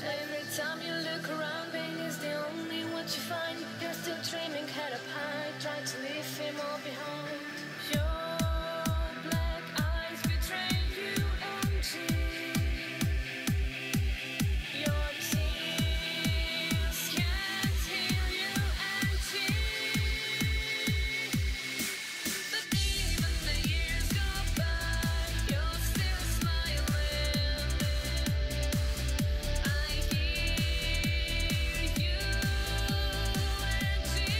Every time you look around, pain is the only what you find. You're still dreaming, head up high, try to leave him all behind. Your black eyes betray you empty. Your tears can't heal you empty. But even the years go by, you're still smiling. I hear you empty.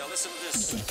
Now listen to this.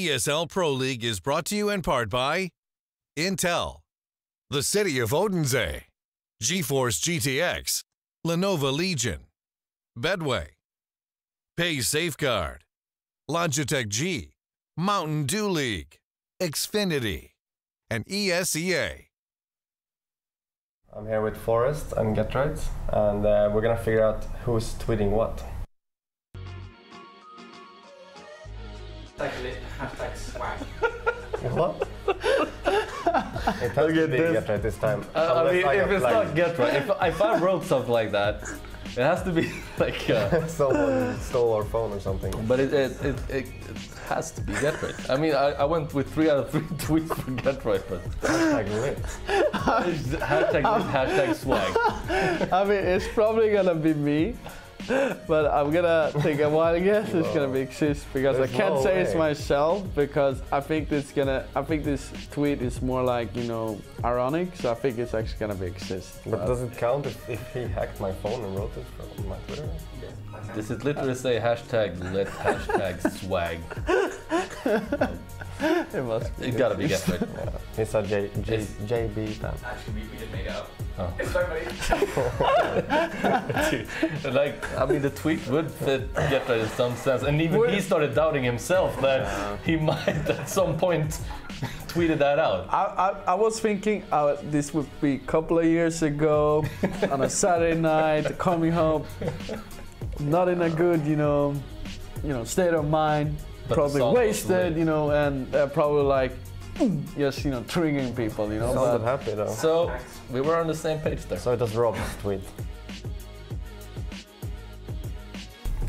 ESL Pro League is brought to you in part by Intel, the City of Odense, GeForce GTX, Lenovo Legion, Bedway, Pay Safeguard, Logitech G, Mountain Dew League, Xfinity, and ESEA. I'm here with Forrest and GetRight, and we're gonna figure out who's tweeting what. Hashtag swag. What? It has to be GetRight this time. I mean, if it's not GetRight, if I wrote something like that, it has to be like Someone stole our phone or something. But it has to be GetRight. I mean, I went with 3 out of 3 tweets for GetRight, but Hashtag lit. hashtag lit, hashtag swag. I mean, it's probably gonna be me, but I'm gonna take a while guess it's gonna be Exist because There's I can't no say it's way. myself because I think this tweet is more like, you know, ironic, so I think it's actually gonna be Exist. But does it count if he hacked my phone and wrote it from my Twitter? Does it literally say hashtag lit, hashtag swag? It must be. It gotta be GetRight. Yeah. He's a JB fan. Actually, we didn't make it up. Oh. Sorry, buddy. Like, I mean, the tweet would fit GetRight in some sense, and even he started doubting himself that he might at some point tweeted that out. I was thinking this would be a couple of years ago on a Saturday night, coming home, not in a good, you know, state of mind, But probably the song was wasted, lit. you know, and probably like just, you know, triggering people, you know. Sounded But happy though. So we were on the same page there. So it was Rob's tweet.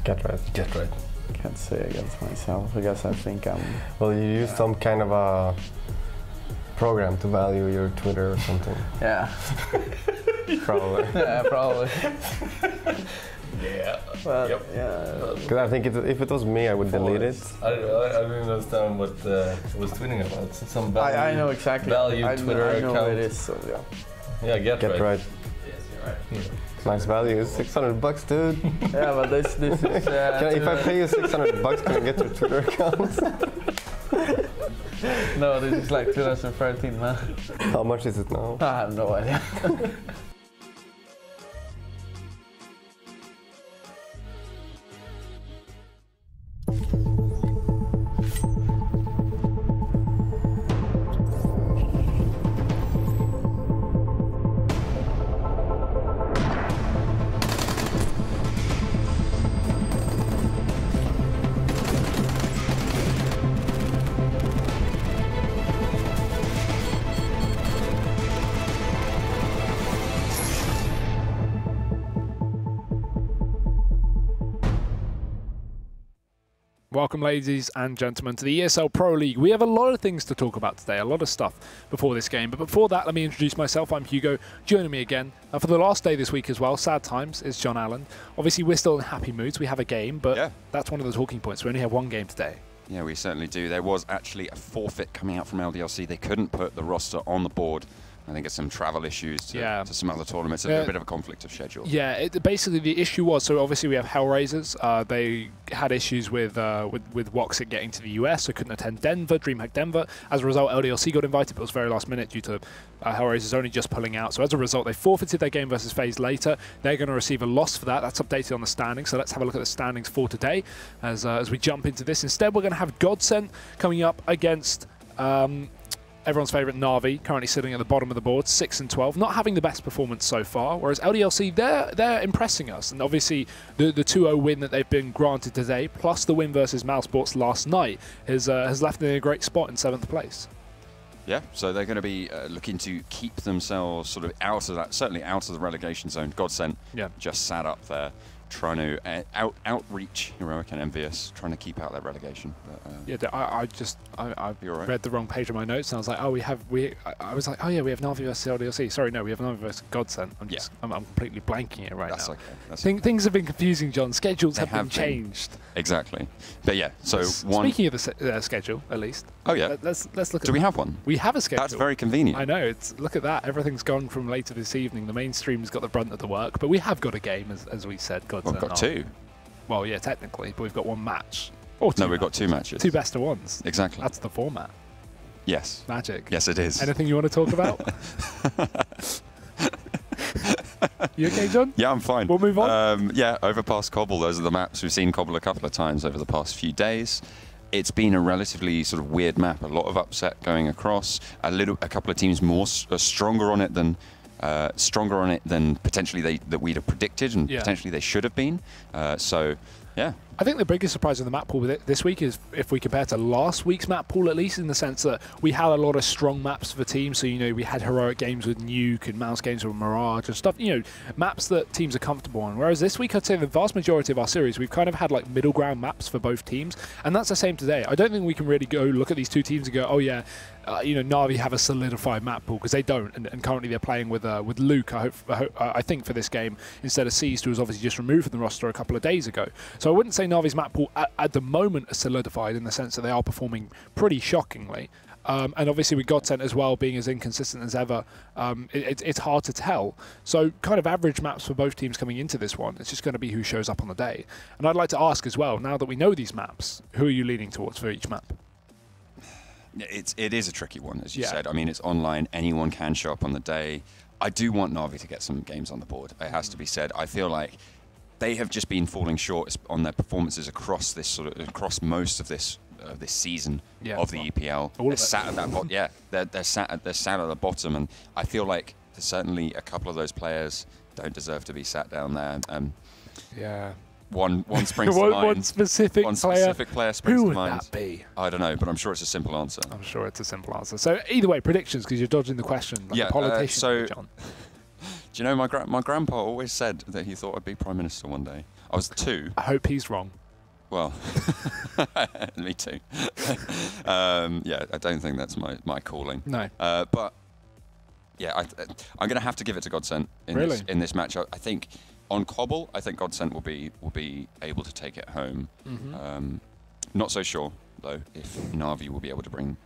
GetRight. GetRight. can't say against myself because I think I'm. Well, you use some kind of a program to value your Twitter or something. Yeah. Probably. Yeah, probably. Yeah. But, Yep. yeah. Because I think if it was me, I would delete it. I didn't understand what was tweeting about. Some value, I know exactly. value I Twitter I know account. what it is. So yeah. Yeah, GetRight. Yes, you're right. Nice value. $600, dude. Yeah, but this is. If I pay you $600, can I get your Twitter account? No, this is like 2013, man. How much is it now? I have no idea. Welcome, ladies and gentlemen, to the ESL Pro League. We have a lot of things to talk about today, a lot of stuff before this game. But before that, let me introduce myself. I'm Hugo. Joining me again for the last day this week as well, sad times, is John Allen. Obviously, we're still in happy moods. We have a game, but that's one of the talking points. We only have one game today. Yeah, we certainly do. There was actually a forfeit coming out from LDLC. They couldn't put the roster on the board. I think it's some travel issues to some other tournaments. A bit of a conflict of schedule. Yeah, basically the issue was, so obviously we have Hellraisers. They had issues with Woxit getting to the US, so couldn't attend Denver, DreamHack Denver. As a result, LDLC got invited, but it was very last minute due to Hellraisers only just pulling out. So as a result, they forfeited their game versus FaZe later. They're going to receive a loss for that. That's updated on the standings. So let's have a look at the standings for today as we jump into this. Instead, we're going to have GODSENT coming up against everyone's favourite NaVi, currently sitting at the bottom of the board, 6-12, not having the best performance so far, whereas LDLC, they're impressing us. And obviously, the 2-0 win that they've been granted today, plus the win versus Mousesports last night, has left them in a great spot in 7th place. Yeah, so they're going to be looking to keep themselves sort of out of that, certainly out of the relegation zone. GODSENT just sat up there, trying to outreach Heroic and Envious, trying to keep out their relegation. But, I right. read the wrong page of my notes, and I was like, I was like, oh yeah, we have NaVi versus LDLC. Sorry, no, we have NaVi versus GODSENT. I'm completely blanking it right that's now. Okay. That's okay. Things have been confusing, John. Schedules have been changed. Exactly. But yeah, so Speaking of the schedule, at least. Oh yeah. Let's look at. Do we have one? We have a schedule. That's very convenient. I know. Look at that. Everything's gone from later this evening. The mainstream's got the brunt of the work, but we have got a game, as we said. We've got 2. Well, yeah, technically, but we've got 1 match. No, we've got 2 matches. 2 best of 1s. Exactly. That's the format. Yes. Magic. Yes, it is. Anything you want to talk about? You okay, John? Yeah, I'm fine. We'll move on. Yeah, Overpass Cobble. Those are the maps. We've seen Cobble a couple of times over the past few days. it's been a relatively sort of weird map. A lot of upset going across. A couple of teams stronger on it than potentially that we'd have predicted, and potentially they should have been. So yeah. I think the biggest surprise in the map pool this week is if we compare to last week's map pool, at least in the sense that we had a lot of strong maps for teams. So, you know, we had heroic games with Nuke and Mouse games with Mirage and stuff, you know, maps that teams are comfortable on. Whereas this week, I'd say the vast majority of our series, we've kind of had like middle ground maps for both teams. And that's the same today. I don't think we can really go look at these two teams and go, oh yeah, you know, Na'Vi have a solidified map pool, because they don't. And currently they're playing with Luke, I think, for this game, instead of Seized, who was obviously just removed from the roster a couple of days ago. So I wouldn't say Na'Vi's map pool at the moment are solidified in the sense that they are performing pretty shockingly. And obviously with GODSENT as well being as inconsistent as ever, it's hard to tell. So kind of average maps for both teams coming into this one. It's just going to be who shows up on the day. And I'd like to ask as well, now that we know these maps, who are you leaning towards for each map? It is a tricky one, as you said. I mean, it's online. Anyone can show up on the day. I do want Na'Vi to get some games on the board. It has to be said. I feel like they have just been falling short on their performances across most of this season of the EPL. They're sat at that bottom. Yeah, they're sat at the bottom, and I feel like certainly a couple of those players don't deserve to be sat down there. Yeah. One springs to mind. One specific player springs to mind. Who would that be? I don't know, but I'm sure it's a simple answer. I'm sure it's a simple answer. So either way, predictions, because you're dodging the question. Like a politician, John. Do you know, my grandpa always said that he thought I'd be Prime Minister one day. I was 2. I hope he's wrong. Well, me too. Yeah, I don't think that's my calling. No. But yeah, I'm going to have to give it to GODSENT in this match. I think on Cobble, I think GODSENT will be able to take it home. Not so sure though if Na'Vi will be able to bring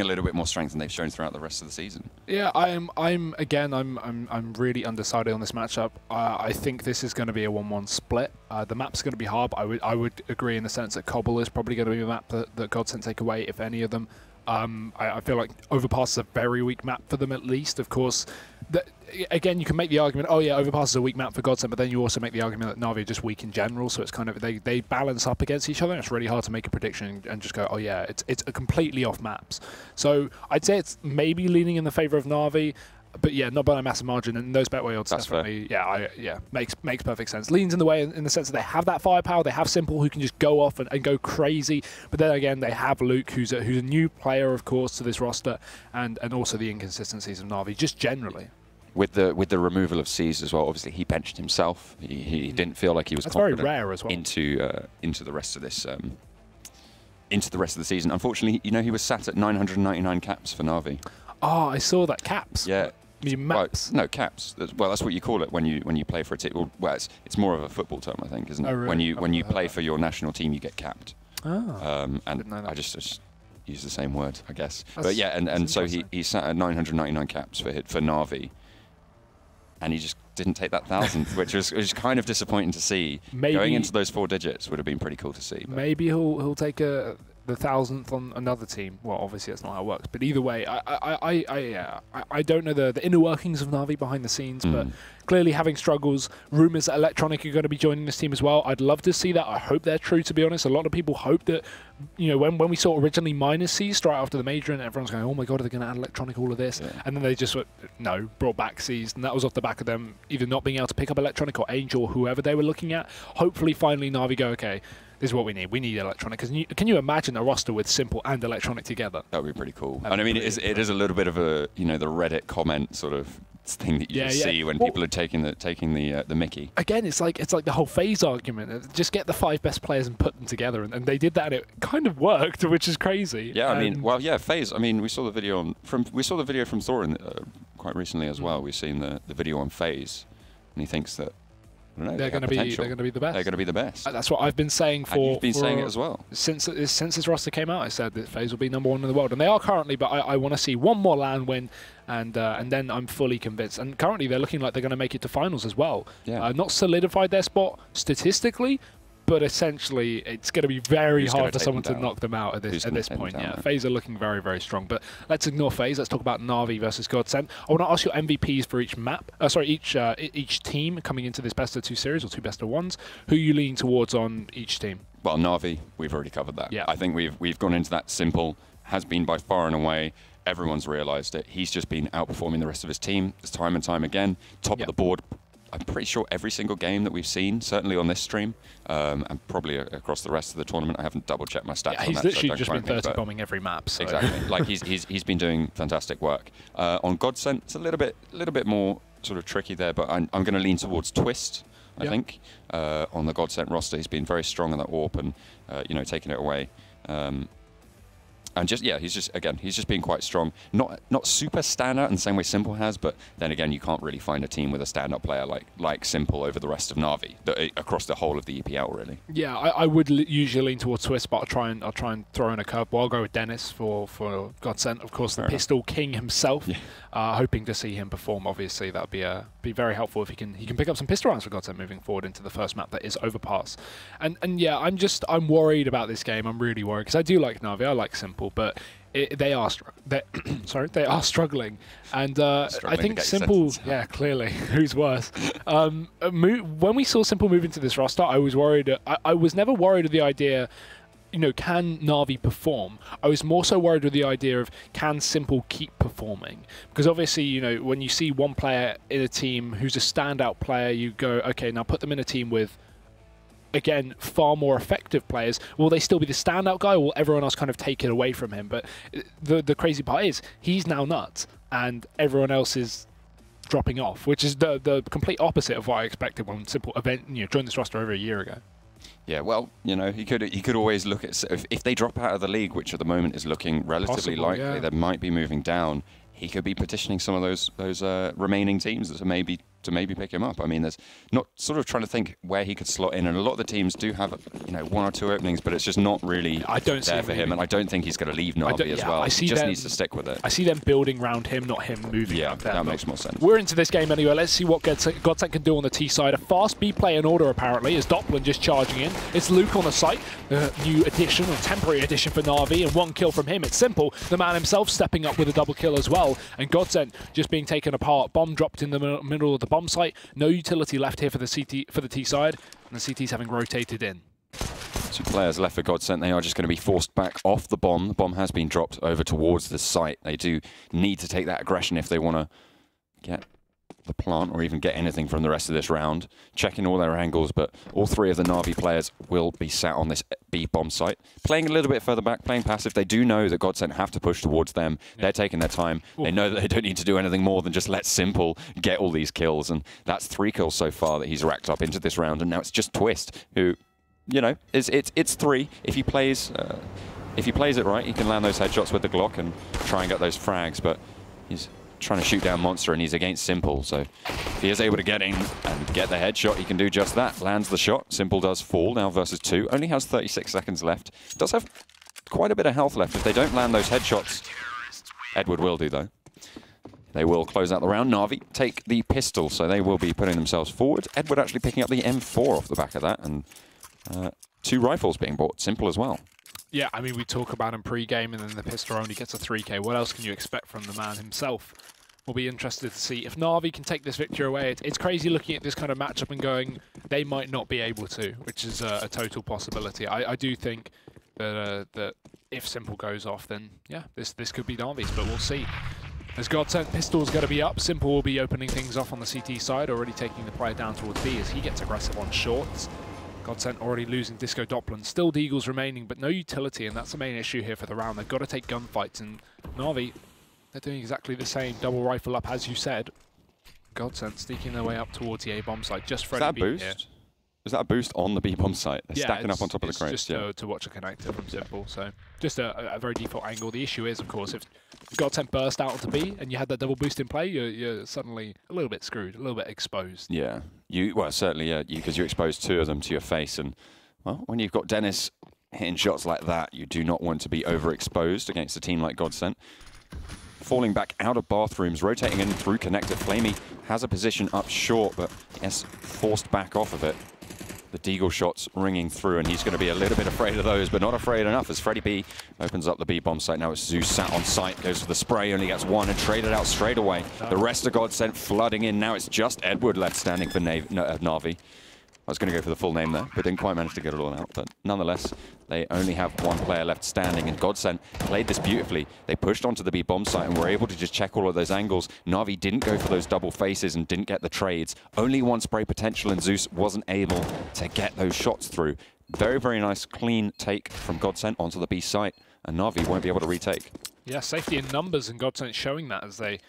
a little bit more strength than they've shown throughout the rest of the season. Yeah, I'm really undecided on this matchup. I think this is going to be a 1-1 split. The map's going to be hard, but I would agree in the sense that Cobble is probably going to be a map that GODSENT take away, if any of them. I feel like Overpass is a very weak map for them, at least. Of course, again, you can make the argument, oh yeah, Overpass is a weak map for GODSENT, but then you also make the argument that Na'Vi are just weak in general, so it's kind of, they balance up against each other, and it's really hard to make a prediction and just go, oh yeah, it's a completely off maps. So I'd say it's maybe leaning in the favour of Na'Vi, but yeah, not by a massive margin, and those betway odds definitely, makes perfect sense. Leans in the way in the sense that they have that firepower, they have Simple who can just go off and go crazy, but then again they have Luke who's a new player, of course, to this roster, and also the inconsistencies of Na'Vi just generally. With the removal of Seized as well, obviously he benched himself. He didn't feel like he was confident very rare as well. into the rest of this into the rest of the season. Unfortunately, you know, he was sat at 999 caps for Na'Vi. Oh, I saw that. Caps. Yeah. You mean maps? Well, no, caps. Well, that's what you call it when you play for a team. Well, it's more of a football term, I think, isn't it? Oh, really? When you play for your national team, you get capped. Oh. And I just use the same word, I guess. But yeah, and so he sat at 999 caps for Na'Vi, and he just didn't take that 1,000th, which was kind of disappointing to see. Maybe going into those 4 digits would have been pretty cool to see. Maybe he'll take the 1,000th on another team. Well, obviously that's not how it works. But either way, I don't know the inner workings of Na'Vi behind the scenes, but clearly having struggles. Rumours that Electronic are going to be joining this team as well. I'd love to see that. I hope they're true, to be honest. A lot of people hope that, you know, when we saw originally minus Seized straight after the major, and everyone's going, oh my god, are they going to add Electronic, all of this? Yeah. And then they just brought back Seized, and that was off the back of them either not being able to pick up Electronic or Angel or whoever they were looking at. Hopefully, finally, Na'Vi go, okay, this is what we need. We need Electronic. Can you imagine a roster with Simple and Electronic together? That would be pretty cool. And I mean, it is a little bit of a, you know, the Reddit comment sort of thing that you see when people are taking the Mickey. Again, it's like the whole FaZe argument. Just get the 5 best players and put them together, and they did that, and it kind of worked, which is crazy. Yeah, I mean, well, yeah, FaZe. I mean, we saw the video from Thorin quite recently as well. We've seen the video on FaZe, and he thinks that, I don't know, they're going to be the best. They're going to be the best. That's what I've been saying for. And you've been saying it as well. Since this roster came out, I said that FaZe will be #1 in the world, and they are currently. But I want to see one more LAN win, and then I'm fully convinced. And currently, they're looking like they're going to make it to finals as well. Yeah. Not solidified their spot statistically, but essentially, it's going to be very hard for someone to knock them out at this point. Yeah, FaZe are looking very, very strong. But let's ignore FaZe. Let's talk about Na'Vi versus GODSENT. I want to ask your MVPs for each map. Each team coming into this best of 2 series, or 2 best of 1s. Who are you leaning towards on each team? Well, NaVi, we've already covered that. Yeah. I think we've gone into that. Simple has been by far and away. Everyone's realised it. He's just been outperforming the rest of his team time and time again. Top of the board. I'm pretty sure every single game that we've seen, certainly on this stream, and probably across the rest of the tournament. I haven't double-checked my stats on he's that. Literally so just been 30 bombing every map. So. Exactly. Like he's been doing fantastic work. On GODSENT, it's a little bit more sort of tricky there, but I'm going to lean towards Twist. I think on the GODSENT roster, he's been very strong in that warp and taking it away. And just he's just been quite strong. Not super standout in the same way Simple has, but then again, you can't really find a team with a standout player like Simple over the rest of NaVi across the whole of the EPL, really. Yeah, I would usually lean towards Twist, but I'll try and throw in a curveball. I'll go with Dennis for GODSENT, of course, the Pistol King himself. Yeah. Hoping to see him perform. Obviously, that would be very helpful if he can pick up some pistol rounds for GODSENT moving forward into the first map that is Overpass. And yeah, I'm worried about this game. I'm really worried because I do like NaVi. I like Simple, but they are struggling, and I think Simple, clearly, who's worse? When we saw Simple move into this roster, I was worried. I was never worried of the idea, can NaVi perform? I was more so worried with the idea of, can Simple keep performing? Because obviously, when you see one player in a team who's a standout player, you go, okay, now put them in a team with, again, far more effective players. Will they still be the standout guy, or will everyone else kind of take it away from him? But the crazy part is, he's now nuts, and everyone else is dropping off, which is the complete opposite of what I expected when Simple joined this roster over a year ago. Yeah, well, he could always look at if they drop out of the league, which at the moment is looking relatively likely. They might be moving down. He could be petitioning some of those remaining teams to maybe pick him up. I mean, there's not sort of trying to think where he could slot in, and a lot of the teams do have one or two openings, but it's just not really there for him. And I don't think he's going to leave NaVi as well. He just needs to stick with it. I see them building around him, not him moving. Yeah, that makes more sense. We're into this game anyway. Let's see what GODSENT can do on the T side. A fast B play in order apparently, as Doppler just charging in. It's Luke on the site, the new addition, or temporary addition for NaVi, and one kill from him. It's Simple, the man himself, stepping up with a double kill as well, and GODSENT just being taken apart. Bomb dropped in the middle of the bomb site. No utility left here for the T side, and the CT's having rotated in. 2 players left for GODSENT. They are just going to be forced back off the bomb. The bomb has been dropped over towards the site. They do need to take that aggression if they want to get the plant or even get anything from the rest of this round. Checking all their angles, but all 3 of the NaVi players will be sat on this B bomb site. Playing a little bit further back, playing passive. They do know that GODSENT have to push towards them. Yeah. They're taking their time. Ooh. They know that they don't need to do anything more than just let Simple get all these kills, and that's 3 kills so far that he's racked up into this round, and now it's just Twist, who, it's 3. If he plays it right, he can land those headshots with the Glock and try and get those frags, but he's trying to shoot down Monster, and he's against Simple, so if he is able to get in and get the headshot, he can do just that. Lands the shot. Simple does fall now versus 2. Only has 36 seconds left. Does have quite a bit of health left. If they don't land those headshots, Edward will do, though. They will close out the round. NaVi take the pistol, so they will be putting themselves forward. Edward actually picking up the M4 off the back of that, and 2 rifles being bought. Simple as well. Yeah, I mean, we talk about him pre-game, and then the pistol only gets a 3K. What else can you expect from the man himself? We'll be interested to see if NaVi can take this victory away. It's crazy looking at this kind of matchup and going, they might not be able to, which is a total possibility. I do think that if Simple goes off, then yeah, this could be NaVi's, but we'll see. As GODSENT pistol's going to be up, Simple will be opening things off on the CT side, already taking the player down towards B as he gets aggressive on shorts. GODSENT already losing Disco Doppler. Still Deagles remaining, but no utility, and that's the main issue here for the round. They've got to take gunfights, and NaVi, they're doing exactly the same. Double rifle up, as you said. GODSENT sneaking their way up towards the A bomb site. Just Freddy. Is that a boost? Here. Is that a boost on the B bomb site? They're stacking up on top of the crates. Just to watch a connector from Simple. So just a very default angle. The issue is, of course, if GODSENT burst out onto B and you had that double boost in play, you're suddenly a little bit screwed, a little bit exposed. Yeah, certainly, because you exposed 2 of them to your face, and well, when you've got Dennis hitting shots like that, you do not want to be overexposed against a team like GODSENT. Falling back out of bathrooms, rotating in through connector. Flamey has a position up short, but yes, forced back off of it. The Deagle shots ringing through, and he's going to be a little bit afraid of those, but not afraid enough as Freddy B opens up the B bomb site. Now it's Zeus sat on site, goes for the spray, only gets 1 and traded out straight away. The rest of GODSENT flooding in. Now it's just Edward left standing for NaVi. I was going to go for the full name there, but didn't quite manage to get it all out. But nonetheless, they only have one player left standing, and GODSENT played this beautifully. They pushed onto the B bomb site and were able to just check all of those angles. NaVi didn't go for those double faces and didn't get the trades. Only one spray potential, and Zeus wasn't able to get those shots through. Very, very nice, clean take from GODSENT onto the B site, and NaVi won't be able to retake. Yeah, safety in numbers, and GODSENT showing that as they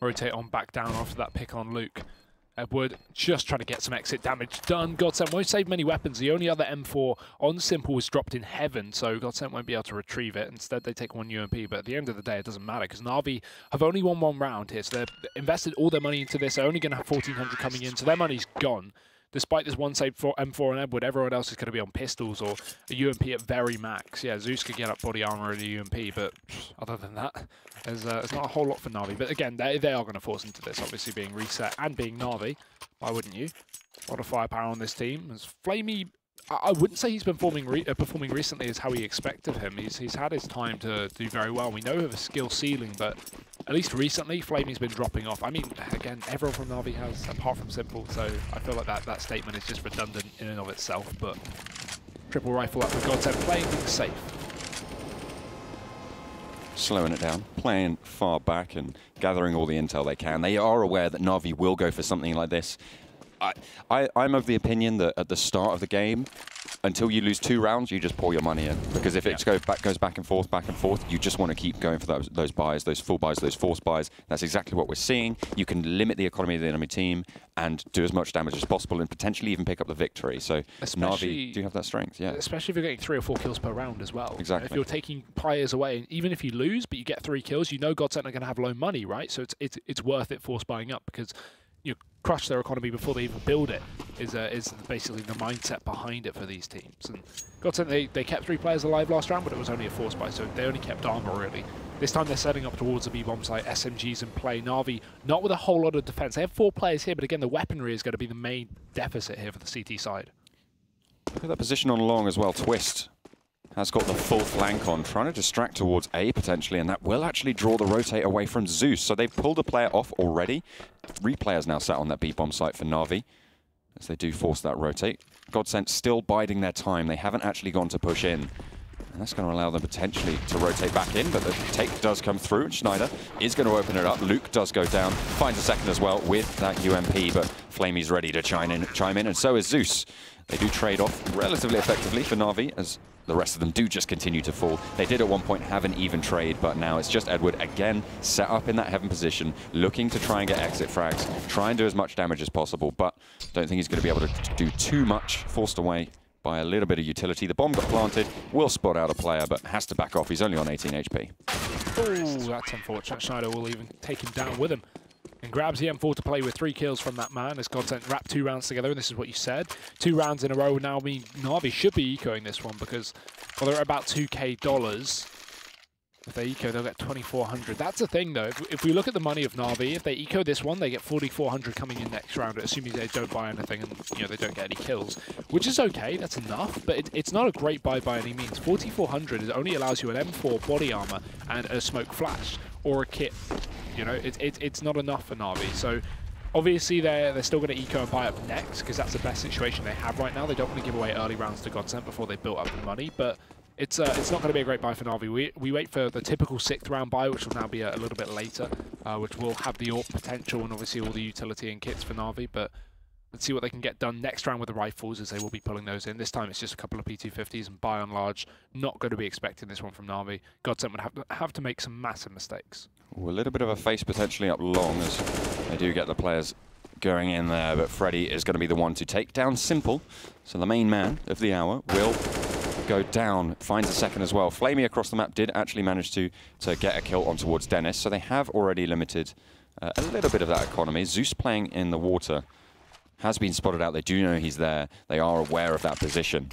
rotate on back down after that pick on Luke. Edward just trying to get some exit damage done. GODSENT won't save many weapons. The only other M4 on Simple was dropped in heaven, so GODSENT won't be able to retrieve it. Instead, they take one UMP, but at the end of the day, it doesn't matter because NaVi have only won one round here, so they've invested all their money into this. They're only going to have 1,400 coming in, so their money's gone. Despite this one save for M4 and Edward, everyone else is going to be on pistols or a UMP at very max. Yeah, Zeus could get up body armor and a UMP, but other than that, there's not a whole lot for NaVi. But again, they are going to force into this, obviously being reset and being NaVi. Why wouldn't you? A lot of firepower on this team. As Flamey, I wouldn't say he's been performing recently as how we expect of him. He's had his time to do very well. We know of a skill ceiling, but at least recently, Flamey's been dropping off. I mean, again, everyone from NaVi has, apart from Simple, so I feel like that statement is just redundant in and of itself, but triple rifle up for GODSENT, playing things safe. Slowing it down, playing far back and gathering all the intel they can. They are aware that NaVi will go for something like this. I'm of the opinion that at the start of the game, until you lose 2 rounds, you just pour your money in. Because if it goes back and forth, you just want to keep going for those buys, those full buys, those force buys. That's exactly what we're seeing. You can limit the economy of the enemy team and do as much damage as possible and potentially even pick up the victory. So NaVi do have that strength, yeah. Especially if you're getting 3 or 4 kills per round as well. Exactly. If you're taking players away, even if you lose, but you get 3 kills, you know GODSENT are going to have low money, right? So it's worth it force buying up because you crush their economy before they even build it is basically the mindset behind it for these teams. And GODSENT, they kept 3 players alive last round, but it was only a force buy, so they only kept armor really. This time they're setting up towards the B-bomb site, SMGs in play. NaVi, not with a whole lot of defense. They have 4 players here, but again, the weaponry is going to be the main deficit here for the CT side. Look at that position on long as well. Twist has got the full flank on, trying to distract towards A potentially, and that will actually draw the rotate away from Zeus. So they've pulled a player off already. 3 players now sat on that B-bomb site for NaVi as they do force that rotate. GODSENT still biding their time. They haven't actually gone to push in. And that's going to allow them potentially to rotate back in, but the take does come through, and Schneider is going to open it up. Luke does go down, finds a second as well with that UMP, but Flamey's ready to chime in, and so is Zeus. They do trade off relatively effectively for NaVi, as the rest of them do just continue to fall. They did at one point have an even trade, but now it's just Edward again set up in that heaven position, looking to try and get exit frags, try and do as much damage as possible, but don't think he's going to be able to do too much, forced away by a little bit of utility. The bomb got planted, will spot out a player, but has to back off. He's only on 18 HP. Oh, that's unfortunate. Schneider will even take him down with him. And grabs the M4 to play with 3 kills from that man as GODSENT wrap 2 rounds together, and this is what you said. 2 rounds in a row now mean NaVi should be ecoing this one because, well, they're at about $2K. If they eco, they'll get 2,400. That's the thing, though. If we look at the money of NaVi, if they eco this one, they get 4,400 coming in next round, assuming they don't buy anything and they don't get any kills, which is okay. That's enough, but it's not a great buy by any means. 4,400 only allows you an M4 body armor and a smoke flash or a kit. It's not enough for NaVi. So obviously they're still going to eco and buy up next because that's the best situation they have right now. They don't want to give away early rounds to GODSENT before they built up the money, but it's not going to be a great buy for NaVi. We wait for the typical 6th round buy, which will now be a little bit later, which will have the AWP potential and obviously all the utility and kits for NaVi, but let's see what they can get done next round with the rifles, as they will be pulling those in. This time it's just a couple of P250s, and by and large, not going to be expecting this one from NaVi. GODSENT would have to make some massive mistakes. Ooh, a little bit of a face potentially up long as they do get the players going in there, but Freddy is going to be the one to take down Simple. So the main man of the hour will go down, finds a second as well. Flamey across the map did actually manage to get a kill on towards Dennis, so they have already limited a little bit of that economy. Zeus playing in the water has been spotted out. They do know he's there. They are aware of that position,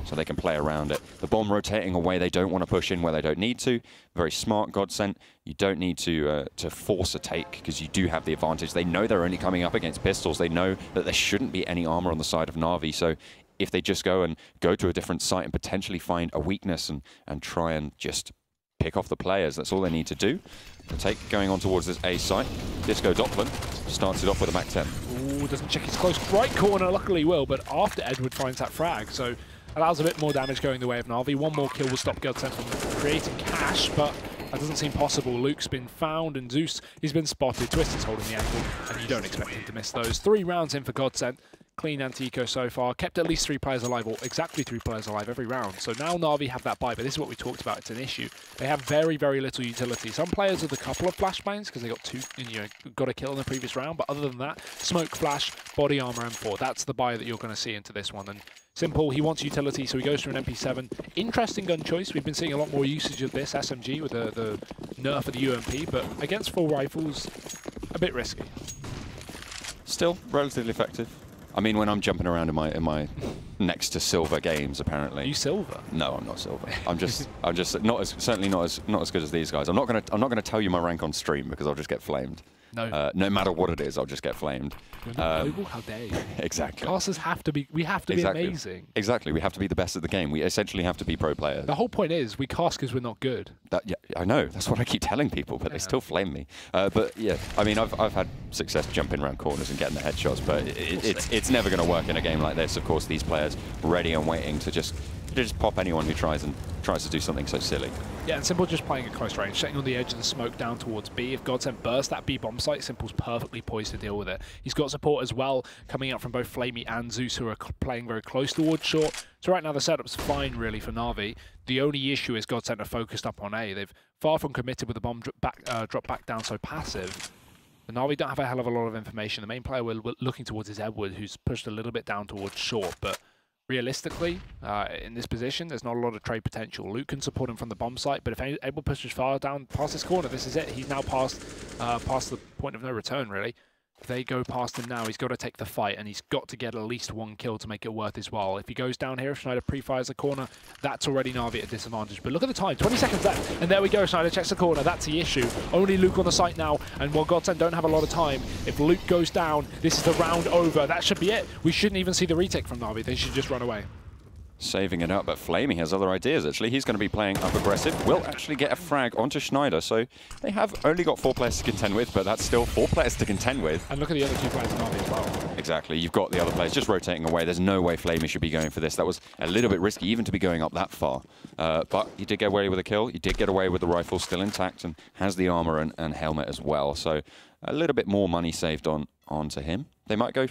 so they can play around it. The bomb rotating away. They don't want to push in where they don't need to. Very smart, GODSENT. You don't need to force a take because you do have the advantage. They know they're only coming up against pistols. They know that there shouldn't be any armor on the side of NaVi, so if they just go to a different site and potentially find a weakness and try and just pick off the players. That's all they need to do. The take going on towards this A site. Disco Doppler starts it off with a Mac 10. Ooh, doesn't check his close right corner, luckily will, but after Edward finds that frag, so allows a bit more damage going the way of NaVi. One more kill will stop GODSENT from creating cash, but that doesn't seem possible. Luke's been found, and Zeus, he's been spotted. Twist is holding the angle, and you don't expect him to miss those. 3 rounds in for GODSENT. Clean anti-eco so far. Kept at least 3 players alive, or exactly 3 players alive every round. So now NaVi have that buy, but this is what we talked about. It's an issue. They have very, very little utility. Some players with a couple of flashbangs, because they got 2, got a kill in the previous round, but other than that, smoke, flash, body armor, M4. That's the buy that you're going to see into this one. And Simple, he wants utility, so he goes for an MP7. Interesting gun choice. We've been seeing a lot more usage of this SMG with the nerf of the UMP, but against full rifles, a bit risky. Still relatively effective. I mean, when I'm jumping around in my next to silver games, apparently. Are you silver? No, I'm not silver. I'm just certainly not as good as these guys. I'm not gonna tell you my rank on stream because I'll just get flamed. No. No matter what it is, I'll just get flamed. You're not global? How dare you? Exactly. Casters have to be. We have to be amazing. Exactly. We have to be the best at the game. We essentially have to be pro players. The whole point is we cast because we're not good. Yeah, I know. That's what I keep telling people, but they still flame me. But yeah, I mean, I've had success jumping around corners and getting the headshots, but it's never going to work in a game like this. Of course, these players ready and waiting to just pop anyone who tries to do something so silly. Yeah, and Simple just playing at close range, sitting on the edge of the smoke down towards B. If GODSENT bursts that B bomb site, Simple's perfectly poised to deal with it. He's got support as well, coming out from both Flamey and Zeus, who are playing very close towards short. So right now the setup's fine, really, for NaVi. The only issue is GODSENT are focused up on A. They've far from committed with the bomb drop back down so passive. The NaVi don't have a hell of a lot of information. The main player we're looking towards is Edward, who's pushed a little bit down towards short, but realistically, in this position, there's not a lot of trade potential. Luke can support him from the bomb site, but if Edward pushes far down past this corner, this is it. He's now past the point of no return, really. If they go past him now, he's got to take the fight, and he's got to get at least 1 kill to make it worth his while. If he goes down here, if Schneider pre-fires the corner, that's already NaVi at a disadvantage. But look at the time, 20 seconds left, and there we go. Schneider checks the corner. That's the issue. Only Luke on the site now, and while GODSENT don't have a lot of time, if Luke goes down, this is the round over. That should be it. We shouldn't even see the retake from NaVi. They should just run away. Saving it up, but Flamey has other ideas, actually. He's going to be playing up aggressive. Will actually get a frag onto Schneider, so they have only got 4 players to contend with, but that's still 4 players to contend with. And look at the other 2 players in NaVi as well. Exactly. You've got the other players just rotating away. There's no way Flamey should be going for this. That was a little bit risky, even to be going up that far. But he did get away with a kill. He did get away with the rifle still intact and has the armor and helmet as well. So a little bit more money saved onto him. They might go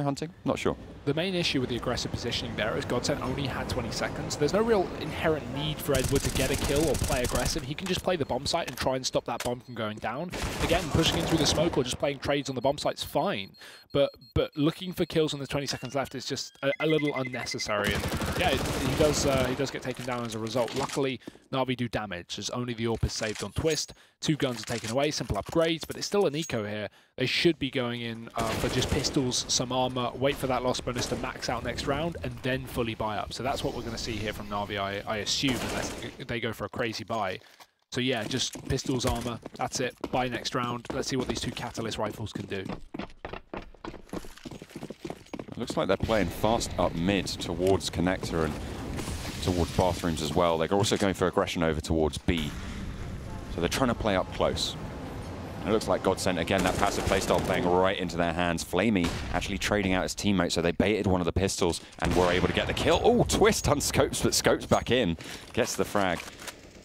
hunting. Not sure. The main issue with the aggressive positioning there is GODSENT only had 20 seconds. There's no real inherent need for Edward to get a kill or play aggressive. He can just play the bomb site and try and stop that bomb from going down. Again, pushing in through the smoke or just playing trades on the bomb site's fine. But looking for kills on the 20 seconds left is just a little unnecessary. And yeah, he does get taken down as a result. Luckily, NaVi do damage as only the AWP is saved on Twist. 2 guns are taken away, simple upgrades, but it's still an eco here. They should be going in for just pistols, some armor, wait for that loss bonus to max out next round, and then fully buy up. So that's what we're going to see here from NaVi, I assume, unless they go for a crazy buy. So yeah, just pistols, armor, that's it. Buy next round. Let's see what these 2 Catalyst rifles can do. Looks like they're playing fast up mid towards connector and towards bathrooms as well. They're also going for aggression over towards B. So they're trying to play up close. It looks like GODSENT, again, that passive playstyle playing right into their hands. Flamey actually trading out his teammate, so they baited one of the pistols and were able to get the kill. Oh, Twist unscopes, but scopes back in. Gets the frag,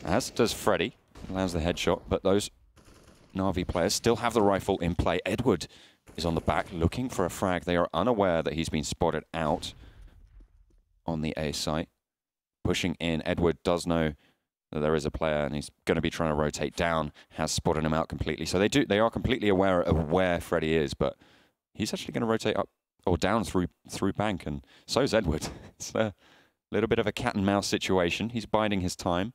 as does Freddy. Lands the headshot, but those NaVi players still have the rifle in play. Edward is on the back looking for a frag. They are unaware that he's been spotted out on the A site. Pushing in, Edward does know that there is a player and he's going to be trying to rotate down, has spotted him out completely. So they are completely aware of where Freddy is, but he's actually going to rotate up or down through bank, and so is Edward. It's a little bit of a cat and mouse situation. He's biding his time.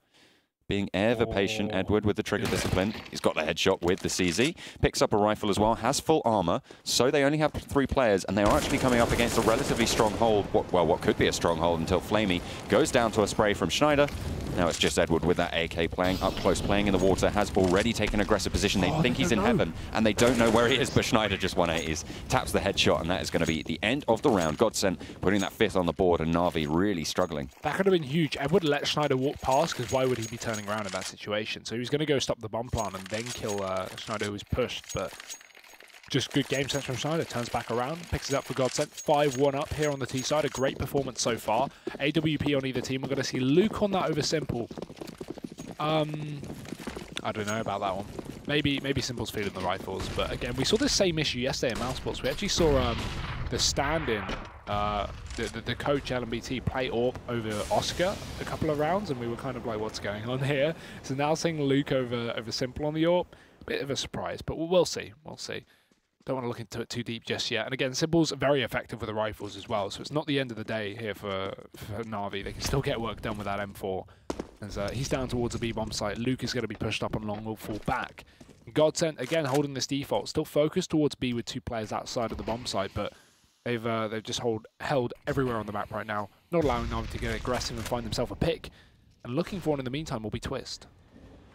Being ever patient, Edward, with the trigger discipline. He's got the headshot with the CZ. Picks up a rifle as well, has full armor. So they only have 3 players, and they are actually coming up against a relatively strong hold. What could be a strong hold until Flamey goes down to a spray from Schneider. Now it's just Edward with that AK playing up close, playing in the water, has already taken aggressive position. They think he's in heaven, and they don't know where he is, but Schneider just 180s, taps the headshot, and that is going to be the end of the round. GODSENT putting that 5th on the board, and NaVi really struggling. That could have been huge. Edward let Schneider walk past, because why would he be turning around in that situation? So he was going to go stop the bomb plant and then kill Schneider, who was pushed, but just good game sense from Schneider. Turns back around, picks it up for GODSENT. 5-1 up here on the T side. A great performance so far. AWP on either team. We're going to see Luke on that over Simple. I don't know about that one. Maybe Simple's feeling the rifles, but again, we saw the same issue yesterday in Mousesports. We actually saw the stand-in, the coach LMBT play AWP over Oscar a couple of rounds, and we were kind of like, what's going on here? So now seeing Luke over Simple on the AWP, bit of a surprise, but we'll see. We'll see. Don't want to look into it too deep just yet. And again, Simple's very effective with the rifles as well, so it's not the end of the day here for NaVi. They can still get work done with that M4. As he's down towards the B-bomb site. Luke is going to be pushed up on long, will fall back. GODSENT, again, holding this default. Still focused towards B with 2 players outside of the bomb site, but they've just held everywhere on the map right now, not allowing NaVi to get aggressive and find themselves a pick. And looking for one in the meantime will be Twist.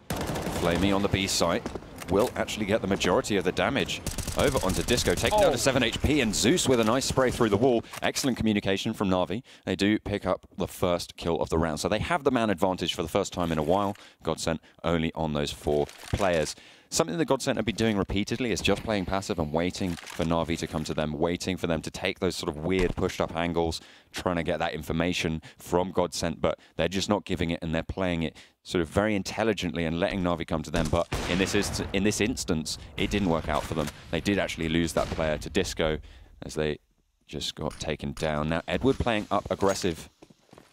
Flamey on the B site will actually get the majority of the damage. Over onto Disco, taking down to 7 HP, and Zeus with a nice spray through the wall. Excellent communication from NaVi. They do pick up the first kill of the round, so they have the man advantage for the first time in a while. GODSENT only on those 4 players. Something that GODSENT have been doing repeatedly is just playing passive and waiting for NaVi to come to them, waiting for them to take those sort of weird pushed-up angles, trying to get that information from GODSENT, but they're just not giving it, and they're playing it sort of very intelligently and letting NaVi come to them. But in this instance, it didn't work out for them. They did actually lose that player to Disco as they just got taken down. Now, Edward playing up aggressive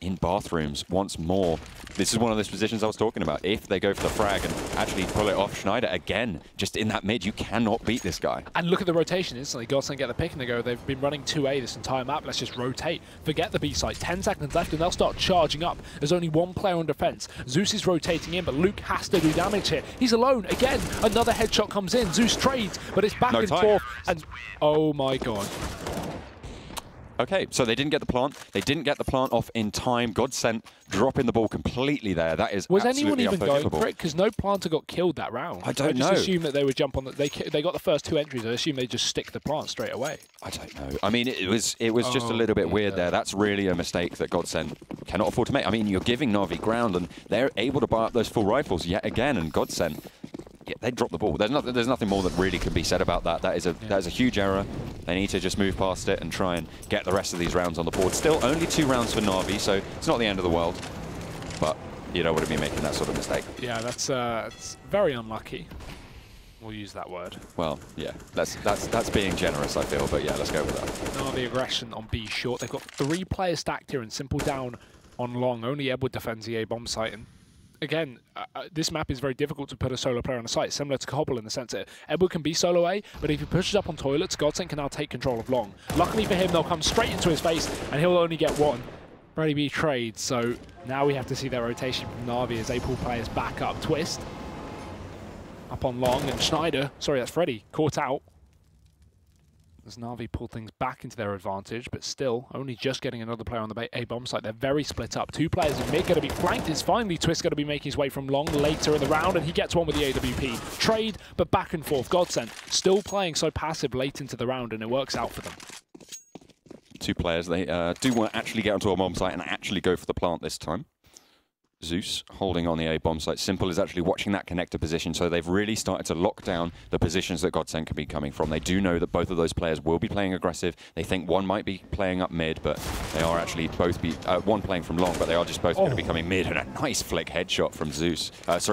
in bathrooms once more. This is one of those positions I was talking about. If they go for the frag and actually pull it off, Schneider again, just in that mid, you cannot beat this guy. And look at the rotation instantly. GODSENT get the pick and they go, they've been running 2A this entire map, let's just rotate. Forget the B site, 10 seconds left and they'll start charging up. There's only 1 player on defense. Zeus is rotating in, but Luke has to do damage here. He's alone again. Another headshot comes in. Zeus trades, but it's back and forth. And oh my god. Okay, so they didn't get the plant. They didn't get the plant off in time. GODSENT dropping the ball completely there. That is was anyone even going for it? Because no planter got killed that round. I don't know. I just assume that they would jump on the. They got the first 2 entries. I assume they just stick the plant straight away. I don't know. I mean, it was just a little bit weird there. That's really a mistake that GODSENT cannot afford to make. I mean, you're giving NaVi ground, and they're able to buy up those full rifles yet again, and GODSENT. Yeah, they dropped the ball. There's nothing more that really can be said about that. That is a huge error. They need to just move past it and try and get the rest of these rounds on the board. Still only 2 rounds for NaVi, so it's not the end of the world. But you don't want to be making that sort of mistake. Yeah, that's it's very unlucky. We'll use that word. Well, yeah, that's being generous, I feel. But yeah, let's go with that. NaVi aggression on B short. They've got 3 players stacked here and Simple down on long. Only Edward defends the A bomb site. And again, this map is very difficult to put a solo player on a site, similar to Cobble in the sense that Edward can be solo A, but if he pushes up on toilets, GODSENT can now take control of long. Luckily for him, they'll come straight into his face, and he'll only get 1. Brady B trades, so now we have to see that rotation from NaVi as they pull players back up. Twist up on long, and Schneider, sorry, that's Freddy, caught out. As NaVi pull things back into their advantage, but still only just getting another player on the A-bomb site. They're very split up. 2 players in mid going to be flanked. It's finally Twist going to be making his way from long later in the round, and he gets one with the AWP. Trade, but back and forth. GODSENT still playing so passive late into the round, and it works out for them. 2 players. They do want to actually get onto a bomb site and actually go for the plant this time. Zeus holding on the A bomb site. Simple is actually watching that connector position, so they've really started to lock down the positions that GODSENT can be coming from. They do know that both of those players will be playing aggressive. They think one might be playing up mid, but they are actually both one playing from long, but they are just both going to be coming mid. And a nice flick headshot from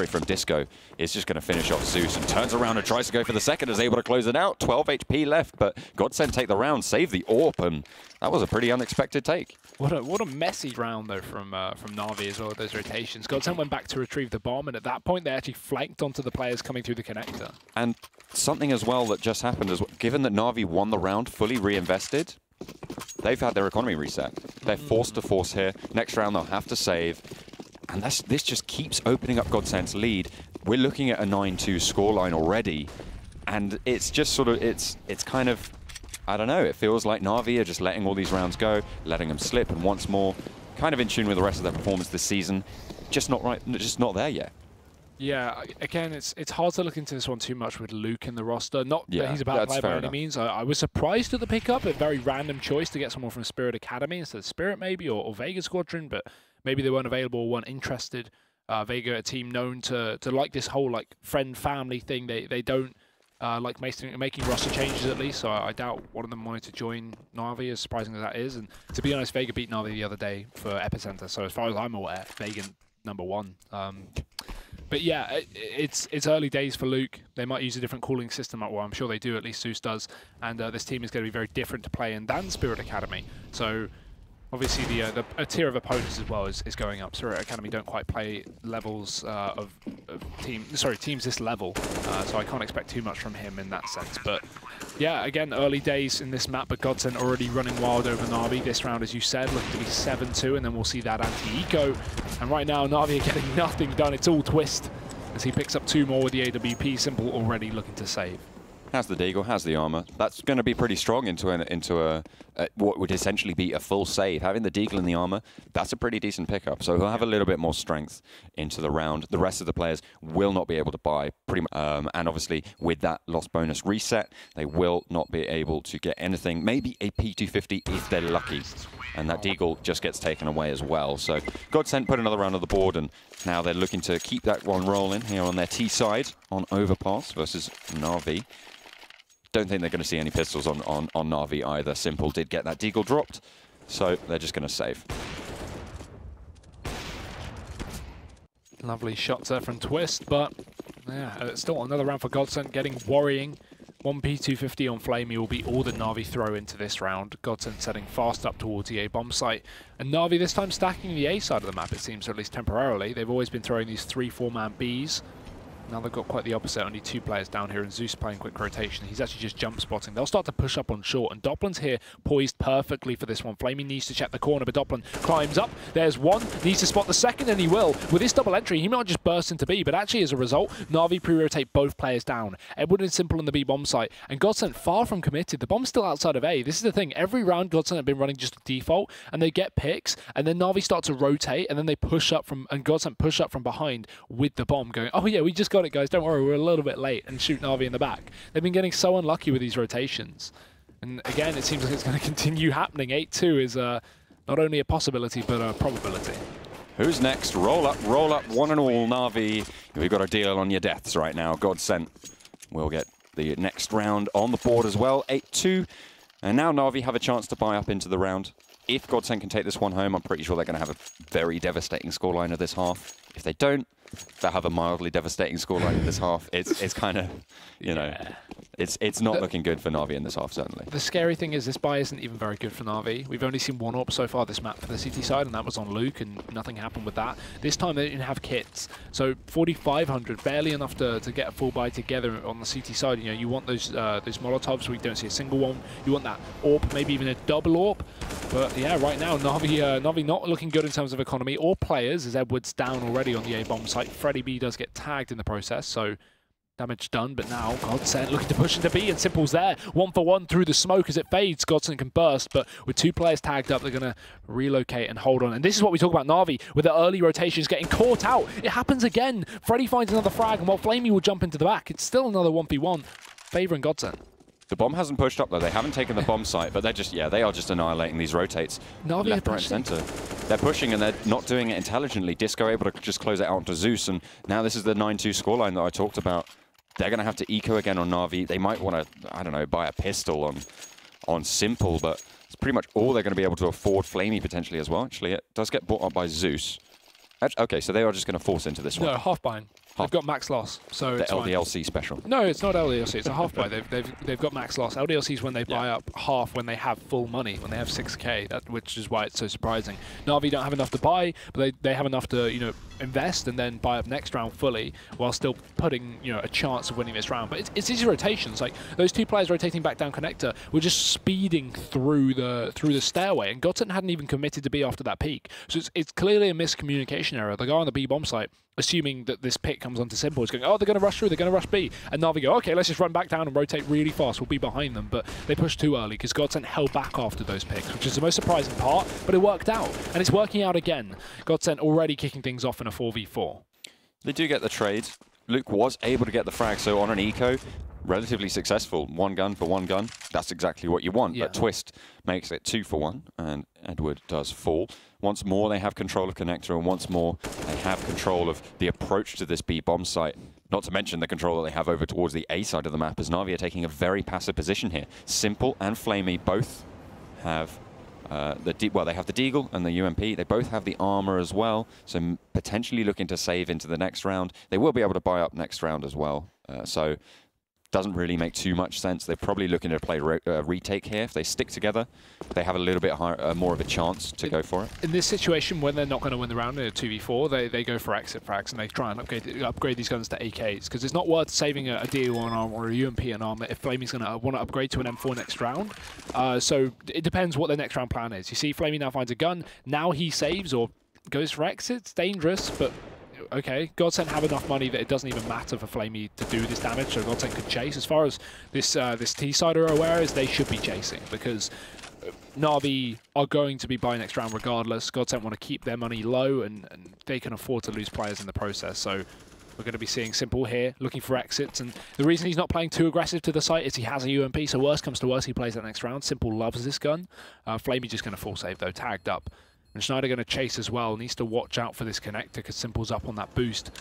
from Disco is just going to finish off Zeus and turns around and tries to go for the second, is able to close it out. 12 HP left, but GODSENT take the round, save the AWP, and that was a pretty unexpected take. What a messy round though from NaVi as well with those rotations. GODSENT went back to retrieve the bomb, and at that point they actually flanked onto the players coming through the connector. And something as well that just happened is, given that NaVi won the round fully reinvested, they've had their economy reset. They're forced to force here. Next round they'll have to save, and this just keeps opening up GODSENT's lead. We're looking at a 9-2 scoreline already, and it's just sort of it's kind of, I don't know, it feels like NaVi are just letting all these rounds go, letting them slip, and once more, kind of in tune with the rest of their performance this season. just not right, just not there yet. Yeah, again, it's hard to look into this one too much with Luke in the roster. Not that he's a bad player by any means. I was surprised at the pickup, a very random choice to get someone from Spirit Academy instead of Spirit maybe, or Vega Squadron, but maybe they weren't available or weren't interested. Vega, a team known to like this whole like friend-family thing. They don't like making roster changes at least, so I doubt one of them wanted to join NaVi, as surprising as that is. And to be honest, Vega beat NaVi the other day for Epicenter, so as far as I'm aware, Vega #1. But yeah, it's early days for Luke. They might use a different cooling system. Well, I'm sure they do, at least Zeus does. And this team is going to be very different to play in than Spirit Academy. So obviously a tier of opponents as well is going up. Spirit Academy don't quite play levels of teams this level. So I can't expect too much from him in that sense. But yeah, again, early days in this map, but GODSENT already running wild over NaVi. This round, as you said, looking to be 7-2, and then we'll see that anti-eco. And right now, NaVi are getting nothing done. It's all Twist as he picks up 2 more with the AWP. Simple already looking to save. Has the Deagle, has the armor. That's going to be pretty strong into what would essentially be a full save. Having the Deagle in the armor, that's a pretty decent pickup. So he'll have a little bit more strength into the round. The rest of the players will not be able to buy pretty much. And obviously, with that loss bonus reset, they will not be able to get anything. Maybe a P250 if they're lucky. And that Deagle just gets taken away as well. So GODSENT put another round on the board, and now they're looking to keep that one rolling here on their T side on Overpass versus NaVi. Don't think they're going to see any pistols on NaVi either. Simple did get that Deagle dropped, so they're just going to save. Lovely shots there from Twist, but yeah, still another round for GODSENT, getting worrying. 1 P250 on Flamey will be all that NaVi throw into this round. GODSENT setting fast up towards the A bomb site. And NaVi this time stacking the A side of the map, it seems, or at least temporarily. They've always been throwing these 3-4-man Bs. Now they've got quite the opposite, only 2 players down here, and Zeus playing quick rotation. He's actually just jump spotting. They'll start to push up on short, and Doppler's here poised perfectly for this one. Flamey needs to check the corner, but Doppler climbs up. There's one, needs to spot the second, and he will. With this double entry, he might just burst into B, but actually as a result, NaVi pre-rotate both players down. Edward and Simple on the B bomb site, and GODSENT far from committed. The bomb's still outside of A. This is the thing, every round GODSENT have been running just a default, and they get picks, and then NaVi start to rotate, and then they push up from, and GODSENT push up from behind with the bomb, going, oh yeah, we just got it guys, don't worry, we're a little bit late, and shoot NaVi in the back. They've been getting so unlucky with these rotations. And again, it seems like it's going to continue happening. 8-2 is not only a possibility, but a probability. Who's next? Roll up, one and all, NaVi. We've got a deal on your deaths right now. GODSENT will get the next round on the board as well. 8-2. And now NaVi have a chance to buy up into the round. If GODSENT can take this one home, I'm pretty sure they're going to have a very devastating scoreline of this half. If they don't, they'll have a mildly devastating scoreline in this half. It's kind of, you know, it's not looking good for NaVi in this half, certainly. The scary thing is this buy isn't even very good for NaVi. We've only seen 1 AWP so far this map for the CT side, and that was on Luke, and nothing happened with that. This time they didn't have kits, so 4,500, barely enough to get a full buy together on the CT side. You know, you want those Molotovs, we don't see a single one. You want that AWP, maybe even a double AWP. But yeah, right now NaVi not looking good in terms of economy or players, as Edward's down already on the A bomb site. Freddy B does get tagged in the process, so damage done, but now GODSENT looking to push into B, and Simple's there. 1-for-1 through the smoke as it fades. GODSENT can burst, but with 2 players tagged up, they're going to relocate and hold on. And this is what we talk about NaVi, with the early rotations getting caught out. It happens again. Freddy finds another frag, and while Flamey will jump into the back, it's still another 1v1 favouring GODSENT. The bomb hasn't pushed up, though. They haven't taken the bomb site, but they're just, yeah, they are just annihilating these rotates. NaVi left, right, center. They're pushing, and they're not doing it intelligently. Disco able to just close it out to Zeus, and now this is the 9-2 scoreline that I talked about. They're going to have to eco again on NaVi. They might want to, I don't know, buy a pistol on Simple, but it's pretty much all they're going to be able to afford. Flamey potentially as well. Actually, it does get bought up by Zeus. Okay, so they are just going to force into this one. No, half bind. They've got max loss, so the it's LDLC fine. Special. No, it's not LDLC. It's a half buy. They've got max loss. LDLC is when they buy up half when they have full money, when they have 6k. Which is why it's so surprising. NaVi don't have enough to buy, but they have enough to invest and then buy up next round fully, while still putting a chance of winning this round. But it's easy rotations. Like those 2 players rotating back down connector were just speeding through the stairway, and GODSENT hadn't even committed to B after that peak. So it's clearly a miscommunication error. The guy on the B bomb site assuming that this pick comes onto Simple. It's going, oh, they're going to rush through, they're going to rush B. And NaVi go, okay, let's just run back down and rotate really fast. We'll be behind them. But they pushed too early because GODSENT held back after those picks, which is the most surprising part. But it worked out. And it's working out again. GODSENT already kicking things off in a 4v4. They do get the trade. Luke was able to get the frag, so on an eco, relatively successful. 1 gun for 1 gun. That's exactly what you want. Yeah. But Twist makes it 2 for 1, and Edward does fall. Once more, they have control of Connector, and once more, they have control of the approach to this B bomb site. Not to mention the control that they have over towards the A side of the map, as NaVi are taking a very passive position here. Simple and Flamey both have they have the Deagle and the UMP. They both have the armor as well, so potentially looking to save into the next round. They will be able to buy up next round as well. So doesn't really make too much sense. They're probably looking to play retake here. If they stick together, they have a little bit higher, more of a chance to go for it. In this situation, when they're not going to win the round in a 2v4, they go for exit frags and they try and upgrade these guns to AKs, because it's not worth saving a DO on armor or a UMP on armor if Flamey's going to want to upgrade to an M4 next round. So it depends what their next round plan is. You see Flamey now finds a gun. Now he saves or goes for exit. It's dangerous, but okay, GODSENT have enough money that it doesn't even matter for Flamey to do this damage, so GODSENT could chase. As far as this T side are aware, is they should be chasing, because NaVi are going to be buying next round regardless. GODSENT want to keep their money low, and they can afford to lose players in the process. So we're going to be seeing Simple here, looking for exits, and the reason he's not playing too aggressive to the site is he has a UMP, so worst comes to worst, he plays that next round. Simple loves this gun. Flamey just going to full save though, tagged up. And Schneider going to chase as well, needs to watch out for this connector because Simple's up on that boost.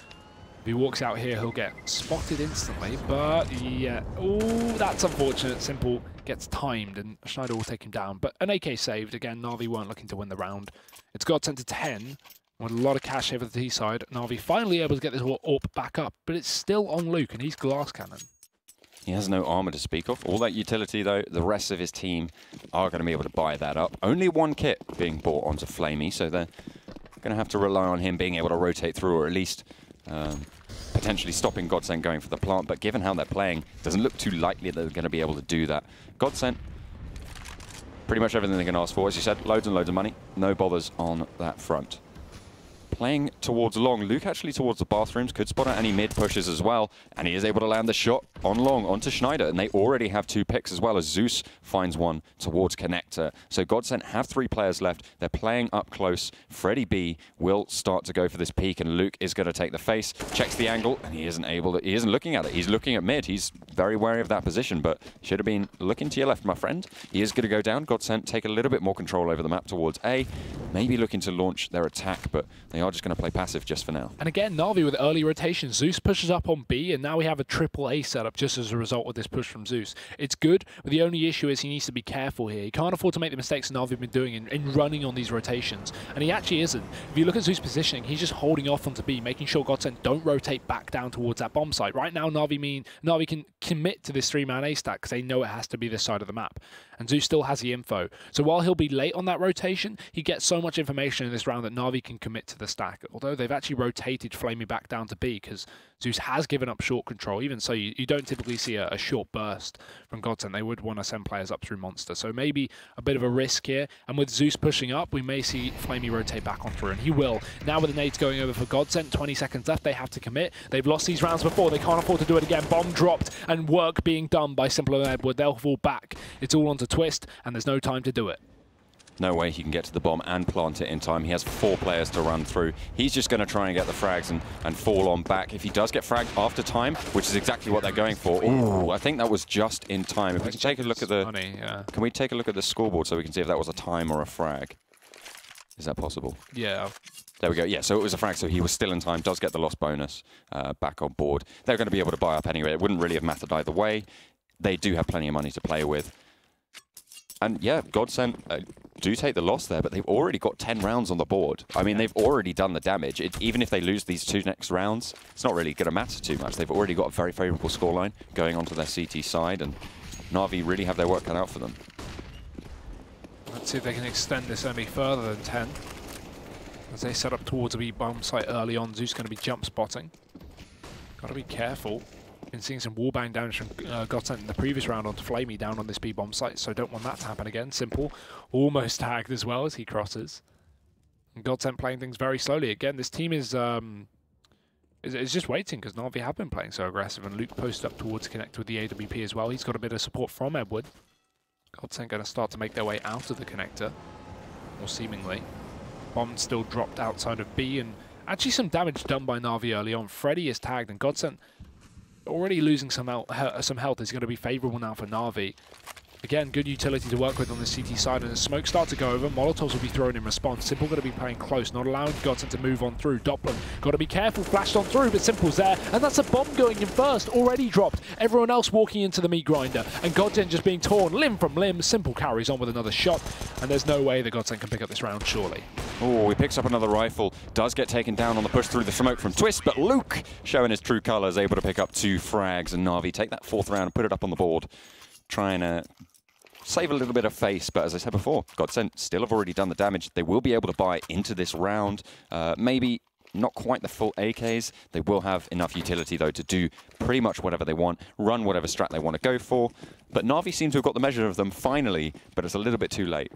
If he walks out here, he'll get spotted instantly, but yeah, oh, that's unfortunate. Simple gets timed and Schneider will take him down, but an AK saved. Again, NaVi weren't looking to win the round. It's GODSENT to 10, with a lot of cash here for the T side. NaVi finally able to get this AWP back up, but it's still on Luke and he's glass cannon. He has no armor to speak of. All that utility, though, the rest of his team are going to be able to buy that up. Only 1 kit being bought onto Flamey, so they're going to have to rely on him being able to rotate through, or at least potentially stopping GODSENT going for the plant. But given how they're playing, it doesn't look too likely that they're going to be able to do that. GODSENT, pretty much everything they can ask for. As you said, loads and loads of money. No bothers on that front. Playing towards long. Luke actually towards the bathrooms, could spot out any mid pushes as well, and he is able to land the shot on long onto Schneider, and they already have 2 picks as well, as Zeus finds 1 towards Connector. So GODSENT have 3 players left. They're playing up close. Freddy B will start to go for this peek, and Luke is going to take the face, checks the angle, and he isn't able to, he isn't looking at it. He's looking at mid. He's very wary of that position, but should have been looking to your left, my friend. He is going to go down. GODSENT take a little bit more control over the map towards A, maybe looking to launch their attack, but they are just going to play passive just for now. And again, NaVi with early rotation. Zeus pushes up on B, and now we have a triple A setup just as a result of this push from Zeus. It's good, but the only issue is he needs to be careful here. He can't afford to make the mistakes NaVi have been doing in running on these rotations, and he actually isn't. If you look at Zeus' positioning, he's just holding off onto B, making sure GODSENT don't rotate back down towards that bomb site. Right now, NaVi can commit to this 3-man A stack because they know it has to be this side of the map, and Zeus still has the info. So while he'll be late on that rotation, he gets so much information in this round that NaVi can commit to the stack, although they've actually rotated Flamey back down to B because Zeus has given up short control. Even so, you don't typically see a short burst from GODSENT. They would want to send players up through Monster, so maybe a bit of a risk here. And with Zeus pushing up, we may see Flamey rotate back on through, and he will. Now with the nades going over for GODSENT, 20 seconds left, they have to commit. They've lost these rounds before, they can't afford to do it again. Bomb dropped and work being done by Simple and Edward. They'll fall back. It's all onto Twist, and there's no time to do it. No way he can get to the bomb and plant it in time. He has 4 players to run through. He's just going to try and get the frags and fall on back. If he does get fragged after time, which is exactly what they're going for. Ooh, I think that was just in time. If we can take a look at the... Can we take a look at the scoreboard so we can see if that was a time or a frag? Is that possible? Yeah. There we go. Yeah, so it was a frag, so he was still in time, does get the lost bonus back on board. They're going to be able to buy up anyway. It wouldn't really have mattered either way. They do have plenty of money to play with. And yeah, GODSENT do take the loss there, but they've already got 10 rounds on the board. I mean, they've already done the damage. Even if they lose these 2 next rounds, it's not really going to matter too much. They've already got a very favourable scoreline going onto their CT side, and NaVi really have their work cut out for them. Let's see if they can extend this any further than 10. As they set up towards a B bomb site early on, Zeus going to be jump spotting. Got to be careful. Been seeing some wallbang damage from GODSENT in the previous round onto Flamey down on this B bomb site, so don't want that to happen again. Simple almost tagged as well as he crosses. And GODSENT playing things very slowly. Again, this team is is just waiting, because NaVi have been playing so aggressive, and Luke posted up towards connect with the AWP as well. He's got a bit of support from Edward. GODSENT going to start to make their way out of the connector, or seemingly. Bomb still dropped outside of B, and actually some damage done by NaVi early on. Freddy is tagged, and GODSENT already losing some health is going to be favourable now for NaVi. Again, good utility to work with on the CT side, and as smoke start to go over, Molotovs will be thrown in response. Simple going to be playing close, not allowing GODSENT to move on through. Doppler got to be careful, flashed on through, but Simple's there, and that's a bomb going in first, already dropped. Everyone else walking into the meat grinder, and GODSENT just being torn limb from limb. Simple carries on with another shot, and there's no way that GODSENT can pick up this round, surely. Oh, he picks up another rifle, does get taken down on the push through the smoke from Twist, but Luke, showing his true colours, able to pick up 2 frags, and NaVi take that 4th round and put it up on the board, trying to save a little bit of face, but as I said before, GODSENT still have already done the damage. They will be able to buy into this round. Maybe not quite the full AKs. They will have enough utility, though, to do pretty much whatever they want, run whatever strat they want to go for. But NaVi seem to have got the measure of them finally, but it's a little bit too late.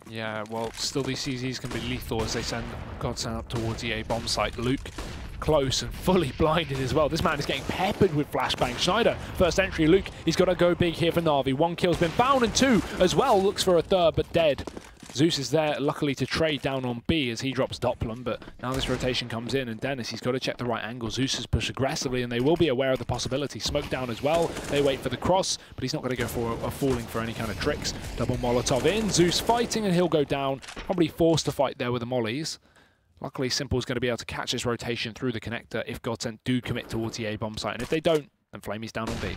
Yeah, well, still these CZs can be lethal as they send GODSENT up towards the A bomb site. Luke close and fully blinded as well. This man is getting peppered with flashbang. Schneider, first entry. Luke, he's got to go big here for NaVi. 1 kill's been found, and 2 as well. Looks for a 3rd, but dead. Zeus is there, luckily, to trade down on B as he drops Doppler, but now this rotation comes in, and Dennis, he's got to check the right angle. Zeus has pushed aggressively, and they will be aware of the possibility. Smoke down as well. They wait for the cross, but he's not going to go for a falling for any kind of tricks. Double Molotov in. Zeus fighting, and he'll go down. Probably forced to fight there with the mollies. Luckily, Simple's going to be able to catch this rotation through the connector if GODSENT do commit towards the A bomb site, and if they don't, then Flamey's down on B.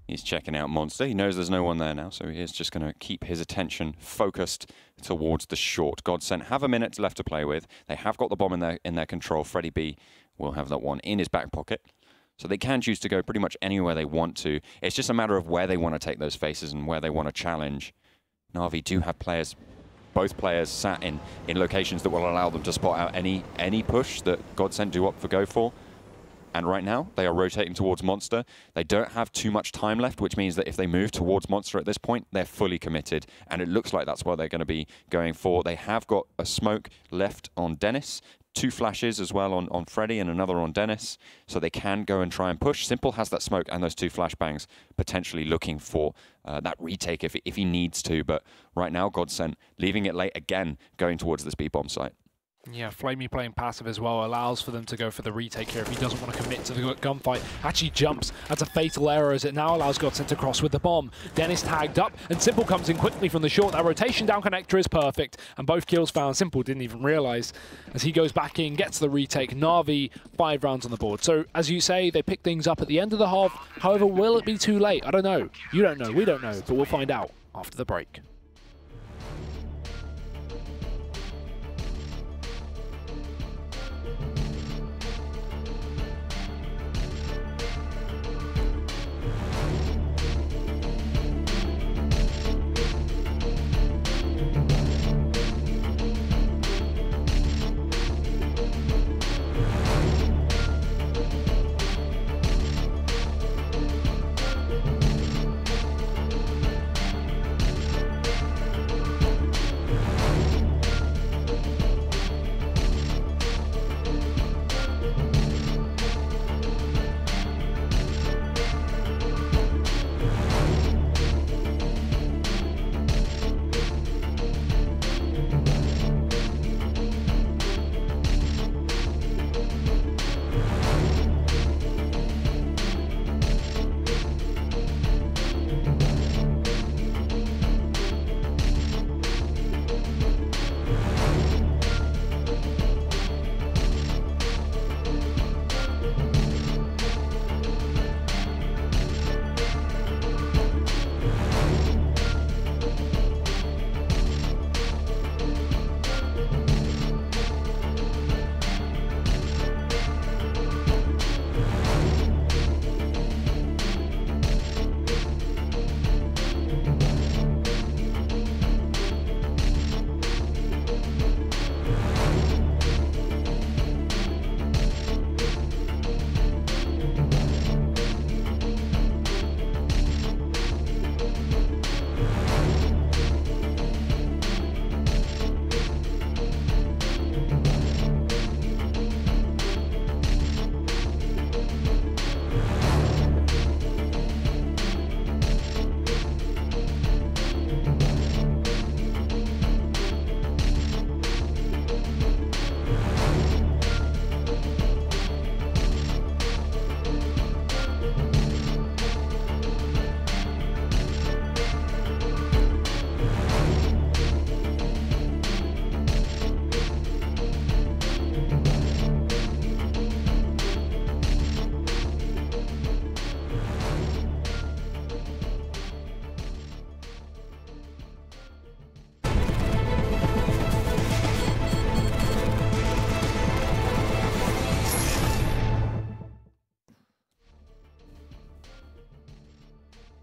He's checking out Monster. He knows there's no one there now, so he is just going to keep his attention focused towards the short. GODSENT have a minute left to play with. They have got the bomb in their control. Freddy B will have that one in his back pocket. So they can choose to go pretty much anywhere they want to. It's just a matter of where they want to take those faces and where they want to challenge. NaVi do have players, both players sat in locations that will allow them to spot out any push that GODSENT do opt for go for. And right now, they are rotating towards Monster. They don't have too much time left, which means that if they move towards Monster at this point, they're fully committed. And it looks like that's what they're going to be going for. They have got a smoke left on Dennis, 2 flashes as well on Freddy, and another on Dennis. So they can go and try and push. Simple has that smoke and those 2 flashbangs, potentially looking for that retake if he needs to. But right now, GODSENT leaving it late again, going towards this B-bomb site. Yeah, Flamey playing passive as well allows for them to go for the retake here if he doesn't want to commit to the gunfight. Actually jumps. That's a fatal error as it now allows GODSENT to cross with the bomb. Dennis tagged up, and Simple comes in quickly from the short. That rotation down connector is perfect, and both kills found. Simple didn't even realize as he goes back in, gets the retake. NaVi 5 rounds on the board. So as you say, they pick things up at the end of the half. However, will it be too late? I don't know. You don't know. We don't know, but we'll find out after the break.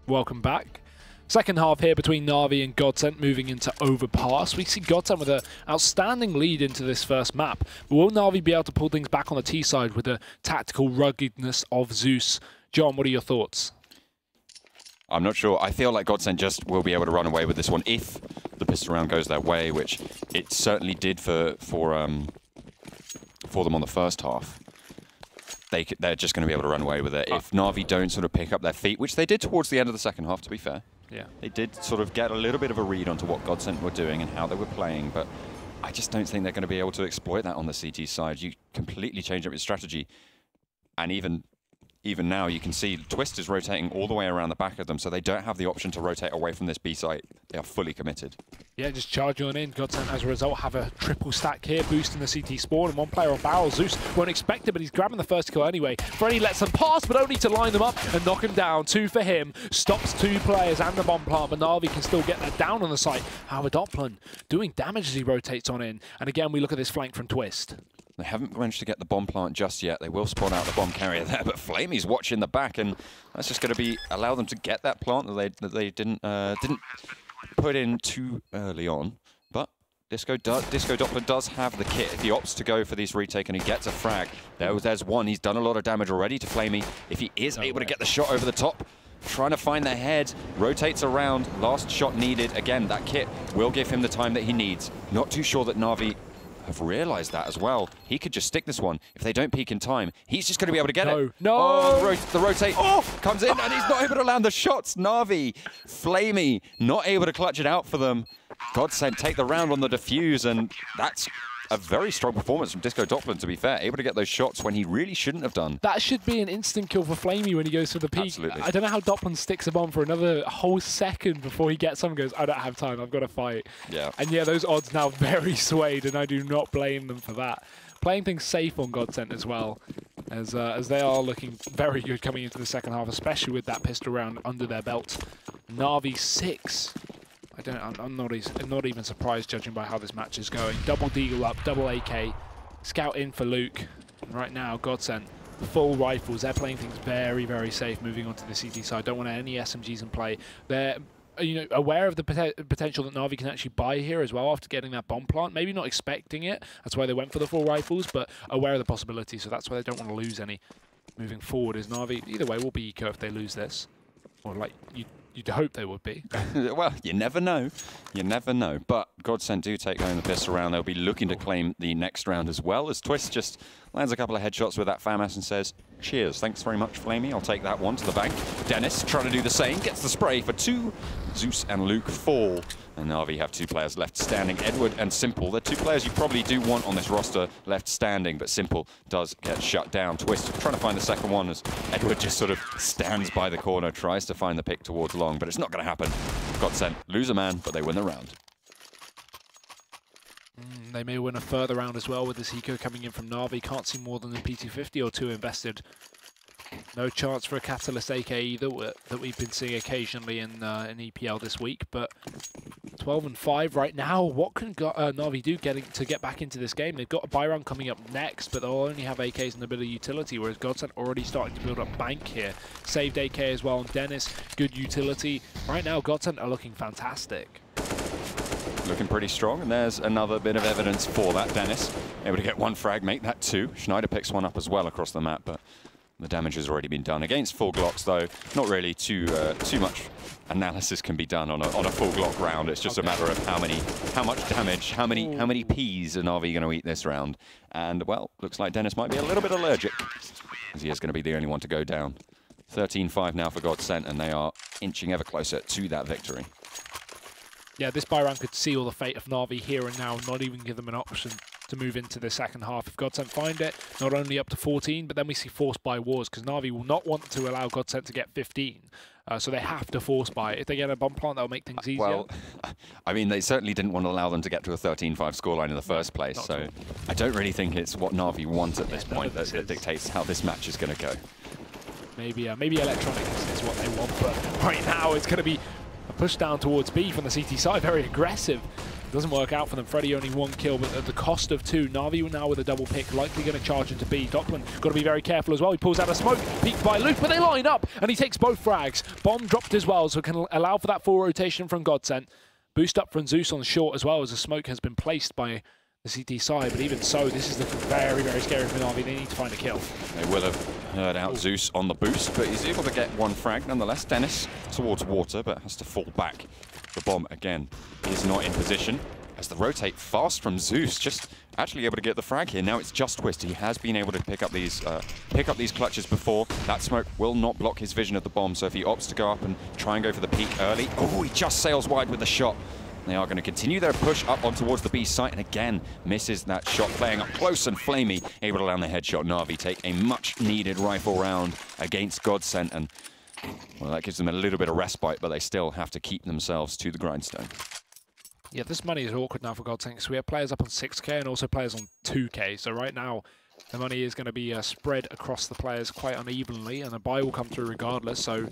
Welcome back. Second half here between NaVi and GODSENT moving into Overpass. We see GODSENT with an outstanding lead into this first map. But will NaVi be able to pull things back on the T side with the tactical ruggedness of Zeus? John, what are your thoughts? I'm not sure. I feel like GODSENT just will be able to run away with this one if the pistol round goes their way, which it certainly did for them on the first half. They're just going to be able to run away with it. If NaVi don't sort of pick up their feet, which they did towards the end of the second half, to be fair. Yeah. They did sort of get a little bit of a read onto what GODSENT were doing and how they were playing, but I just don't think they're going to be able to exploit that on the CT side. You completely change up your strategy, and even now you can see Twist is rotating all the way around the back of them, so they don't have the option to rotate away from this B site. They are fully committed. Yeah, just charging on in. GODSENT, as a result, have a triple stack here, boosting the CT spawn, and one player on barrel. Zeus won't expect it, but he's grabbing the first kill anyway. Freddy lets them pass, but only to line them up and knock him down. 2 for him. Stops 2 players and the bomb plant, but NaVi can still get that down on the site. However, Doppler doing damage as he rotates on in. And again, we look at this flank from Twist. They haven't managed to get the bomb plant just yet. They will spawn out the bomb carrier there, but Flamey's watching the back, and that's just going to allow them to get that plant that they didn't put in too early on. But Disco Doppler does have the kit. If he opts to go for these retake and he gets a frag, there's one. He's done a lot of damage already to Flamey. If he is able to get the shot over the top, trying to find their head, rotates around, last shot needed. Again, that kit will give him the time that he needs. Not too sure that NaVi have realized that as well. He could just stick this one. If they don't peek in time, he's just going to be able to get it. No! Oh, the rotate comes in, and he's not able to land the shots. NaVi, Flamey, not able to clutch it out for them. GODSENT take the round on the defuse, and that's a very strong performance from Disco Doppler, to be fair. Able to get those shots when he really shouldn't have done. That should be an instant kill for Flamey when he goes for the peak. Absolutely. I don't know how Doppler sticks a bomb for another whole second before he gets some and goes, I don't have time, I've got to fight. Yeah. And yeah, those odds now very swayed, and I do not blame them for that. Playing things safe on GODSENT as well, as they are looking very good coming into the second half, especially with that pistol round under their belt. NaVi 6. I'm not even surprised judging by how this match is going. Double Deagle up, double AK, scout in for Luke. And right now, GODSENT, full rifles. They're playing things very, very safe moving on to the CT side. Don't want any SMGs in play. They're aware of the potential that NaVi can actually buy here as well after getting that bomb plant. Maybe not expecting it. That's why they went for the full rifles, but aware of the possibility. So that's why they don't want to lose any moving forward. Is NaVi either way will be eco if they lose this, or like you'd hope they would be. Well, you never know. You never know. But GODSENT do take home the pistol round. They'll be looking to claim the next round as well, as Twist just lands a couple of headshots with that FAMAS and says, cheers, thanks very much, Flamey. I'll take that one to the bank. Dennis trying to do the same, gets the spray for 2. Zeus and Luke fall. And NaVi have 2 players left standing, Edward and Simple. They're 2 players you probably do want on this roster left standing, but Simple does get shut down. Twist trying to find the second one as Edward just sort of stands by the corner, tries to find the pick towards long, but it's not going to happen. GODSENT lose a man, but they win the round. They may win a further round as well with this eco coming in from NaVi. Can't see more than a PT50 or 2 invested. No chance for a Catalyst AK either, that we've been seeing occasionally in EPL this week, but 12 and 5 right now. What can NaVi do to get back into this game? They've got a buy round coming up next, but they'll only have AKs and a bit of utility, whereas GODSENT already starting to build up bank here. Saved AK as well on Dennis, good utility. Right now, GODSENT are looking fantastic. Looking pretty strong, and there's another bit of evidence for that. Dennis able to get 1 frag, make that 2. Schneider picks one up as well across the map, but the damage has already been done. Against full Glocks, though, not really too much analysis can be done on a full Glock round. It's just a matter of how much damage, how many peas are NaVi going to eat this round. And, well, looks like Dennis might be a little bit allergic, as he is going to be the only one to go down. 13-5 now for GODSENT, and they are inching ever closer to that victory. Yeah, this buy round could seal the fate of NaVi here and now, not even give them an option to move into the second half. If GODSENT find it, not only up to 14, but then we see force buy wars, because NaVi will not want to allow GODSENT to get 15. So they have to force buy. If they get a bomb plant, that'll make things easier. Well, I mean, they certainly didn't want to allow them to get to a 13-5 scoreline in the first place, so I don't really think it's what NaVi want at this point that dictates how this match is going to go. Maybe electronic is what they want, but right now it's going to be a push down towards B from the CT side, very aggressive. Doesn't work out for them. Freddy only 1 kill, but at the cost of 2. Na'Vi now with a double pick, likely going to charge into B. Dockman got to be very careful as well. He pulls out a smoke, peeked by Luke, but they line up, and he takes both frags. Bomb dropped as well, so it can allow for that full rotation from GODSENT. Boost up from Zeus on short as well, as a smoke has been placed by the CT side, but even so, this is looking very, very scary for Na'Vi. They need to find a kill. They will have heard out Zeus on the boost, but he's able to get 1 frag nonetheless. Dennis towards water, but has to fall back. The bomb, again, is not in position. As the rotate fast from Zeus, just actually able to get the frag here. Now it's just Twist. He has been able to pick up these clutches before. That smoke will not block his vision of the bomb, so if he opts to go up and try and go for the peak early, oh, he just sails wide with the shot. They are going to continue their push up on towards the B site, and again, misses that shot, playing up close and flamey, able to land the headshot. Na'Vi take a much-needed rifle round against GODSENT, and well, that gives them a little bit of respite, but they still have to keep themselves to the grindstone. Yeah, this money is awkward now for GODSENT, so we have players up on 6k and also players on 2k, so right now, the money is going to be spread across the players quite unevenly, and the buy will come through regardless. So,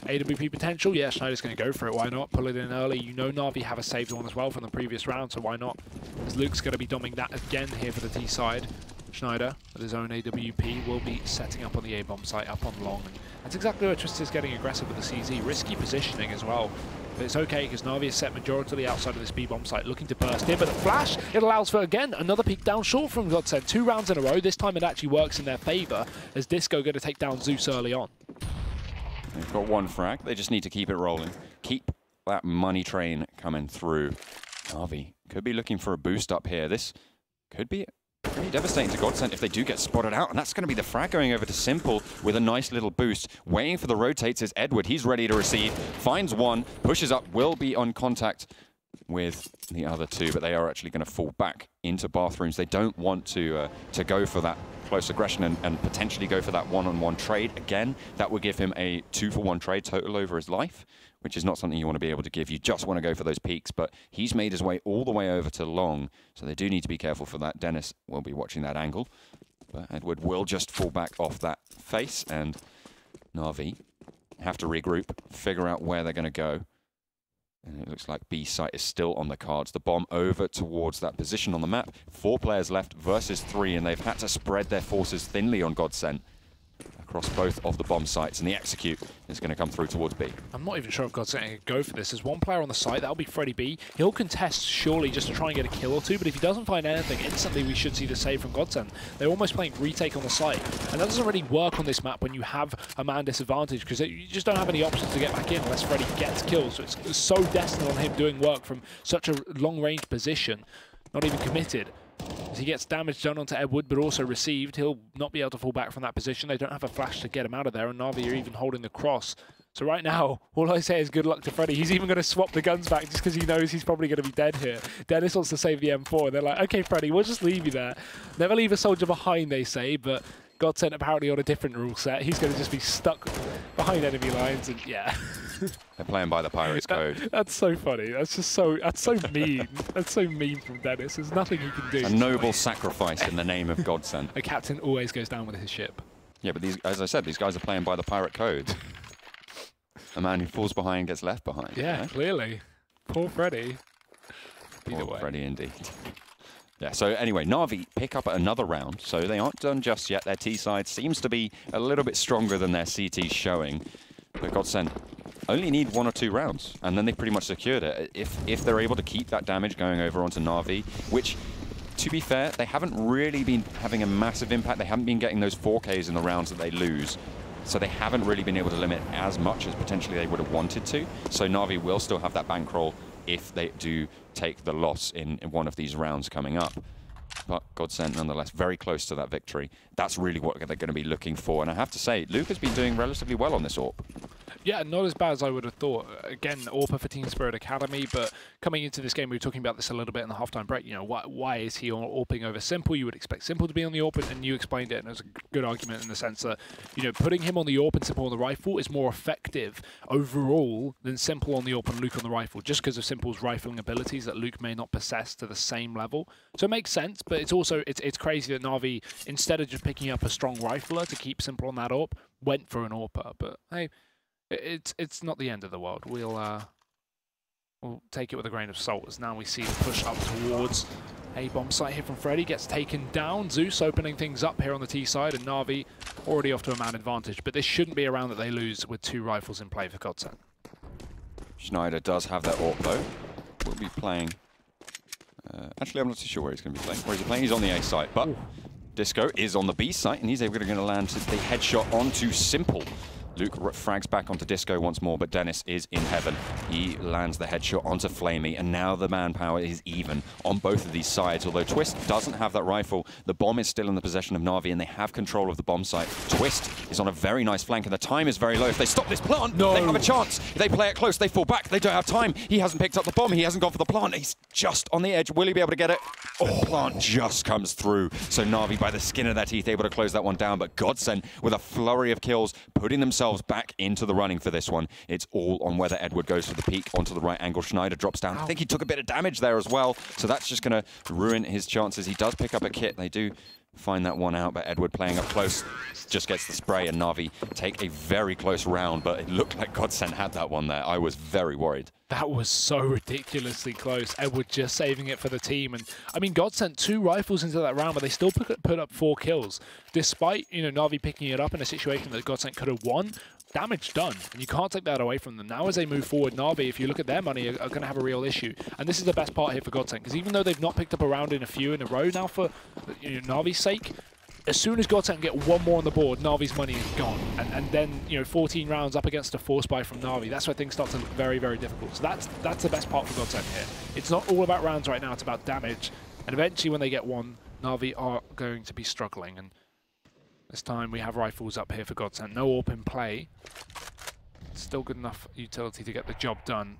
AWP potential, yeah, Schneider's going to go for it. Why not? Pull it in early. You know Na'Vi have a saved one as well from the previous round, so why not? As Luke's going to be doming that again here for the T side. Schneider, with his own AWP, will be setting up on the A-bomb site, up on long. And that's exactly where Twist is getting aggressive with the CZ. Risky positioning as well. But it's okay, because Na'Vi is set majority outside of this B-bomb site, looking to burst in. But the flash, it allows for, again, another peek down short from GODSENT. 2 rounds in a row. This time it actually works in their favour, as Disco going to take down Zeus early on. They've got 1 frag. They just need to keep it rolling. Keep that money train coming through. Na'Vi could be looking for a boost up here. This could be pretty devastating to GODSENT if they do get spotted out, and that's going to be the frag going over to Simple with a nice little boost. Waiting for the rotates is Edward. He's ready to receive. Finds 1, pushes up, will be on contact with the other 2, but they are actually going to fall back into bathrooms. They don't want to go for that close aggression and potentially go for that one-on-one trade. Again, that would give him a 2-for-1 trade total over his life, which is not something you want to be able to give. You just want to go for those peaks, but he's made his way all the way over to long, so they do need to be careful for that. Dennis will be watching that angle, but Edward will just fall back off that face, and Na'Vi have to regroup, figure out where they're going to go. And it looks like B site is still on the cards. The bomb over towards that position on the map. 4 players left versus 3, and they've had to spread their forces thinly on GODSENT across both of the bomb sites, and the execute is going to come through towards B. I'm not even sure if GODSENT can go for this. There's 1 player on the site, that'll be Freddy B. He'll contest surely just to try and get a kill or 2, but if he doesn't find anything, instantly we should see the save from GODSENT. They're almost playing retake on the site, and that doesn't really work on this map when you have a man disadvantage, because you just don't have any options to get back in unless Freddy gets kills. So it's so destined on him doing work from such a long-range position, not even committed. As he gets damage done onto Edward, but also received, he'll not be able to fall back from that position. They don't have a flash to get him out of there, and Na'Vi are even holding the cross. So right now, all I say is good luck to Freddy. He's even going to swap the guns back just because he knows he's probably going to be dead here. Dennis wants to save the M4, and they're like, okay, Freddy, we'll just leave you there. Never leave a soldier behind, they say, but GODSENT apparently on a different rule set. He's going to just be stuck behind enemy lines, and yeah. They're playing by the Pirates code. That's so funny. That's just so, that's so mean. That's so mean from Dennis. There's nothing he can do. It's a noble sacrifice in the name of GODSENT. A captain always goes down with his ship. Yeah, but these, as I said, these guys are playing by the pirate code. A man who falls behind gets left behind. Yeah, right? Clearly. Poor Freddy. Poor Freddy indeed. Yeah, so anyway, Na'Vi pick up another round, so they aren't done just yet. Their T side seems to be a little bit stronger than their CT showing. But GODSENT only need 1 or 2 rounds, and then they pretty much secured it. If they're able to keep that damage going over onto Na'Vi, which, to be fair, they haven't really been having a massive impact. They haven't been getting those 4Ks in the rounds that they lose. So they haven't really been able to limit as much as potentially they would have wanted to. So Na'Vi will still have that bankroll if they do take the loss in one of these rounds coming up. But GODSENT, nonetheless, very close to that victory. That's really what they're going to be looking for. And I have to say, Luke has been doing relatively well on this AWP. Yeah, not as bad as I would have thought. Again, AWPer for Team Spirit Academy, but coming into this game, we were talking about this a little bit in the halftime break. You know, why is he AWPing over Simple? You would expect Simple to be on the AWP, and you explained it, and it was a good argument in the sense that, you know, putting him on the AWP and Simple on the rifle is more effective overall than Simple on the AWP and Luke on the rifle, just because of Simple's rifling abilities that Luke may not possess to the same level. So it makes sense, but it's also, it's crazy that Na'Vi, instead of just picking up a strong rifler to keep Simple on that AWP, went for an AWPer. But hey, it's not the end of the world. We'll we'll take it with a grain of salt, as now we see the push up towards a bomb site here from Freddy. Gets taken down. Zeus opening things up here on the T side, and Na'Vi already off to a man advantage. But this shouldn't be a round that they lose with 2 rifles in play for GODSENT. Schneider does have that AWP though. Will be playing. Actually, I'm not too sure where he's going to be playing. Where is he playing? He's on the A site, but Disco is on the B site, and he's able to land the headshot onto Simple. Luke frags back onto Disco once more, but Dennis is in heaven. He lands the headshot onto Flamey, and now the manpower is even on both of these sides. Although Twist doesn't have that rifle, the bomb is still in the possession of Na'Vi, and they have control of the bomb site. Twist is on a very nice flank, and the time is very low. If they stop this plant, they have a chance. If they play it close, they fall back. They don't have time. He hasn't picked up the bomb. He hasn't gone for the plant. He's just on the edge. Will he be able to get it? Oh, plant just comes through. So Na'Vi, by the skin of their teeth, able to close that one down. But GODSENT, with a flurry of kills, putting themselves back into the running for this one. It's all on whether Edward goes for the peak onto the right angle. Schneider drops down. I think he took a bit of damage there as well. So that's just going to ruin his chances. He does pick up a kit. They do find that one out, but Edward playing up close just gets the spray, and Na'Vi take a very close round, but it looked like GODSENT had that one there. I was very worried. That was so ridiculously close. Edward just saving it for the team. And I mean, GODSENT 2 rifles into that round, but they still put up 4 kills. Despite, you know, Na'Vi picking it up in a situation that GODSENT could have won, damage done. And you can't take that away from them. Now as they move forward, Na'Vi, if you look at their money, are going to have a real issue. And this is the best part here for GODSENT, because even though they've not picked up a round in a few in a row now for, you know, Na'Vi's sake, as soon as GODSENT get one more on the board, Na'Vi's money is gone. And then, you know, 14 rounds up against a force buy from Na'Vi, that's where things start to look very, very difficult. So that's the best part for GODSENT here. It's not all about rounds right now, it's about damage. And eventually when they get one, Na'Vi are going to be struggling. And this time we have rifles up here for GODSENT. No AWP in play. Still good enough utility to get the job done.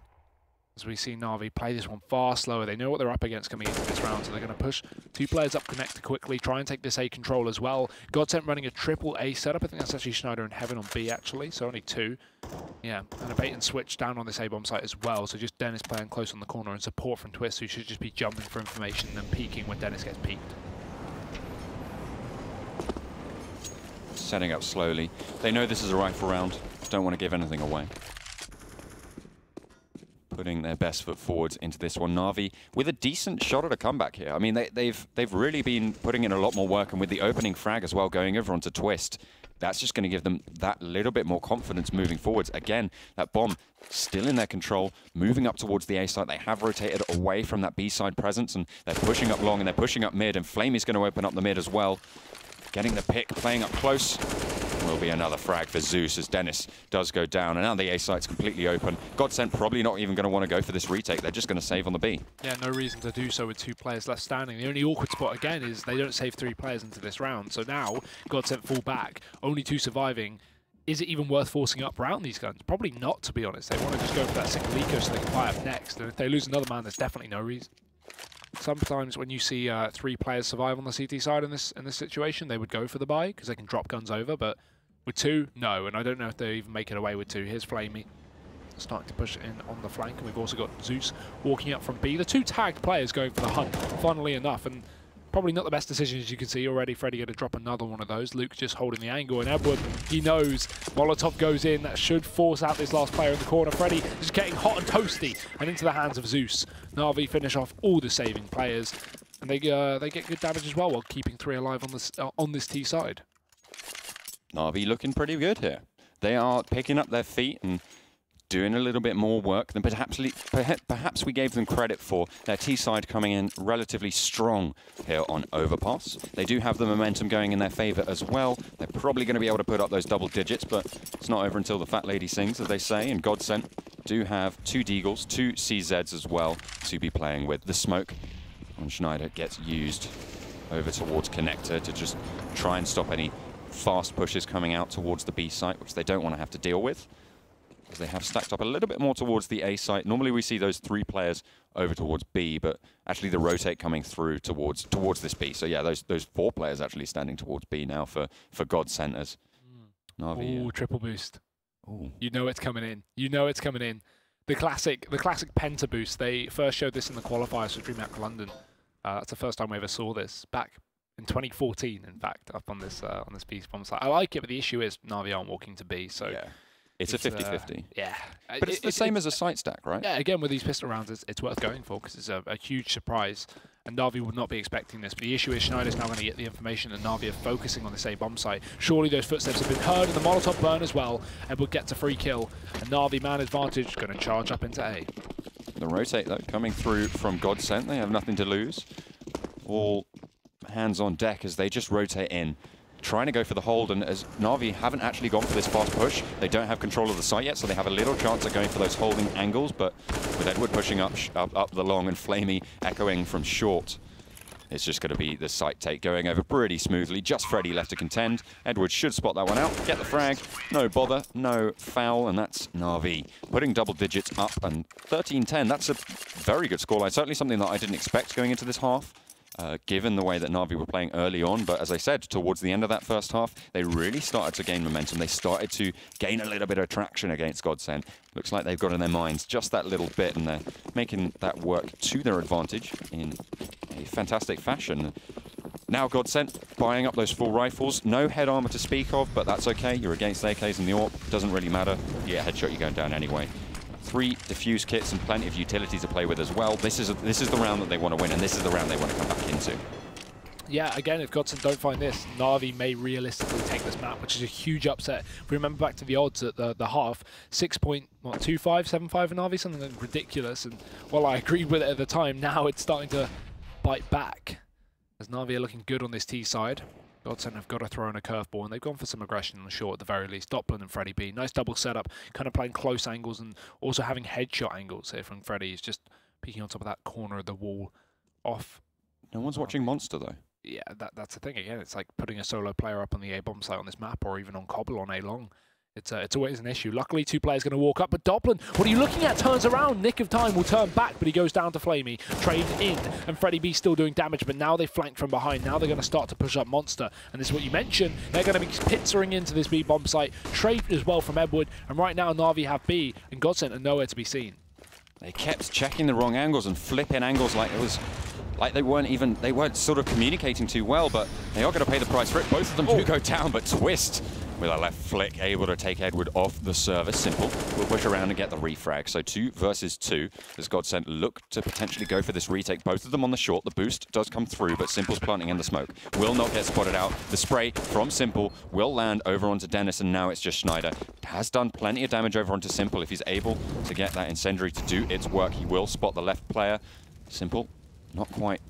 As we see Na'Vi play this one far slower. They know what they're up against coming into this round, so they're going to push 2 players up connected quickly, try and take this A control as well. GODSENT running a triple A setup. I think that's actually Schneider in heaven on B, actually, so only 2. Yeah, and a bait and switch down on this A bomb site as well, so just Dennis playing close on the corner and support from Twist, who should just be jumping for information and then peeking when Dennis gets peeked. Setting up slowly. They know this is a rifle round. Don't want to give anything away. Putting their best foot forwards into this one. Na'Vi with a decent shot at a comeback here. I mean, they've really been putting in a lot more work, and with the opening frag as well going over onto Twist, that's just going to give them that little bit more confidence moving forwards. Again, that bomb still in their control, moving up towards the A side. They have rotated away from that B side presence, and they're pushing up long and they're pushing up mid, and Flamey's going to open up the mid as well. Getting the pick, playing up close. Will be another frag for Zeus as Dennis does go down, and now the A site's completely open. GODSENT probably not even going to want to go for this retake. They're just going to save on the B. Yeah, no reason to do so with 2 players left standing. The only awkward spot again is they don't save 3 players into this round. So now GODSENT fall back, only 2 surviving. Is it even worth forcing up round these guns? Probably not, to be honest. They want to just go for that single eco so they can buy up next. And if they lose another man, there's definitely no reason. Sometimes when you see 3 players survive on the CT side in this situation, they would go for the buy because they can drop guns over, but with 2, no, and I don't know if they even make it away with 2. Here's Flamey starting to push in on the flank, and we've also got Zeus walking up from B. The 2 tagged players going for the hunt, funnily enough, and probably not the best decision, as you can see already. Freddy going to drop another one of those. Luke just holding the angle, and Edward, he knows. Molotov goes in. That should force out this last player in the corner. Freddy just getting hot and toasty, and into the hands of Zeus. Na'Vi finish off all the saving players, and they get good damage as well while keeping 3 alive on this T side. Na'Vi looking pretty good here. They are picking up their feet and doing a little bit more work than perhaps we gave them credit for. Their T side coming in relatively strong here on Overpass. They do have the momentum going in their favor as well. They're probably going to be able to put up those double digits, but it's not over until the fat lady sings, as they say. And GODSENT do have 2 Deagles, 2 CZs as well to be playing with. The smoke on Schneider gets used over towards Connector to just try and stop any fast pushes coming out towards the B site, which they don't want to have to deal with, because they have stacked up a little bit more towards the A site. Normally we see those 3 players over towards B, but actually the rotate coming through towards this B. So yeah, those 4 players actually standing towards B now for GODSENT as Na'Vi. Ooh, triple boost. Ooh. You know it's coming in. You know it's coming in. The classic penta boost. They first showed this in the qualifiers for DreamHack London. That's the first time we ever saw this, back in 2014, in fact, up on this beast bomb site. I like it, but the issue is Na'Vi aren't walking to B, so yeah. It's a 50-50. Yeah. But it's the same as a site stack, right? Yeah, again, with these pistol rounds, it's worth going for because it's a huge surprise. And NaVi would not be expecting this. But the issue is Schneider's now going to get the information and NaVi are focusing on this A bomb site. Surely those footsteps have been heard and the Molotov burn as well. Edward gets a free kill. And NaVi, man advantage, going to charge up into A. The rotate, though, coming through from GODSENT. They have nothing to lose. All hands on deck as they just rotate in, trying to go for the hold, and as NaVi haven't actually gone for this fast push, they don't have control of the site yet, so they have a little chance at going for those holding angles, but with Edward pushing up the long and Flamey echoing from short, it's just going to be the site take going over pretty smoothly. Just Freddy left to contend. Edward should spot that one out, get the frag, no bother, no foul, and that's NaVi putting double digits up, and 13-10, that's a very good scoreline, certainly something that I didn't expect going into this half. Given the way that NaVi were playing early on, but as I said, towards the end of that first half, they really started to gain momentum. They started to gain a little bit of traction against GODSENT. Looks like they've got in their minds just that little bit, and they're making that work to their advantage in a fantastic fashion. Now GODSENT buying up those full rifles. No head armor to speak of, but that's okay. You're against AKs in the AWP. Doesn't really matter. You get a headshot, you're going down anyway. 3 defuse kits and plenty of utility to play with as well. This is the round that they want to win, and this is the round they want to come back into. Yeah, again, if GODSENT don't find this, NaVi may realistically take this map, which is a huge upset. If we remember back to the odds at the half, 6.2575 for NaVi, something ridiculous. And while I agreed with it at the time, now it's starting to bite back. As NaVi are looking good on this T side. GODSENT have got to throw in a curveball, and they've gone for some aggression on the short at the very least. Doppler and Freddy B. Nice double setup, kind of playing close angles and also having headshot angles here from Freddy. He's just peeking on top of that corner of the wall off. No one's watching Monster, though. Yeah, that's the thing. Again, it's like putting a solo player up on the A-bomb site on this map or even on Cobble on A-long. It's always an issue. Luckily, 2 players going to walk up, but Doppler, what are you looking at? Turns around, nick of time, will turn back, but he goes down to Flamey. Trade in, and Freddy B still doing damage, but now they flank from behind. Now they're going to start to push up Monster, and this is what you mentioned. They're going to be pincering into this B-bomb site. Trade as well from Edward, and right now NaVi have B, and GODSENT are nowhere to be seen. They kept checking the wrong angles and flipping angles like it was... Like they weren't sort of communicating too well, but they are going to pay the price for it. Both of them do go down, but Twist with a left flick able to take Edward off the service. Simple will push around and get the refrag. So 2 versus 2 as GODSENT look to potentially go for this retake. Both of them on the short. The boost does come through, but Simple's planting in the smoke. Will not get spotted out. The spray from Simple will land over onto Dennis, and now it's just Schneider. Has done plenty of damage over onto Simple. If he's able to get that incendiary to do its work, he will spot the left player. Simple not quite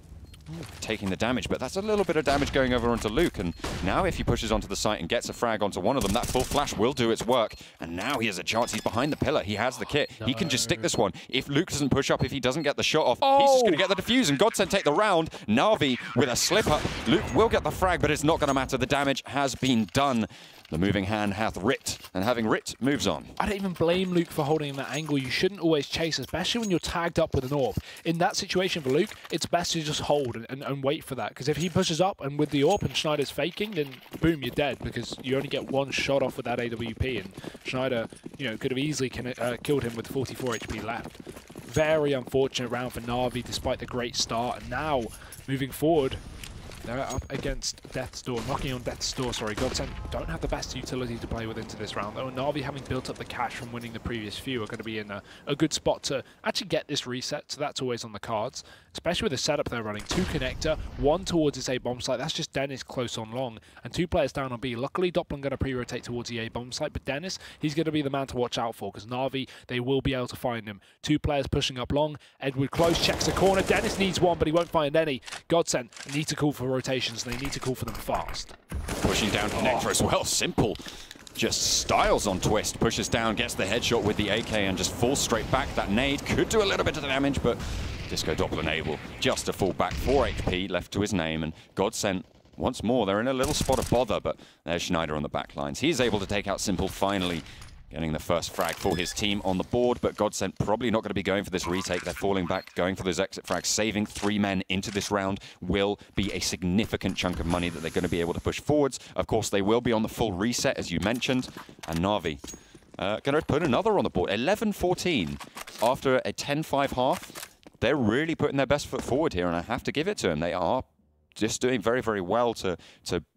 taking the damage, but that's a little bit of damage going over onto Luke, and now if he pushes onto the site and gets a frag onto one of them, that full flash will do its work, and now he has a chance. He's behind the pillar. He has the kit. No. He can just stick this one. If Luke doesn't push up, if he doesn't get the shot off, he's just going to get the defuse, and GODSENT take the round. NaVi with a slip-up. Luke will get the frag, but it's not going to matter. The damage has been done. The moving hand hath writ, and having writ, moves on. I don't even blame Luke for holding that angle. You shouldn't always chase, especially when you're tagged up with an AWP. In that situation for Luke, it's best to just hold and wait for that, because if he pushes up and with the AWP and Schneider's faking, then boom, you're dead, because you only get 1 shot off with that AWP, and Schneider, you know, could have easily killed him with 44 HP left. Very unfortunate round for NaVi, despite the great start, and now, moving forward, they're up against Death's Door, knocking on Death's Door, sorry. GODSENT don't have the best utility to play with into this round, though. NaVi, having built up the cash from winning the previous few, are going to be in a good spot to actually get this reset, so that's always on the cards. Especially with the setup they're running. 2 connector, 1 towards this A-bomb site. That's just Dennis close on long, and 2 players down on B. Luckily, Doppler going to pre-rotate towards the A-bomb site, but Dennis, he's going to be the man to watch out for, because NaVi, they will be able to find him. 2 players pushing up long. Edward close, checks the corner. Dennis needs 1, but he won't find any. GODSENT need to call for rotations, and they need to call for them fast. Pushing down connector as well. Simple just styles on Twist, pushes down, gets the headshot with the AK, and just falls straight back. That nade could do a little bit of damage, but Disco Doppler able just to fall back. 4 HP left to his name, and GODSENT once more, they're in a little spot of bother, but there's Schneider on the back lines. He's able to take out Simple, finally getting the first frag for his team on the board, but GODSENT probably not going to be going for this retake. They're falling back, going for those exit frags. Saving 3 men into this round will be a significant chunk of money that they're going to be able to push forwards. Of course, they will be on the full reset, as you mentioned, and NaVi going to put another on the board. 11-14 after a 10-5 half. They're really putting their best foot forward here, and I have to give it to them. They are just doing very, very well to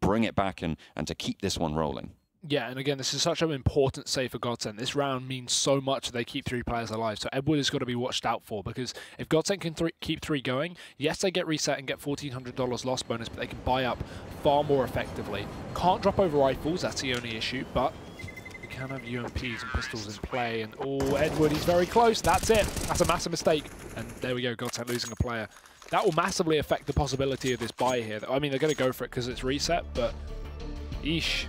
bring it back and to keep this one rolling. Yeah, and again, this is such an important save for GODSENT. This round means so much they keep 3 players alive. So Edward has got to be watched out for, because if GODSENT can keep 3 going, yes, they get reset and get $1,400 loss bonus, but they can buy up far more effectively. Can't drop over rifles, that's the only issue, but we can have UMPs and pistols in play. And oh, Edward, he's very close. That's it. That's a massive mistake. And there we go, GODSENT losing a player. That will massively affect the possibility of this buy here. I mean, they're going to go for it because it's reset, but eesh.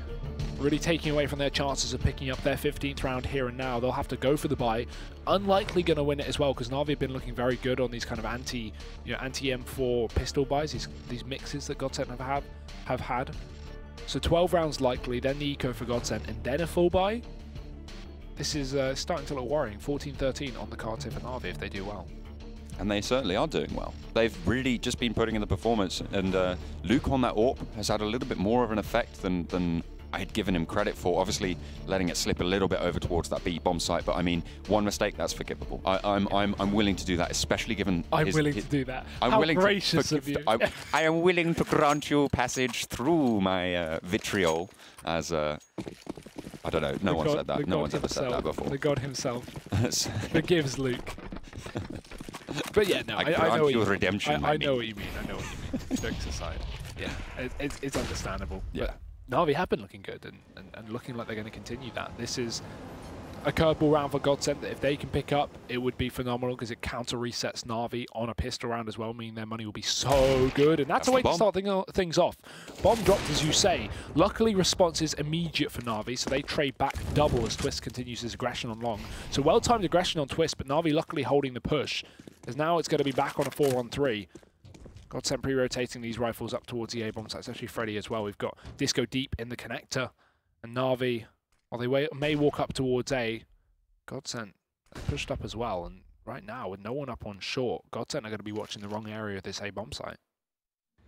Really taking away from their chances of picking up their 15th round here and now. They'll have to go for the buy. Unlikely going to win it as well, because NaVi have been looking very good on these kind of anti-M4 pistol buys, these mixes that GODSENT have had. So 12 rounds likely, then the eco for GODSENT, and then a full buy. This is starting to look worrying. 14-13 on the cards here for NaVi if they do well. And they certainly are doing well. They've really just been putting in the performance, and Luke on that AWP has had a little bit more of an effect than I had given him credit for. Obviously letting it slip a little bit over towards that B bomb site, but I mean, one mistake, that's forgivable. I'm willing to do that, especially given I'm willing to do that. How gracious of you. I am willing to grant you passage through my vitriol as I don't know, no one said that. No one's ever said that before. The god himself forgives Luke. But yeah, no, I know what you mean. Redemption, I know what you mean. I know what you mean. Jokes aside, yeah, it's understandable. Yeah. But NaVi have been looking good and looking like they're going to continue that. This is a curveball round for GODSENT that if they can pick up, it would be phenomenal, because it counter resets NaVi on a pistol round as well, meaning their money will be so good. And that's a way to start things off. Bomb dropped, as you say. Luckily, response is immediate for NaVi, so they trade back double as Twist continues his aggression on long. So well-timed aggression on Twist, but NaVi luckily holding the push, as now it's going to be back on a 4-on-3. GODSENT pre-rotating these rifles up towards the A-bomb sites, actually Freddy as well. We've got Disco deep in the connector, and NaVi, while they may walk up towards A, GODSENT pushed up as well, and right now, with no one up on short, GODSENT are going to be watching the wrong area of this A-bomb site.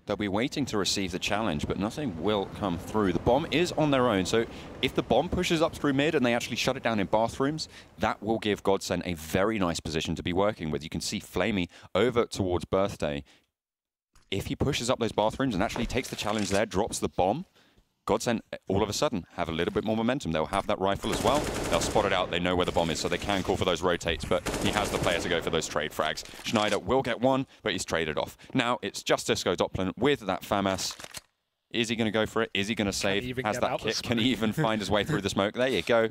They'll be waiting to receive the challenge, but nothing will come through. The bomb is on their own, so if the bomb pushes up through mid and they actually shut it down in bathrooms, that will give GODSENT a very nice position to be working with. You can see Flamey over towards Birthday. If he pushes up those bathrooms and actually takes the challenge there, drops the bomb, GODSENT all of a sudden have a little bit more momentum. They'll have that rifle as well. They'll spot it out. They know where the bomb is, so they can call for those rotates, but he has the player to go for those trade frags. Schneider will get one, but he's traded off. Now it's just Disco Doppler with that FAMAS. Is he going to go for it? Is he going to save? Has that kit? Can he even find his way through the smoke? There you go.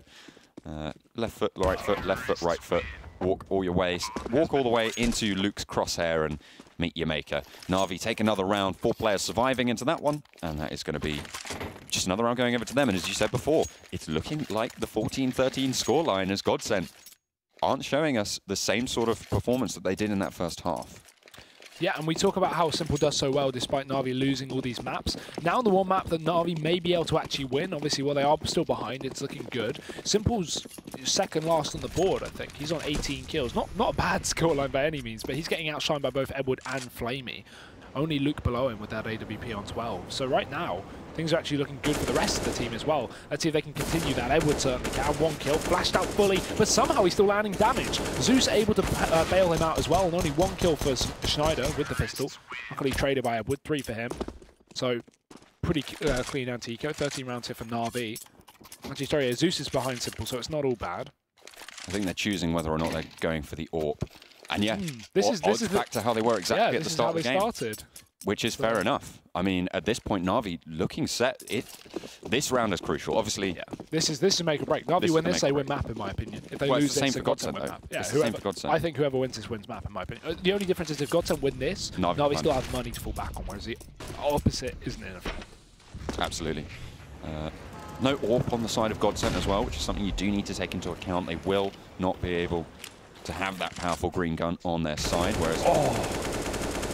Left foot, right foot, left foot, right foot. Walk all the way into Luke's crosshair and meet your maker. NaVi take another round, 4 players surviving into that one, and that is going to be just another round going over to them. And as you said before, it's looking like the 14-13 scoreline as GODSENT aren't showing us the same sort of performance that they did in that first half. Yeah, and we talk about how Simple does so well despite NaVi losing all these maps. Now the one map that NaVi may be able to actually win, obviously while they are still behind, it's looking good. Simple's second last on the board, I think. He's on 18 kills. Not a bad scoreline by any means, but he's getting outshined by both Edward and Flamey. Only Luke below him with that AWP on 12. So right now, things are actually looking good for the rest of the team as well. Let's see if they can continue that. Edward certainly can. 1 kill, flashed out fully, but somehow he's still landing damage. Zeus able to bail him out as well, and only 1 kill for Schneider with the pistol. Luckily traded by Edward, 3 for him. So pretty clean anti-eco. 13 rounds here for NaVi. Actually, sorry, Zeus is behind Simple, so it's not all bad. I think they're choosing whether or not they're going for the AWP. And yeah, this is back to how they were exactly at the start of the game. Started. Which is fair enough. I mean, at this point, NaVi looking set. This round is crucial. Obviously, yeah. This is make or break. NaVi win this, they win map, in my opinion. If they lose this, GODSENT win map. Yeah, I think whoever wins this wins map, in my opinion. The only difference is if GODSENT win this, NaVi still have money to fall back on, whereas the opposite isn't in effect. Absolutely. No AWP on the side of GODSENT as well, which is something you do need to take into account. They will not be able to have that powerful green gun on their side, whereas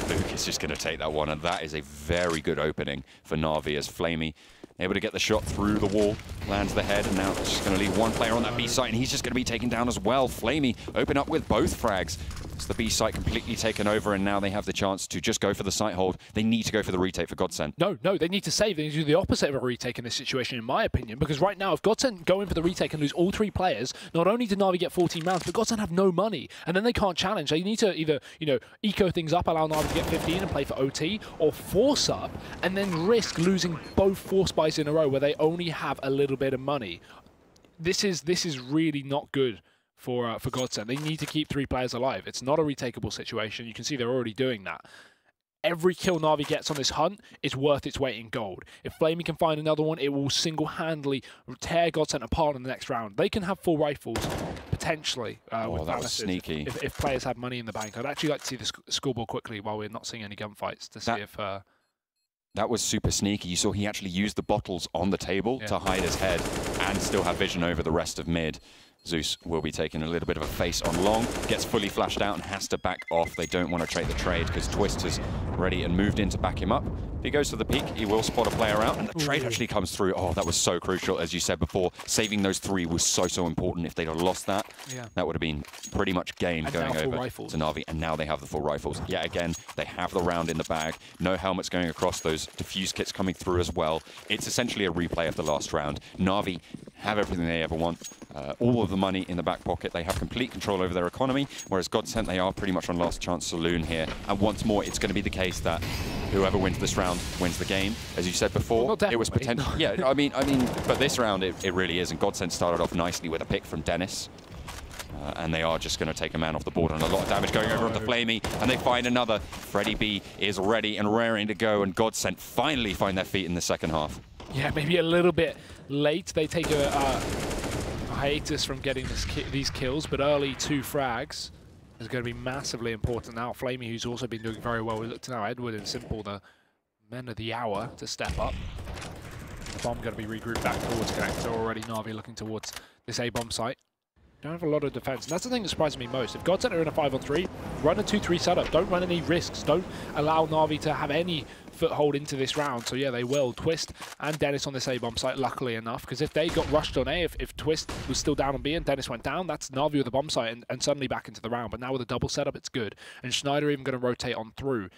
Luke is just going to take that one, and that is a very good opening for NaVi as Flamey able to get the shot through the wall, lands the head, and now it's just going to leave one player on that B site, and he's just going to be taken down as well. Flamey open up with both frags. It's the B site completely taken over, and now they have the chance to just go for the site hold. They need to go for the retake for GODSENT. No, they need to save. They need to do the opposite of a retake in this situation, in my opinion, because right now, if GODSENT go in for the retake and lose all 3 players, not only did NaVi get 14 rounds, but GODSENT have no money, and then they can't challenge. They need to either, eco things up, allow NaVi to get 15 and play for OT, or force up, and then risk losing both force buys in a row where they only have a little little bit of money. This is really not good for GODSENT. They need to keep 3 players alive. It's not a retakeable situation. You can see they're already doing that. Every kill Na'Vi gets on this hunt is worth its weight in gold. If Flamey can find another one, it will single-handedly tear GODSENT apart in the next round. They can have full rifles, potentially. With that was sneaky. If players have money in the bank. I'd actually like to see the scoreboard quickly while we're not seeing any gunfights to see if... That was super sneaky. You saw he actually used the bottles on the table to hide his head and still have vision over the rest of mid. Zeus will be taking a little bit of a face on long, gets fully flashed out and has to back off. They don't want to trade the trade because Twist is ready and moved in to back him up. If he goes to the peak, he will spot a player out, and the trade actually comes through. Oh, that was so crucial, as you said before. Saving those 3 was so important. If they'd have lost that, that would have been pretty much game going over to Na'Vi, and now they have the full rifles. Yet again, they have the round in the bag. No helmets going across, those diffuse kits coming through as well. It's essentially a replay of the last round. Na'Vi have everything they ever want. All of the money in the back pocket. They have complete control over their economy, whereas GODSENT, they are pretty much on last chance saloon here. And once more, it's going to be the case that whoever wins this round wins the game. As you said before, it was potential. Yeah, I mean, but this round, it really is. And GODSENT started off nicely with a pick from Dennis. And they are just going to take a man off the board, and a lot of damage going over onto Flamey, and they find another. Freddy B is ready and raring to go, and GODSENT finally find their feet in the second half. Yeah, maybe a little bit late. They take a hiatus from getting these kills, but early 2 frags is going to be massively important now. Flamey, who's also been doing very well. We look to now Edward and Simple, the men of the hour, to step up. The bomb going to be regrouped back towards Connector already. Na'Vi looking towards this A-bomb site. Don't have a lot of defense, and that's the thing that surprises me most. If GODSENT are in a 5-on-3, run a 2-3 setup. Don't run any risks. Don't allow Na'Vi to have any foothold into this round. So yeah, they will. Twist and Dennis on this A-bomb site, luckily enough, because if they got rushed on A, if Twist was still down on B and Dennis went down, that's Na'Vi with the bomb site and suddenly back into the round. But now with a double setup, it's good. And Schneider even going to rotate on through.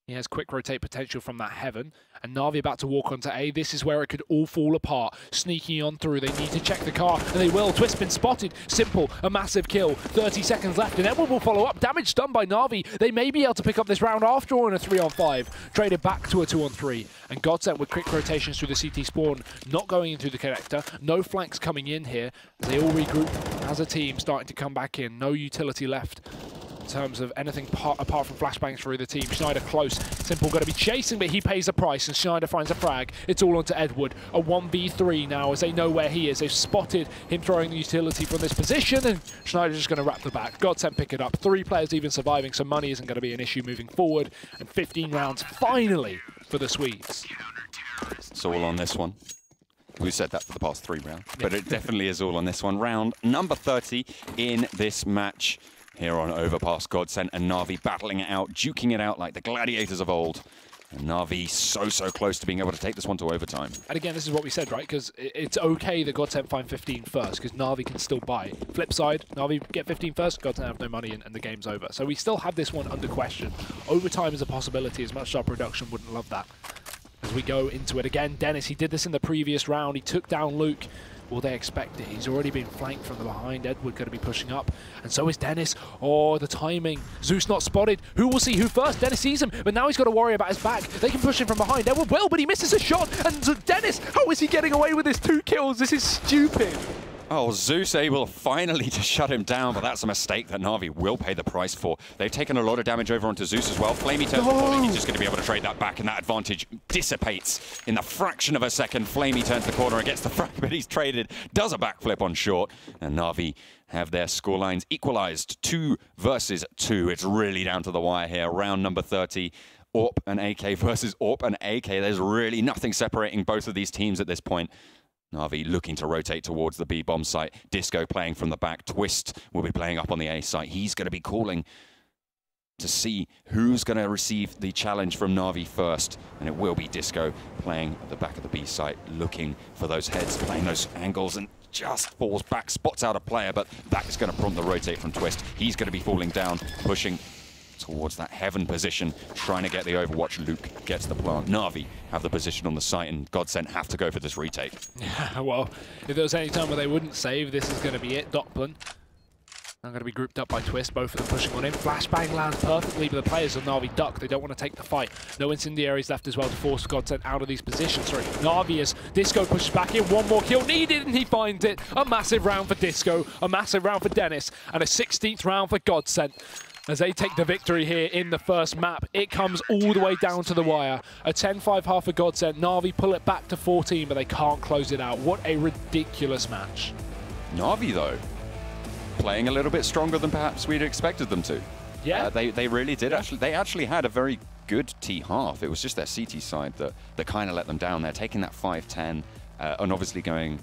He has quick rotate potential from that heaven. And Na'Vi about to walk onto A. This is where it could all fall apart. Sneaking on through. They need to check the car. And they will. Twist been spotted. Simple. A massive kill. 30 seconds left. And Edward will follow up. Damage done by Na'Vi. They may be able to pick up this round after all in a 3-on-5. Traded back to a 2-on-3. And GODSENT with quick rotations through the CT spawn. Not going in through the connector. No flanks coming in here. They all regroup as a team, starting to come back in. No utility left in terms of anything apart from flashbangs through the team. Schneider close. Simple going to be chasing, but he pays the price, and Schneider finds a frag. It's all onto Edward. A 1v3 now as they know where he is. They've spotted him throwing the utility from this position, and Schneider's just going to wrap the back. GODSENT pick it up. 3 players even surviving, so money isn't going to be an issue moving forward. And 15 rounds finally for the Swedes. It's all on this one. We've said that for the past 3 rounds, but it definitely is all on this one. Round number 30 in this match. Here on Overpass, GODSENT and Na'Vi battling it out, duking it out like the gladiators of old. And Na'Vi so close to being able to take this one to overtime. And again, this is what we said, right? Because it's okay that GODSENT find 15 first, because Na'Vi can still buy. Flip side, Na'Vi get 15 first, GODSENT have no money, and the game's over. So we still have this one under question. Overtime is a possibility, as much as our production wouldn't love that. As we go into it again, Dennis, he did this in the previous round. He took down Luke. Will they expect it? He's already been flanked from the behind. Edward going to be pushing up, and so is Dennis. Oh, the timing. Zeus not spotted. Who will see who first? Dennis sees him, but now he's got to worry about his back. They can push him from behind. Edward will, but he misses a shot. And Dennis, how is he getting away with this? 2 kills. This is stupid. Oh, Zeus able finally to shut him down, but that's a mistake that Na'Vi will pay the price for. They've taken a lot of damage over onto Zeus as well. Flamey turns the corner. He's just going to be able to trade that back, and that advantage dissipates in the fraction of a second. Flamey turns the corner and gets the frag, but he's traded, does a backflip on short, and Na'Vi have their scorelines equalized 2 versus 2. It's really down to the wire here. Round number 30. AWP and AK versus AWP and AK. There's really nothing separating both of these teams at this point. Na'Vi looking to rotate towards the B-bomb site. Disco playing from the back. Twist will be playing up on the A site. He's going to be calling to see who's going to receive the challenge from Na'Vi first. And it will be Disco playing at the back of the B site, looking for those heads, playing those angles, and just falls back, spots out a player, but that is going to prompt the rotate from Twist. He's going to be falling down, pushing towards that heaven position, trying to get the overwatch. Luke gets the plant. Na'Vi have the position on the site, and GODSENT have to go for this retake. Yeah, well, if there was any time where they wouldn't save, this is going to be it. Doppelin I'm going to be grouped up by Twist, both of them pushing on him. Flashbang lands perfectly, but the players of Na'Vi duck. They don't want to take the fight. No incendiaries left as well to force GODSENT out of these positions. Sorry, Na'Vi as Disco pushes back in. One more kill needed, and he finds it. A massive round for Disco, a massive round for Dennis, and a 16th round for GODSENT. As they take the victory here in the first map. It comes all the way down to the wire. A 10-5 half for GODSENT. Na'Vi pull it back to 14, but they can't close it out. What a ridiculous match. Na'Vi, though, playing a little bit stronger than perhaps we'd expected them to. Yeah. They really did. They actually had a very good T half. It was just their CT side that kind of let them down. They're taking that 5-10 and obviously going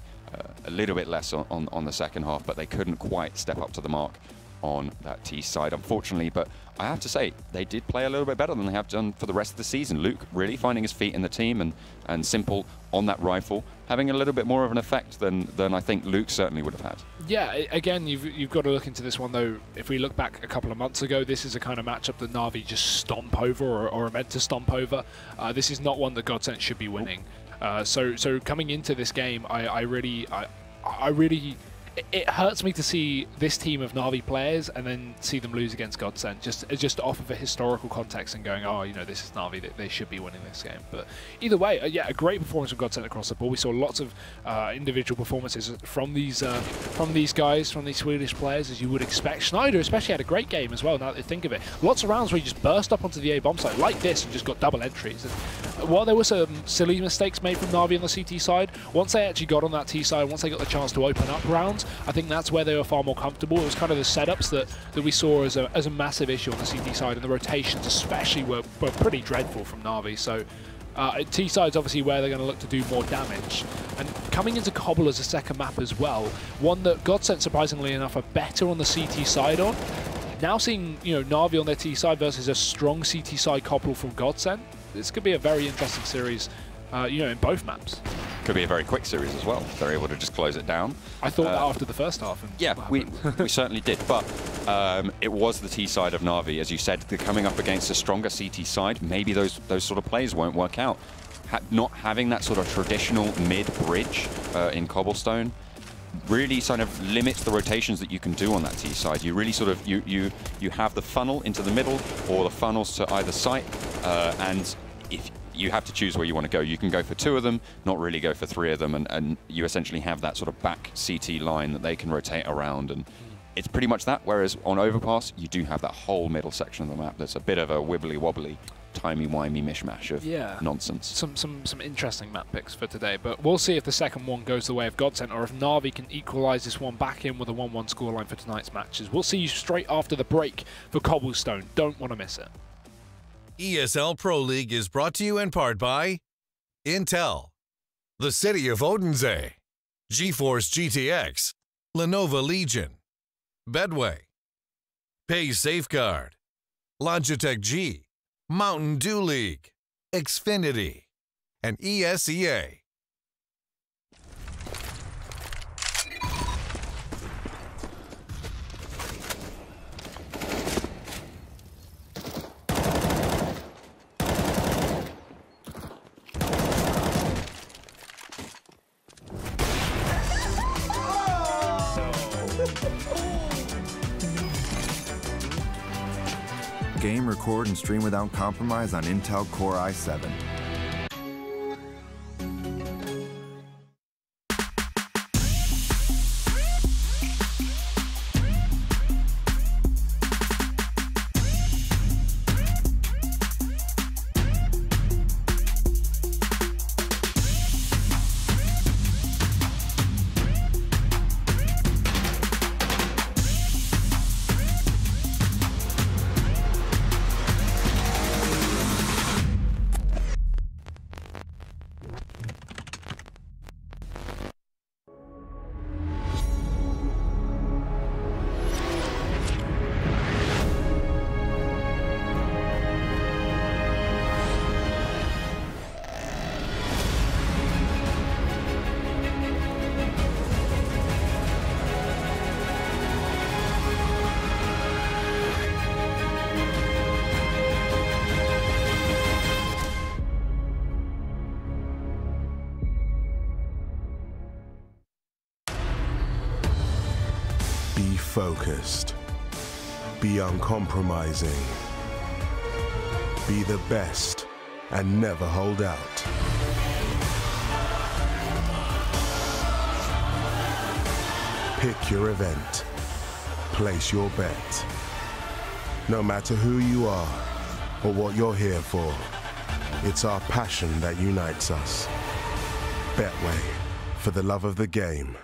a little bit less on the second half, but they couldn't quite step up to the mark on that T side, unfortunately. But I have to say, they did play a little bit better than they have done for the rest of the season. Luke really finding his feet in the team, and Simple on that rifle having a little bit more of an effect than I think Luke certainly would have had. Yeah, again, you've got to look into this one, though. If we look back a couple of months ago, this is a kind of matchup that Na'Vi just stomp over or are meant to stomp over. This is not one that GODSENT should be winning. So coming into this game, I really it hurts me to see this team of Na'Vi players and then see them lose against GODSENT, just off of a historical context and going, oh, you know, this is Na'Vi, they should be winning this game. But either way, yeah, a great performance from GODSENT across the board. We saw lots of individual performances from these guys, from these Swedish players, as you would expect. Schneider especially had a great game as well, now that you think of it. Lots of rounds where he just burst up onto the A bomb site like this and just got double entries. And while there were some silly mistakes made from Na'Vi on the CT side, once they actually got on that T side, once they got the chance to open up rounds, I think that's where they were far more comfortable. It was kind of the setups that we saw as a massive issue on the CT side, and the rotations especially were pretty dreadful from Na'Vi. So T side's obviously where they're going to look to do more damage. And coming into Cobble as a second map as well, one that GODSENT surprisingly enough are better on the CT side on. Now seeing, you know, Na'Vi on their T side versus a strong CT side Cobble from GODSENT, this could be a very interesting series, you know, in both maps. Could be a very quick series as well. They're able to just close it down. I thought that after the first half. And yeah, we certainly did. But it was the T side of Na'Vi, as you said. They're coming up against a stronger CT side. Maybe those sort of plays won't work out. Not having that sort of traditional mid-bridge in Cobblestone really sort of limits the rotations that you can do on that T side. You really sort of, you have the funnel into the middle or the funnels to either site, and if you have to choose where you want to go. You can go for 2 of them, not really go for 3 of them, and you essentially have that sort of back CT line that they can rotate around, and it's pretty much that. Whereas on Overpass, you do have that whole middle section of the map that's a bit of a wibbly-wobbly, timey-wimey mishmash of nonsense. Some interesting map picks for today, but we'll see if the second one goes the way of GODSENT or if Na'Vi can equalise this one back in with a 1-1 scoreline for tonight's matches. We'll see you straight after the break for Cobblestone. Don't want to miss it. ESL Pro League is brought to you in part by Intel, the City of Odense, GeForce GTX, Lenovo Legion, Bedway, Pay Safeguard, Logitech G, Mountain Dew League, Xfinity, and ESEA. Game, record, and stream without compromise on Intel Core i7. focused. Be uncompromising. Be the best and never hold out. Pick your event. Place your bet. No matter who you are or what you're here for, it's our passion that unites us. Betway, for the love of the game.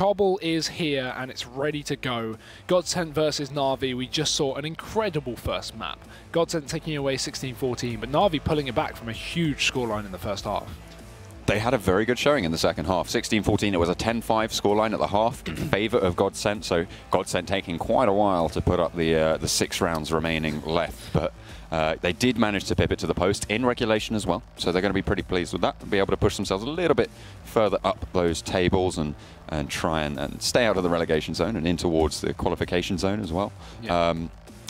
Cobble is here and it's ready to go. GODSENT versus NaVi. We just saw an incredible first map. GODSENT taking away 16-14, but NaVi pulling it back from a huge scoreline in the first half. They had a very good showing in the second half. 16-14, it was a 10-5 scoreline at the half in favour of GODSENT, so GODSENT taking quite a while to put up the 6 rounds remaining left, but they did manage to pip it to the post in regulation as well, so they're going to be pretty pleased with that, be able to push themselves a little bit further up those tables and try and stay out of the relegation zone and in towards the qualification zone as well. Yeah.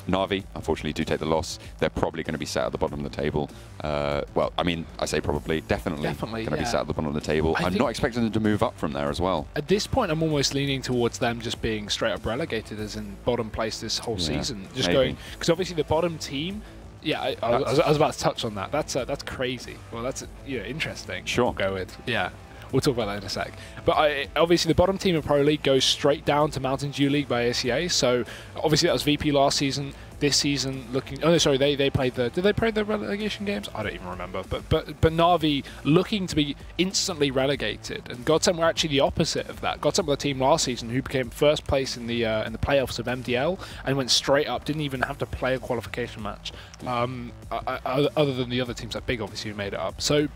NaVi, unfortunately, do take the loss. They're probably going to be sat at the bottom of the table. Well, I mean, I say probably, definitely going to be sat at the bottom of the table. I'm not expecting them to move up from there as well. At this point, I'm almost leaning towards them just being straight up relegated, as in bottom place this whole season. Just going, because obviously the bottom team. Yeah, I was about to touch on that. That's crazy. Well, that's interesting. Sure. We'll go with We'll talk about that in a sec. But obviously the bottom team of Pro League goes straight down to Mountain Dew League by ACA. So obviously that was VP last season. This season looking... Oh, no, sorry, they played the... Did they play the relegation games? I don't even remember. But NaVi looking to be instantly relegated. And GODSENT were actually the opposite of that. GODSENT were the team last season who became first place in the playoffs of MDL and went straight up, didn't even have to play a qualification match. Other than the other teams like Big, obviously, who made it up. So...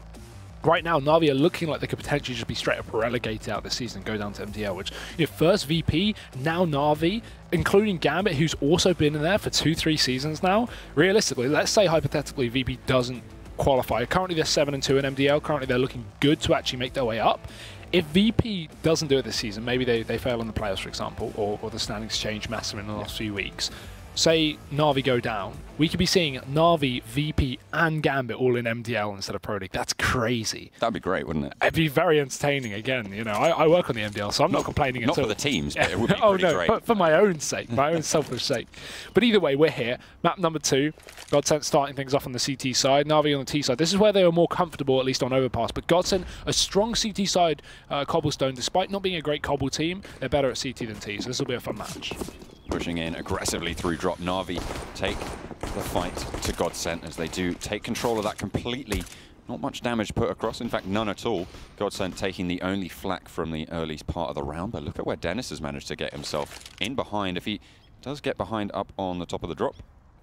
Right now, NaVi are looking like they could potentially just be straight up relegated out this season and go down to MDL, which, first VP, now NaVi, including Gambit, who's also been in there for 2-3 seasons now. Realistically, let's say hypothetically VP doesn't qualify. Currently, they're 7-2 in MDL. Currently, they're looking good to actually make their way up. If VP doesn't do it this season, maybe they fail in the playoffs, for example, or the standings change massive in the last few weeks. Say NaVi go down, we could be seeing NaVi, VP, and Gambit all in MDL instead of Pro League. That's crazy. That'd be great, wouldn't it? It'd be very entertaining. Again, I work on the MDL, so I'm not complaining at all. Not for the teams, but it would be pretty great. But for my own sake, my own selfish sake. But either way, we're here. Map number 2. GODSENT starting things off on the CT side, NaVi on the T side. This is where they were more comfortable, at least on Overpass. But GODSENT, a strong CT side cobblestone, despite not being a great cobble team, they're better at CT than T, so this will be a fun match. Pushing in aggressively through drop. NaVi take the fight to GODSENT as they do take control of that completely. Not much damage put across, in fact none at all. GODSENT taking the only flak from the early part of the round, but look at where Dennis has managed to get himself in behind. If he does get behind up on the top of the drop,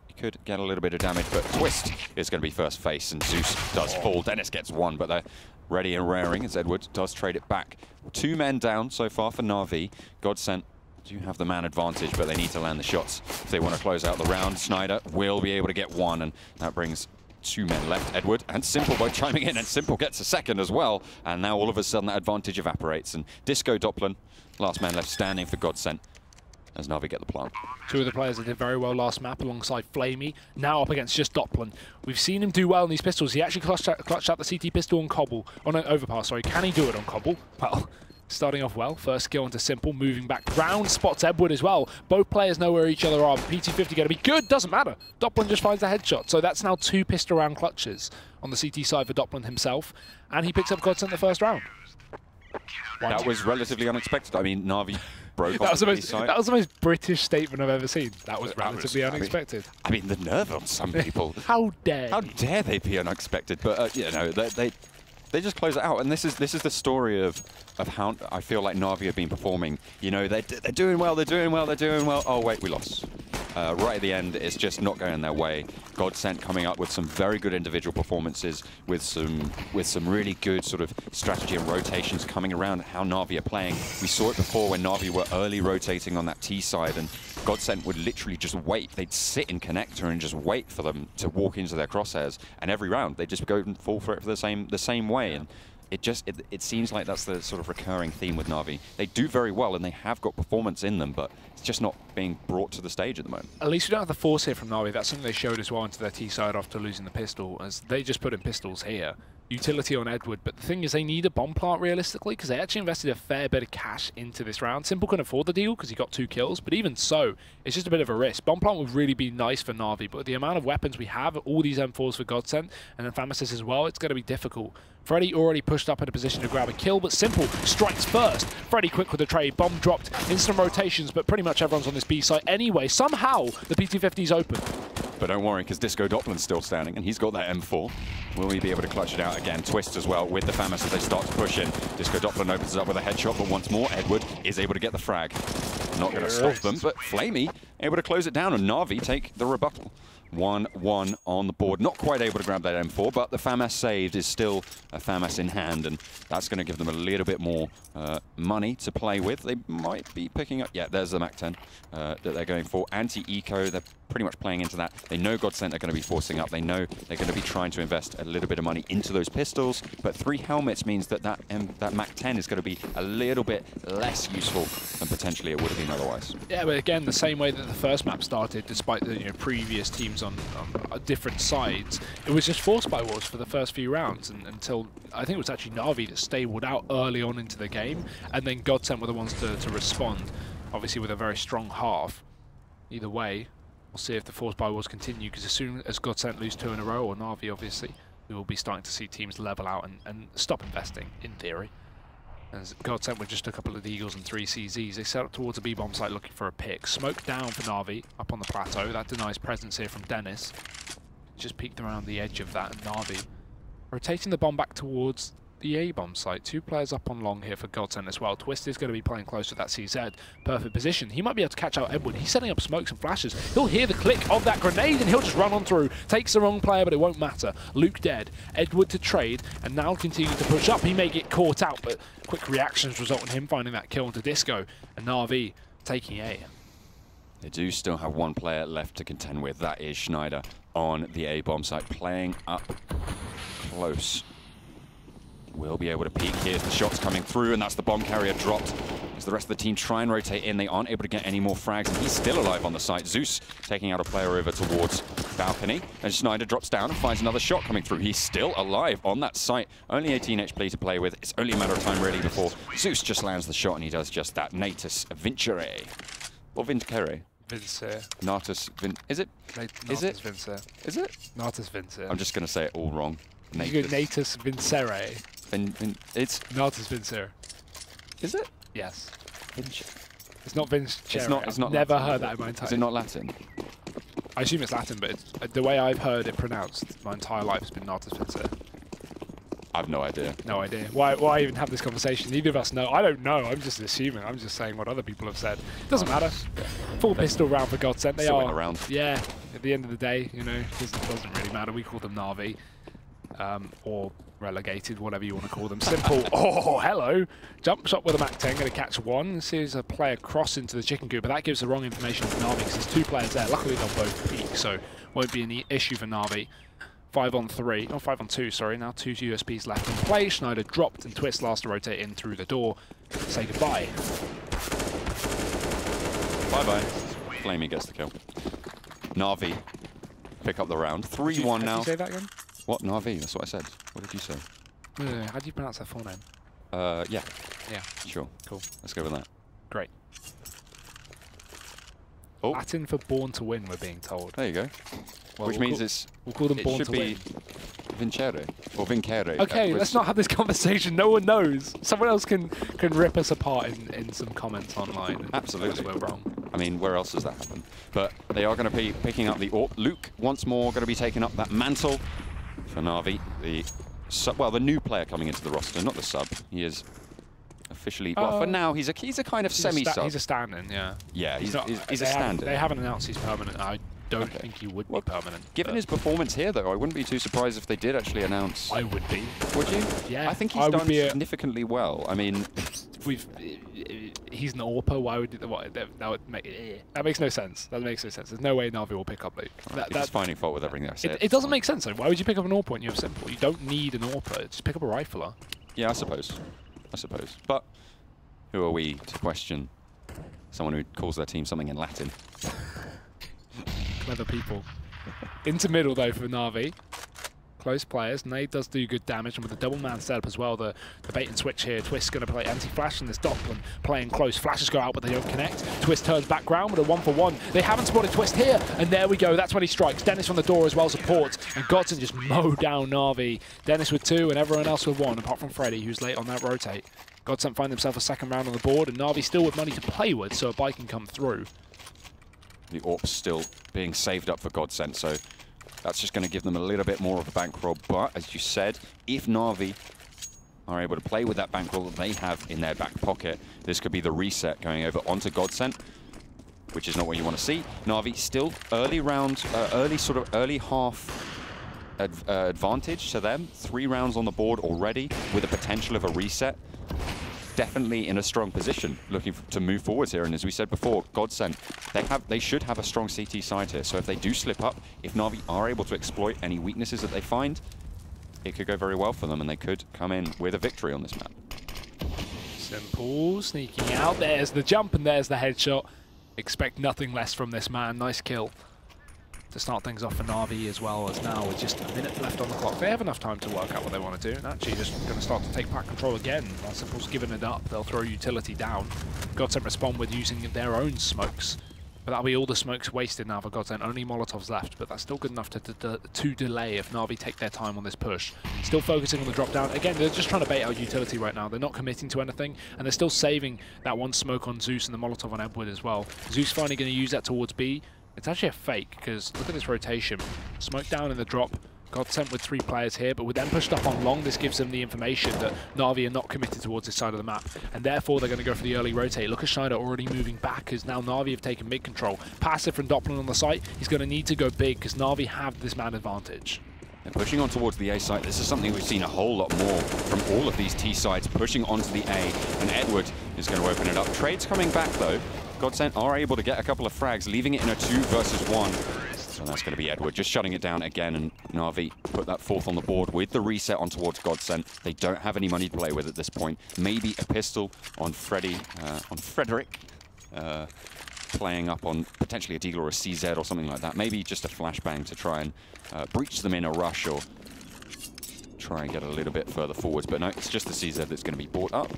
he could get a little bit of damage, but Twist is going to be first face and Zeus does fall. Dennis gets one, but they're ready and raring as Edward does trade it back. 2 men down so far for NaVi. GODSENT do have the man advantage, but they need to land the shots if they want to close out the round. Snyder will be able to get one, and that brings 2 men left. Edward and Simple both chiming in, and Simple gets a second as well. And now all of a sudden that advantage evaporates, and Disco Doppler, last man left standing for GODSENT, as NaVi get the plant. 2 of the players that did very well last map alongside Flamey, now up against just Doppler. We've seen him do well in these pistols. He actually clutched out the CT pistol on Cobble, on an Overpass, sorry. Can he do it on Cobble? Well, starting off well, first skill into Simple, moving back round, spots Edward as well. Both players know where each other are. PT50 going to be good, doesn't matter. Doppler just finds the headshot, so that's now 2 pistol round clutches on the CT side for Doppler himself, and he picks up GODSENT the first round. That was relatively unexpected. I mean, NaVi broke off the side. That was the most British statement I've ever seen. That was relatively unexpected. I mean, the nerve on some people. How dare they be unexpected? But, they just close it out, and this is the story of how I feel like NaVi have been performing. They're doing well, they're doing well, they're doing well. Oh wait, we lost. Right at the end, it's just not going their way. GODSENT coming up with some very good individual performances, with some really good sort of strategy and rotations coming around how NaVi are playing. We saw it before when NaVi were early rotating on that T side, and GODSENT would literally just wait. They'd sit in connector and just wait for them to walk into their crosshairs, and every round they just go and fall for it for the same way. And it seems like that's the sort of recurring theme with NaVi. They do very well and they have got performance in them, but it's just not being brought to the stage at the moment. At least we don't have the force here from NaVi. That's something they showed as well into their T side after losing the pistol, as they just put in pistols here. Utility on Edward, but the thing is they need a bomb plant realistically, because they actually invested a fair bit of cash into this round. Simple can afford the deal because he got 2 kills, but even so, it's just a bit of a risk. Bomb plant would really be nice for NaVi, but with the amount of weapons we have, all these M4s for GODSENT, and then Pharmacist as well, it's going to be difficult. Freddy already pushed up in a position to grab a kill, but Simple strikes first. Freddy quick with the trade, bomb dropped, instant rotations, but pretty much everyone's on this B site anyway. Somehow, the PT50's open. But don't worry, because Disco Doplin's still standing, and he's got that M4. Will he be able to clutch it out again? Twist as well with the FAMAS as they start to push in. Disco Doplin opens it up with a headshot, but once more, Edward is able to get the frag. Not going to stop them, but Flamey able to close it down, and NaVi take the rebuttal. 1-1 on the board. Not quite able to grab that M4, but the FAMAS saved is still a FAMAS in hand, and that's going to give them a little bit more money to play with. They might be picking up... Yeah, there's the MAC-10 that they're going for. Anti-eco, they're pretty much playing into that. They know GODSENT are going to be forcing up. They know they're going to be trying to invest a little bit of money into those pistols, but 3 helmets means that that MAC-10 is going to be a little bit less useful than potentially it would have been otherwise. Yeah, but again, the same way that the first map started, despite the previous teams on different sides, it was just force by wars for the first few rounds, and until I think it was actually NaVi that stabled out early on into the game, and then GODSENT were the ones to respond, obviously with a very strong half. Either way, we'll see if the force by wars continue, because as soon as GODSENT lose 2 in a row, or NaVi obviously, we will be starting to see teams level out and stop investing, in theory. As GODSENT with just a couple of Eagles and 3 CZs, they set up towards a B-bomb site looking for a pick. Smoke down for NaVi up on the plateau. That denies presence here from Dennis. Just peeked around the edge of that, and NaVi rotating the bomb back towards the A-bomb site. 2 players up on long here for GODSENT as well. Twist is going to be playing close with that CZ. Perfect position. He might be able to catch out Edward. He's setting up smokes and flashes. He'll hear the click of that grenade and he'll just run on through. Takes the wrong player, but it won't matter. Luke dead. Edward to trade, and now continuing to push up. He may get caught out, but quick reactions result in him finding that kill into Disco, and NaVi taking A. They do still have 1 player left to contend with. That is Schneider on the A-bomb site, playing up close. Will be able to peek. Here's the shots coming through, and that's the bomb carrier dropped. As the rest of the team try and rotate in, they aren't able to get any more frags, and he's still alive on the site. Zeus taking out a player over towards balcony, and Schneider drops down and finds another shot coming through. He's still alive on that site. Only 18 HP to play with. It's only a matter of time really before Zeus just lands the shot, and he does just that. Natus Vincere. Or Vincere? Vincere. Natus Is it? Is it? Vincere. Is it? Natus Vincere. I'm just going to say it all wrong. You go Natus Vincere. It's Natus Vincere. Is it? Yes. Vincere. It's not Vincere. It's not Never Latin, heard that in my entire life. Is it not Latin? I assume it's Latin, but the way I've heard it pronounced my entire life has been Natus Vincere. I have no idea. No idea. Why even have this conversation? Neither of us know. I don't know. I'm just assuming. I'm just saying what other people have said. It doesn't matter. Full pistol round for GODSENT. They are around. Yeah. At the end of the day, you know, it doesn't really matter. We call them NaVi, or relegated, whatever you want to call them. Simple. Oh, hello. Jump shot with a MAC-10. Going to catch 1. Sees a player cross into the chicken coop, but that gives the wrong information to NaVi because there's 2 players there. Luckily, they'll both peek, so won't be any issue for NaVi. 5-on-3, oh 5-on-2, sorry, now 2 USPs left in play. Schneider dropped and Twist last to rotate in through the door. Say goodbye. Bye-bye. Flamey gets the kill. NaVi pick up the round. 3-1 now. Did you say that again? What? NaVi, that's what I said. What did you say? No, how do you pronounce that full name? Yeah. Yeah. Sure. Cool. Let's go with that. Great. Oh. Latin for born to win, we're being told. There you go. Well, Which means we'll call them born to win. It should be Vincere or Vincere. Okay, let's not have this conversation. No one knows. Someone else can rip us apart in some comments online. Absolutely. We're wrong. I mean, where else does that happen? But they are going to be picking up the AWP. Luke, once more, going to be taking up that mantle for NaVi. The new player coming into the roster, not the sub. He is officially, well, for now, he's a kind of semi-sub. He's a stand-in, yeah. Yeah, he's a stand-in. They haven't announced he's permanent. I don't think he would be permanent. Given his performance here, though, I wouldn't be too surprised if they did actually announce. I would be. Would you? Yeah. I think he's done significantly well. I mean, he's an AWPer. Why would that makes no sense. That makes no sense. There's no way NaVi will pick up Luke. That's finding fault with everything I said. It doesn't make sense though. Why would you pick up an AWPer when you have simple? You don't need an AWPer. Just pick up a rifler. Yeah, I suppose. But who are we to question someone who calls their team something in Latin? Clever people. Into middle though for NaVi. Close players. Nade does do good damage, and with the double man setup as well, the bait and switch here. Twist going to play anti-flash, and there's Doplin playing close. Flashes go out, but they don't connect. Twist turns back round with a 1-for-1. They haven't spotted Twist here, and there we go. That's when he strikes. Dennis from the door as well supports, and GODSENT just mow down NaVi. Dennis with 2, and everyone else with 1, apart from Freddy, who's late on that rotate. GODSENT find themselves a second round on the board, and NaVi still with money to play with, so a buy can come through. The AWP's still being saved up for GODSENT, so that's just going to give them a little bit more of a bankroll. But as you said, if NaVi are able to play with that bankroll that they have in their back pocket, this could be the reset going over onto GODSENT, which is not what you want to see. NaVi still early round, early half advantage to them. 3 rounds on the board already with the potential of a reset. Definitely in a strong position, looking to move forwards here. And as we said before, GODSENT, they should have a strong CT side here. So if they do slip up, if NaVi are able to exploit any weaknesses that they find, it could go very well for them, and they could come in with a victory on this map. Simple, sneaking out. There's the jump, and there's the headshot. Expect nothing less from this man. Nice kill to start things off for NaVi as well, as now with just a minute left on the clock. They have enough time to work out what they want to do, and actually just going to start to take back control again. Simple's giving it up. They'll throw utility down. GODSENT respond with using their own smokes. But that'll be all the smokes wasted now for GODSENT. Only Molotovs left, but that's still good enough to delay if NaVi take their time on this push. Still focusing on the drop down. Again, they're just trying to bait out utility right now. They're not committing to anything, and they're still saving that one smoke on Zeus and the Molotov on Edward as well. Zeus finally going to use that towards B. It's actually a fake, because look at this rotation. Smoke down in the drop. GODSENT with 3 players here, but with them pushed up on long, this gives them the information that NaVi are not committed towards this side of the map, and therefore they're going to go for the early rotate. Look at Schneider already moving back, as now NaVi have taken mid control. Passive from Doppelin on the site. He's going to need to go big, because NaVi have this man advantage. They're pushing on towards the A site. This is something we've seen a whole lot more from all of these T sides, pushing onto the A, and Edward is going to open it up. Trade's coming back though. GODSENT are able to get a couple of frags, leaving it in a 2 versus 1. So that's going to be Edward just shutting it down again, and NaVi put that 4th on the board with the reset on towards GODSENT. They don't have any money to play with at this point. Maybe a pistol on Frederick, playing up on potentially a Deagle or a CZ or something like that. Maybe just a flashbang to try and breach them in a rush or try and get a little bit further forwards. But no, it's just the CZ that's going to be brought up,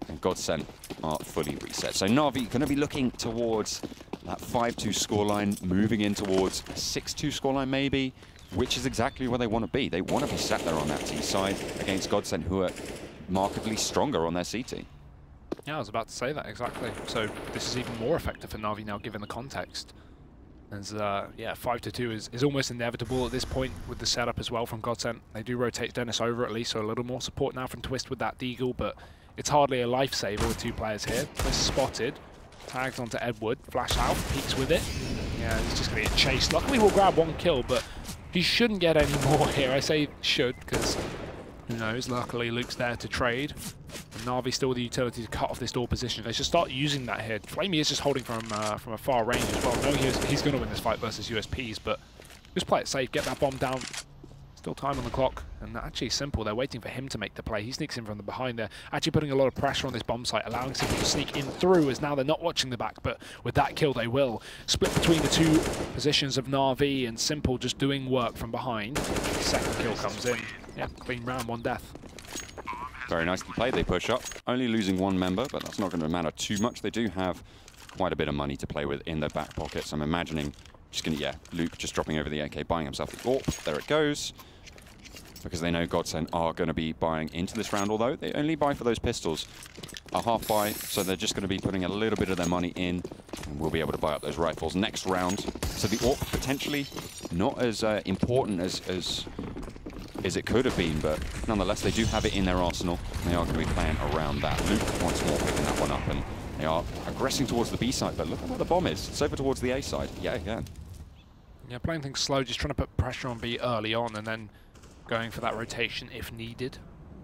and GODSENT are fully reset. So NaVi going to be looking towards that 5-2 scoreline, moving in towards a 6-2 scoreline maybe, which is exactly where they want to be. They want to be sat there on that T side against GODSENT, who are markedly stronger on their CT. Yeah, I was about to say that, exactly. So this is even more effective for NaVi now, given the context. As, yeah, 5-2 is almost inevitable at this point with the setup as well from GODSENT. They do rotate Dennis over at least, so a little more support now from Twist with that Deagle, but it's hardly a lifesaver with 2 players here. Twist spotted. Tagged onto Edward, flash out, peeks with it. Yeah, he's just going to get chased. Luckily, we'll grab 1 kill, but he shouldn't get any more here. I say should, because who knows? Luckily, Luke's there to trade. And NaVi still with the utility to cut off this door position. They should start using that here. Flamey is just holding from a far range as well. Knowing he's going to win this fight versus USPs, but just play it safe, get that bomb down. Still time on the clock, and actually Simple, they're waiting for him to make the play. He sneaks in from the behind there, actually putting a lot of pressure on this bomb site, allowing Simple to sneak in through, as now they're not watching the back, but with that kill they will. Split between the 2 positions of NaVi, and Simple just doing work from behind. Second kill comes in. Yeah, clean round, 1 death. Very nicely played, they push up. Only losing 1 member, but that's not going to matter too much. They do have quite a bit of money to play with in their back pockets. I'm imagining just going to, yeah, Luke just dropping over the AK, buying himself the AWP. There it goes. Because they know GODSENT are going to be buying into this round, although they only buy for those pistols. A half buy, so they're just going to be putting a little bit of their money in, and we'll be able to buy up those rifles next round. So the AWP potentially not as important as it could have been, but nonetheless they do have it in their arsenal, and they are going to be playing around that. Luke once more picking that one up, and they are aggressing towards the B side, but look at where the bomb is. It's over towards the A side. Yeah, again. Yeah, playing things slow, just trying to put pressure on B early on, and then going for that rotation if needed.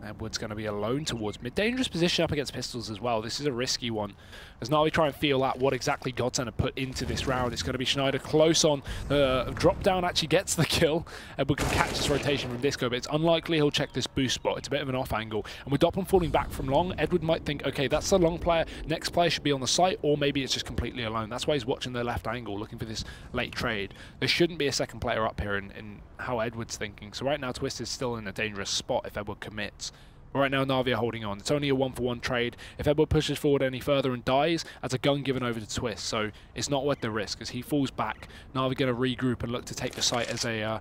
Edward's going to be alone towards mid. Dangerous position up against pistols as well. This is a risky one. As NaVi try and feel out what exactly GODSENT have put into this round. It's going to be Schneider close on. Drop down actually gets the kill. Edward can catch this rotation from Disco, but it's unlikely he'll check this boost spot. It's a bit of an off angle. And with Doppelin falling back from long, Edward might think, okay, that's the long player. Next player should be on the site, or maybe it's just completely alone. That's why he's watching the left angle, looking for this late trade. There shouldn't be a second player up here in how Edward's thinking. So right now, Twist is still in a dangerous spot if Edward commits. Right now, NaVi are holding on. It's only a 1-for-1 trade. If Edward pushes forward any further and dies, that's a gun given over to Twist. So it's not worth the risk. As he falls back, NaVi going to regroup and look to take the site as a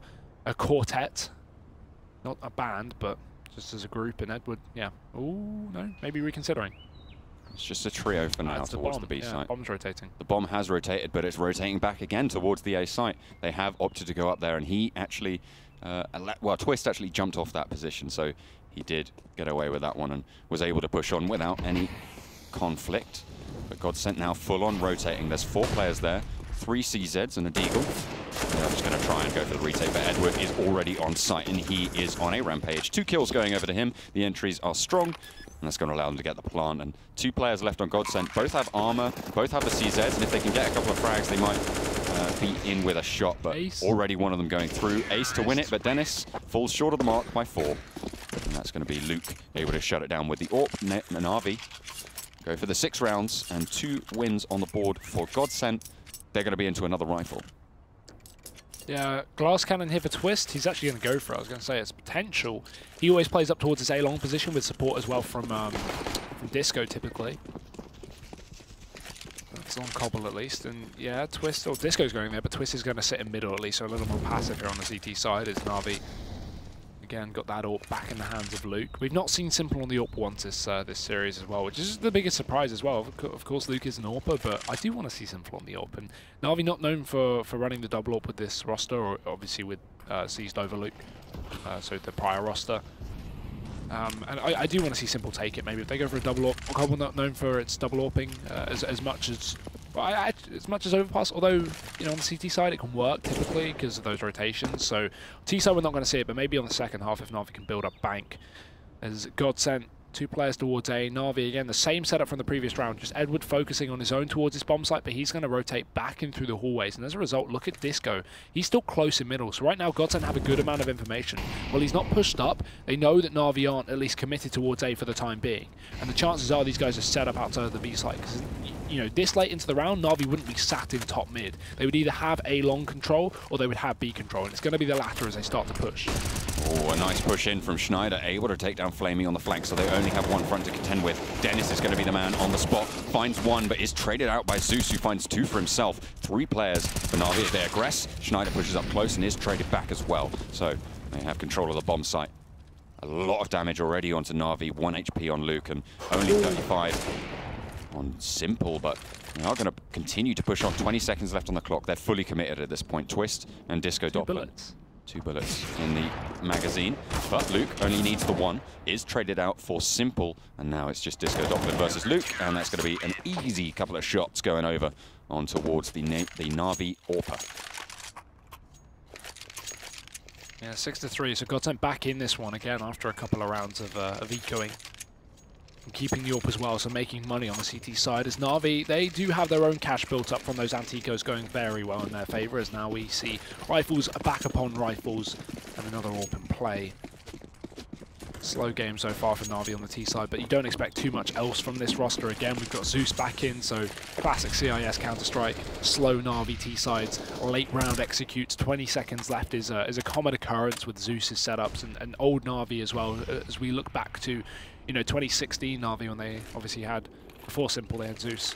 quartet. Not a band, but just as a group. And Edward, yeah. Oh, no, maybe reconsidering. It's just a trio for now towards the B yeah, site. Bomb's rotating. The bomb has rotated, but it's rotating back again towards the A site. They have opted to go up there, and he actually, well, Twist actually jumped off that position, so he did get away with that one and was able to push on without any conflict. But GODSENT now full on rotating. There's 4 players there, 3 CZs and a Deagle. They're just going to try and go for the retake, but Edward is already on site, and he is on a rampage. 2 kills going over to him. The entries are strong, and that's going to allow them to get the plant. And 2 players left on GODSENT. Both have armor, both have the CZs, and if they can get a couple of frags, they might be in with a shot. But already one of them going through. Ace to win it, but Dennis falls short of the mark by 4. And that's going to be Luke able to shut it down with the AWP. NaVi go for the 6 rounds and 2 wins on the board for GODSENT. They're going to be into another rifle. Yeah, glass cannon here for Twist. He's actually going to go for it. I was going to say it's potential. He always plays up towards his A long position with support as well from Disco typically. That's on Cobble at least. And yeah, Twist, or Disco's going there, but Twist is going to sit in middle at least, so a little more passive here on the CT side as NaVi again got that AWP back in the hands of Luke. We've not seen Simple on the AWP once this series as well, which is the biggest surprise as well. Of course, Luke is an AWPer, but I do want to see Simple on the AWP. And NaVi not known for running the double AWP with this roster, or obviously with Seized over Luke, so the prior roster. And I do want to see Simple take it. Maybe if they go for a double AWP. Cobble not known for its double AWPing as much as Overpass, although, you know, on the CT side it can work typically because of those rotations. So T side we're not going to see it, but maybe on the second half if NaVi can build up bank. As GODSENT, 2 players towards A. NaVi again, the same setup from the previous round, just Edward focusing on his own towards his bomb site, but he's going to rotate back in through the hallways. And as a result, look at Disco. He's still close in middle. So right now, GODSENT have a good amount of information. Well, he's not pushed up. They know that NaVi aren't at least committed towards A for the time being. And the chances are these guys are set up outside of the B site. Because, you know, this late into the round, NaVi wouldn't be sat in top mid. They would either have A long control or they would have B control. And it's going to be the latter as they start to push. Oh, a nice push in from Schneider, able to take down Flamey on the flank, so they only have 1 front to contend with. Dennis is going to be the man on the spot, finds 1, but is traded out by Zeus, who finds 2 for himself. 3 players for NaVi as they aggress. Schneider pushes up close and is traded back as well, so they have control of the bomb site. A lot of damage already onto NaVi, 1 HP on Luke, and only 35 on Simple, but they are going to continue to push on. 20 seconds left on the clock. They're fully committed at this point. Twist and Disco Doppler. 2 bullets in the magazine, but Luke only needs the 1, is traded out for Simple, and now it's just Disco Doppler versus Luke, and that's going to be an easy couple of shots going over on towards the NaVi AWPer. Yeah, 6-3, so GODSENT back in this one again after a couple of rounds of ecoing. And keeping the AWP as well, so making money on the CT side. As NaVi, they do have their own cash built up from those Anticos going very well in their favour, as now we see rifles back upon rifles and another AWP in play. Slow game so far for NaVi on the T side, but you don't expect too much else from this roster. Again, we've got Zeus back in, so classic CIS Counter-Strike, slow NaVi T sides, late round executes, 20 seconds left is a common occurrence with Zeus's setups and old NaVi as well, as we look back to, you know, 2016 NaVi when they obviously had, before Simple, they had Zeus.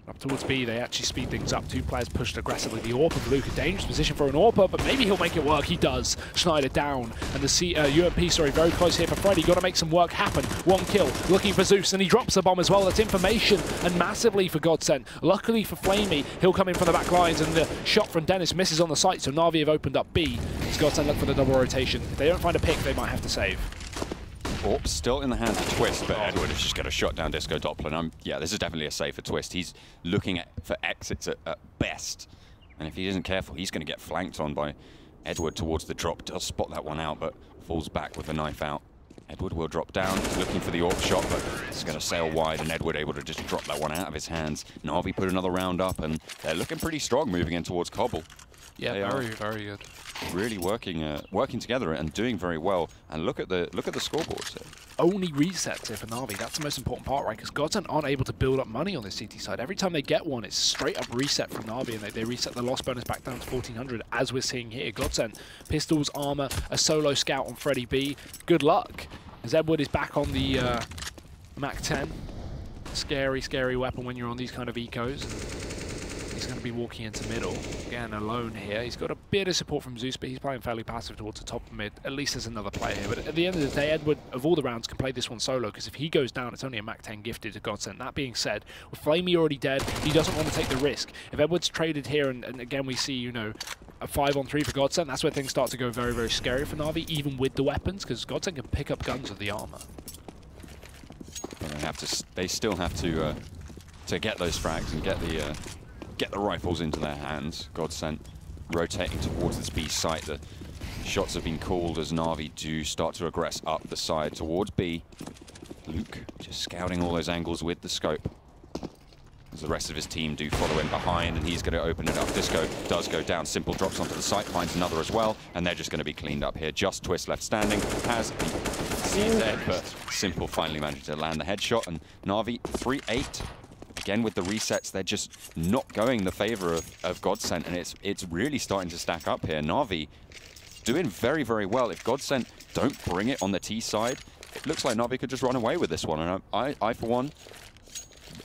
Up towards B, they actually speed things up. 2 players pushed aggressively. The AWP of Luke, a dangerous position for an AWPer, but maybe he'll make it work. He does. Schneider down. And the UMP, sorry, very close here for Freddy. Got to make some work happen. 1 kill, looking for Zeus, and he drops the bomb as well. That's information, and massively for GODSENT. Luckily for Flamey, he'll come in from the back lines, and the shot from Dennis misses on the site, so NaVi have opened up B. As GODSENT look for the double rotation. If they don't find a pick, they might have to save. AWP still in the hands of Twist, but Edward has just got a shot down Disco Doppler. And yeah, this is definitely a save for Twist. He's looking for exits at best. And if he isn't careful, he's going to get flanked on by Edward towards the drop. Does spot that one out, but falls back with the knife out. Edward will drop down. He's looking for the AWP shot, but it's going to sail wide, and Edward able to just drop that one out of his hands. NaVi put another round up, and they're looking pretty strong moving in towards Cobble. Yeah, very good. Really working together and doing very well. And look at the scoreboards here. Only resets here for NaVi. That's the most important part, right? Because GODSENT aren't able to build up money on this CT side. Every time they get one, it's straight up reset from NaVi, and they reset the loss bonus back down to 1400, as we're seeing here. GODSENT, pistols, armor, a solo scout on Freddy B. Good luck, as Edward is back on the Mac 10. Scary, scary weapon when you're on these kind of ecos. is going to be walking into middle. Again, alone here. He's got a bit of support from Zeus, but he's playing fairly passive towards the top of mid. At least there's another player here. But at the end of the day, Edward, of all the rounds, can play this one solo, because if he goes down, it's only a Mac 10 gifted to GODSENT. That being said, with Flamey already dead, he doesn't want to take the risk. If Edward's traded here, and again we see, you know, a 5-on-3 for GODSENT, that's where things start to go very, very scary for NaVi, even with the weapons, because GODSENT can pick up guns with the armor. They still have to get those frags and get the rifles into their hands. GODSENT rotating towards this B site. The shots have been called as NaVi do start to aggress up the side towards B. Luke just scouting all those angles with the scope, as the rest of his team do follow in behind, and he's going to open it up. Disco does go down. Simple drops onto the site, finds another as well, and they're just going to be cleaned up here. Just Twist left standing, has CZ, but Simple finally managed to land the headshot, and NaVi 3-8. Again, with the resets, they're just not going the favor of GODSENT, and it's really starting to stack up here. NaVi doing very, very well. If GODSENT don't bring it on the T side, it looks like NaVi could just run away with this one, and I for one,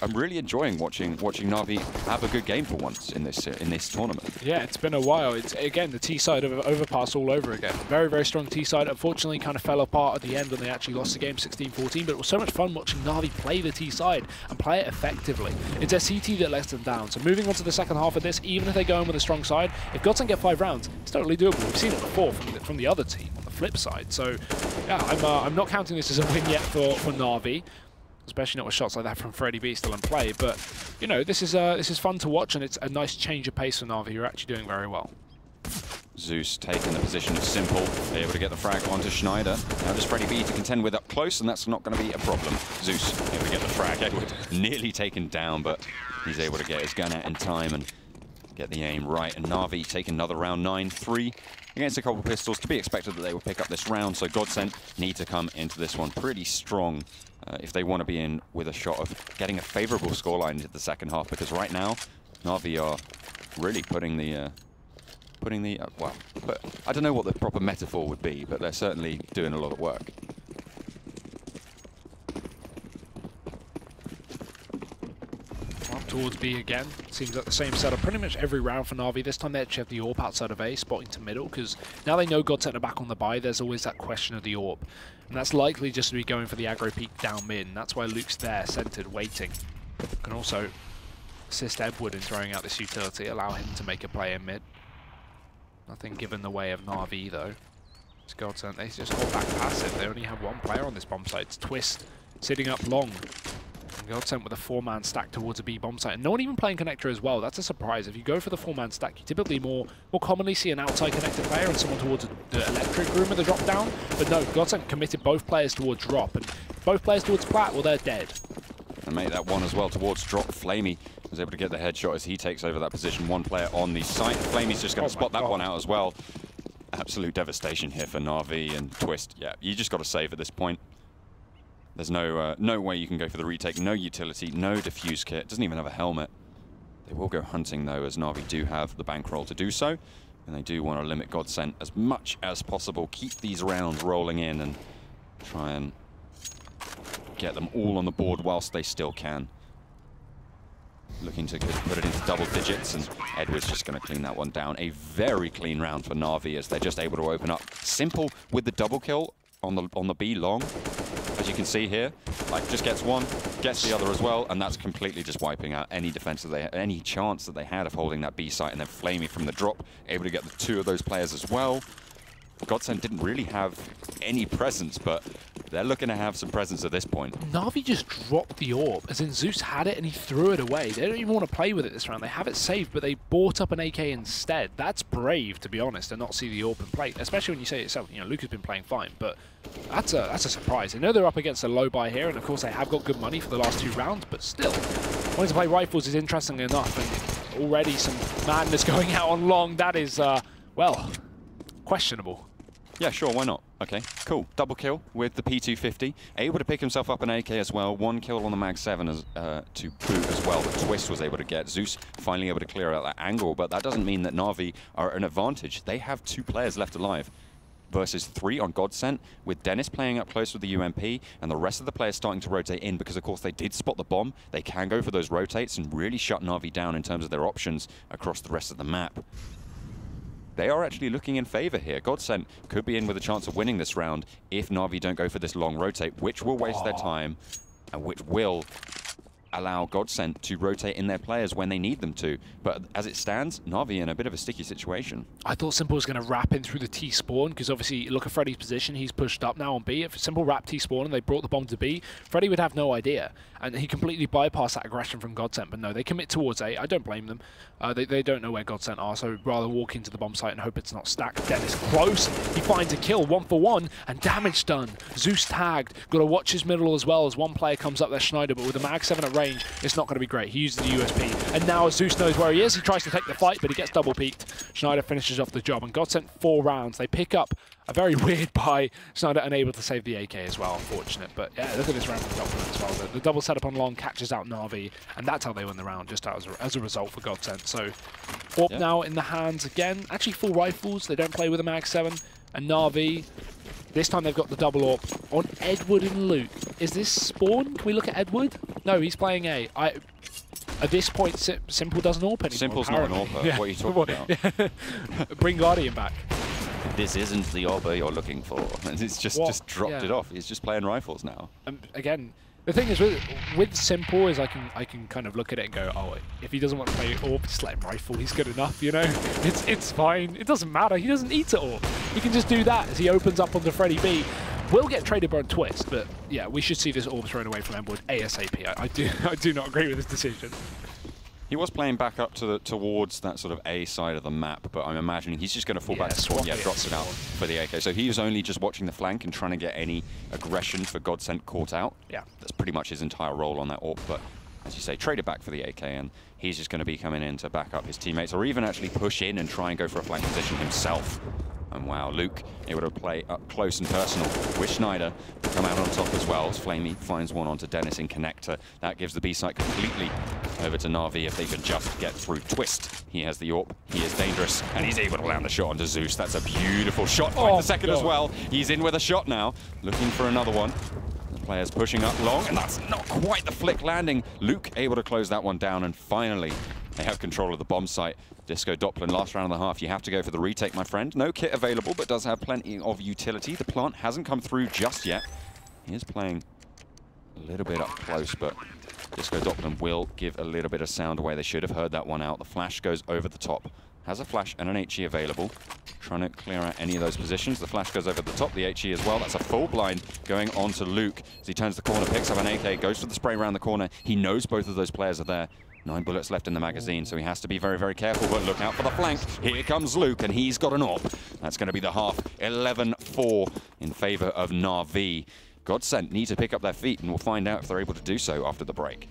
I'm really enjoying watching NaVi have a good game for once in this tournament. Yeah, it's been a while. It's again the T side of Overpass all over again. Very, very strong T side. Unfortunately, kind of fell apart at the end when they actually lost the game 16-14. But it was so much fun watching NaVi play the T side and play it effectively. It's their CT that lets them down. So moving on to the second half of this, even if they go in with a strong side, if GODSENT get 5 rounds, it's totally doable. We've seen it before from the other team on the flip side. So yeah, I'm not counting this as a win yet for NaVi, especially not with shots like that from Freddy B still in play. But you know, this is fun to watch, and it's a nice change of pace for NaVi, who are actually doing very well. Zeus taking the position of Simple, able to get the frag onto Schneider. Now just Freddy B to contend with up close, and that's not going to be a problem. Zeus able to get the frag. Edward nearly taken down, but he's able to get his gun out in time and get the aim right. And NaVi taking another round 9-3 against a couple of pistols. To be expected that they will pick up this round, so GODSENT need to come into this one pretty strong if they want to be in with a shot of getting a favorable scoreline into the second half, because right now NaVi are really putting the well, I don't know what the proper metaphor would be, but they're certainly doing a lot of work. Up towards B again. Seems like the same setup pretty much every round for NaVi. This time they actually have the AWP outside of A, spotting to middle, because now they know GODSENT are back on the buy. There's always that question of the AWP, and that's likely just to be going for the aggro peek down mid, and that's why Luke's there, centered, waiting. Can also assist Edward in throwing out this utility, allow him to make a play in mid. Nothing given the way of NaVi though. It's GODSENT, they just hold back passive. They only have one player on this bomb site. It's Twist sitting up long. And GODSENT with a 4-man stack towards a B bomb site. And no one even playing connector as well. That's a surprise. If you go for the 4-man stack, you typically more commonly see an outside connector player and someone towards the electric room of the drop down. But no, GODSENT committed both players towards drop, and both players towards plat, well, they're dead. And make that one as well towards drop. Flamey was able to get the headshot as he takes over that position. One player on the site. Flamey's just going to spot that one out as well. Absolute devastation here for NaVi and Twist. Yeah, you just got to save at this point. There's no way you can go for the retake. No utility, no defuse kit. Doesn't even have a helmet. They will go hunting though, as NaVi do have the bankroll to do so. And they do want to limit GODSENT as much as possible. Keep these rounds rolling in and try and get them all on the board whilst they still can. Looking to put it into double digits, and Edward's just going to clean that one down. A very clean round for NaVi as they're just able to open up. Simple with the double kill on the B long. As you can see here, like, just gets one, gets the other as well, and that's completely just wiping out any defense that they had, any chance that they had of holding that B site. And then Flamey from the drop, able to get the 2 of those players as well. GODSENT didn't really have any presence, but they're looking to have some presence at this point. NaVi just dropped the AWP, as in Zeus had it and he threw it away. They don't even want to play with it this round. They have it saved, but they bought up an AK instead. That's brave, to be honest, and not see the AWP in play, especially when you say it yourself. You know, Luke has been playing fine, but that's a surprise. They know they're up against a low buy here, and of course they have got good money for the last 2 rounds, but still, wanting to play rifles is interesting enough, and already some madness going out on long. That is, well, questionable. Yeah, sure, why not? Okay, cool. Double kill with the P250. Able to pick himself up an AK as well. 1 kill on the Mag 7 as, to boot as well. The Twist was able to get. Zeus finally able to clear out that angle, but that doesn't mean that NaVi are at an advantage. They have 2 players left alive. versus 3 on GODSENT, with Dennis playing up close with the UMP and the rest of the players starting to rotate in, because of course they did spot the bomb. They can go for those rotates and really shut NaVi down in terms of their options across the rest of the map. They are actually looking in favor here. GODSENT could be in with a chance of winning this round if NaVi don't go for this long rotate, which will waste their time and which will allow GODSENT to rotate in their players when they need them to. But as it stands, NaVi in a bit of a sticky situation. I thought Simple was going to wrap in through the T spawn, because obviously look at Freddy's position. He's pushed up now on B. If Simple wrapped T spawn and they brought the bomb to B, Freddy would have no idea. And he completely bypassed that aggression from GODSENT. But no, they commit towards A. I don't blame them. They don't know where GODSENT are, so rather walk into the bomb site and hope it's not stacked. Dennis close. He finds a kill, 1-for-1, and damage done. Zeus tagged. Got to watch his middle as well as one player comes up there, Schneider, but with the Mag 7 at range, it's not going to be great. He uses the USP, and now Zeus knows where he is. He tries to take the fight, but he gets double peeked. Schneider finishes off the job, and GODSENT 4 rounds. They pick up a very weird buy. Schneider unable to save the AK as well, unfortunate. But yeah, look at this round from Doppler as well. The double setup on long catches out NaVi, and that's how they win the round, just as a result for GODSENT. So AWP now in the hands again. Actually full rifles. They don't play with a Mag 7. And NaVi, this time they've got the double AWP on Edward and Luke. Is this spawn? Can we look at Edward? No, he's playing A. At this point, Simple doesn't AWP anymore. Simple's not an AWPer. Yeah. What are you talking about? Bring Guardian back. This isn't the AWPer you're looking for. And it's just dropped it off. He's just playing rifles now. Again, the thing is with Simple is I can kind of look at it and go, oh, if he doesn't want to play AWP, just let him rifle. He's good enough, you know. It's fine. It doesn't matter. He doesn't need to AWP. He can just do that as he opens up onto Freddy B. Will get traded by a twist, but yeah, we should see this AWP thrown away from Edward ASAP. I do not agree with this decision. He was playing back up to towards that sort of A side of the map, but I'm imagining he's just going to fall back to spawn. Yeah, drops it out for the AK. So he was only just watching the flank and trying to get any aggression for GODSENT caught out. Yeah. That's pretty much his entire role on that AWP, but as you say, trade it back for the AK, and he's just going to be coming in to back up his teammates, or even actually push in and try and go for a flank position himself. And wow, Luke able to play up close and personal with Schneider to come out on top as well. As Flamey finds one onto Dennis in connector. That gives the B site completely over to NaVi if they can just get through Twist. He has the AWP, he is dangerous, and he's able to land a shot onto Zeus. That's a beautiful shot. Finds the second as well. He's in with a shot now, looking for another one. The player's pushing up long, and that's not quite the flick landing. Luke able to close that one down, and finally they have control of the bomb site. Disco Doppler, last round and a half, you have to go for the retake, my friend. No kit available, but does have plenty of utility. The plant hasn't come through just yet. He is playing a little bit up close, but Disco Doppler will give a little bit of sound away. They should have heard that one out. The flash goes over the top. Has a flash and an HE available. Trying to clear out any of those positions. The flash goes over the top, the HE as well. That's a full blind going on to Luke as he turns the corner, picks up an AK, goes for the spray around the corner. He knows both of those players are there. 9 bullets left in the magazine, so he has to be very, very careful, but look out for the flank. Here comes Luke, and he's got an AWP. That's going to be the half, 11-4 in favor of NaVi. GODSENT need to pick up their feet, and we'll find out if they're able to do so after the break.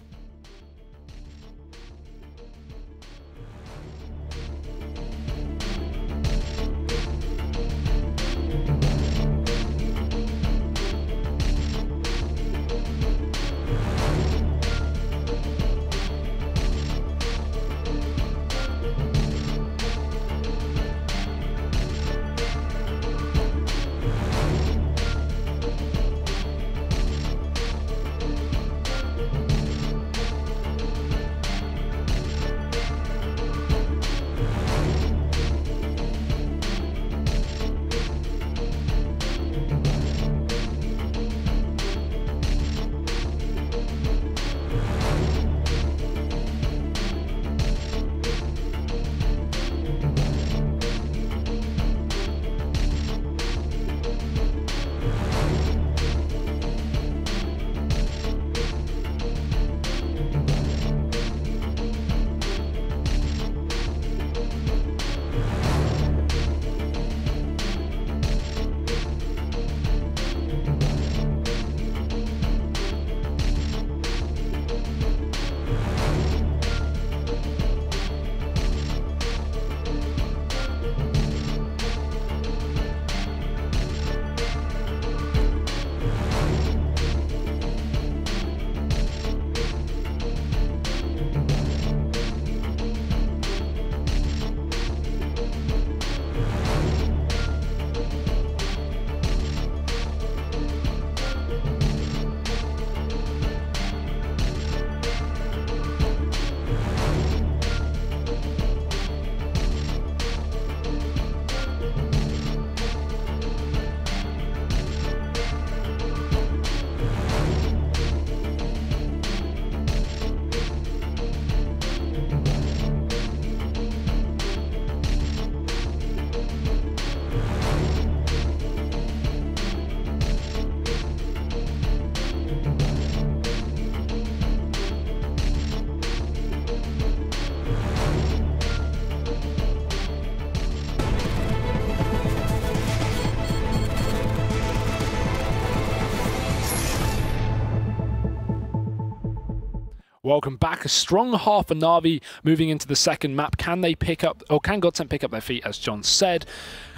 Welcome back. A strong half for NaVi moving into the second map. Can they pick up, or can GODSENT pick up their feet, as John said?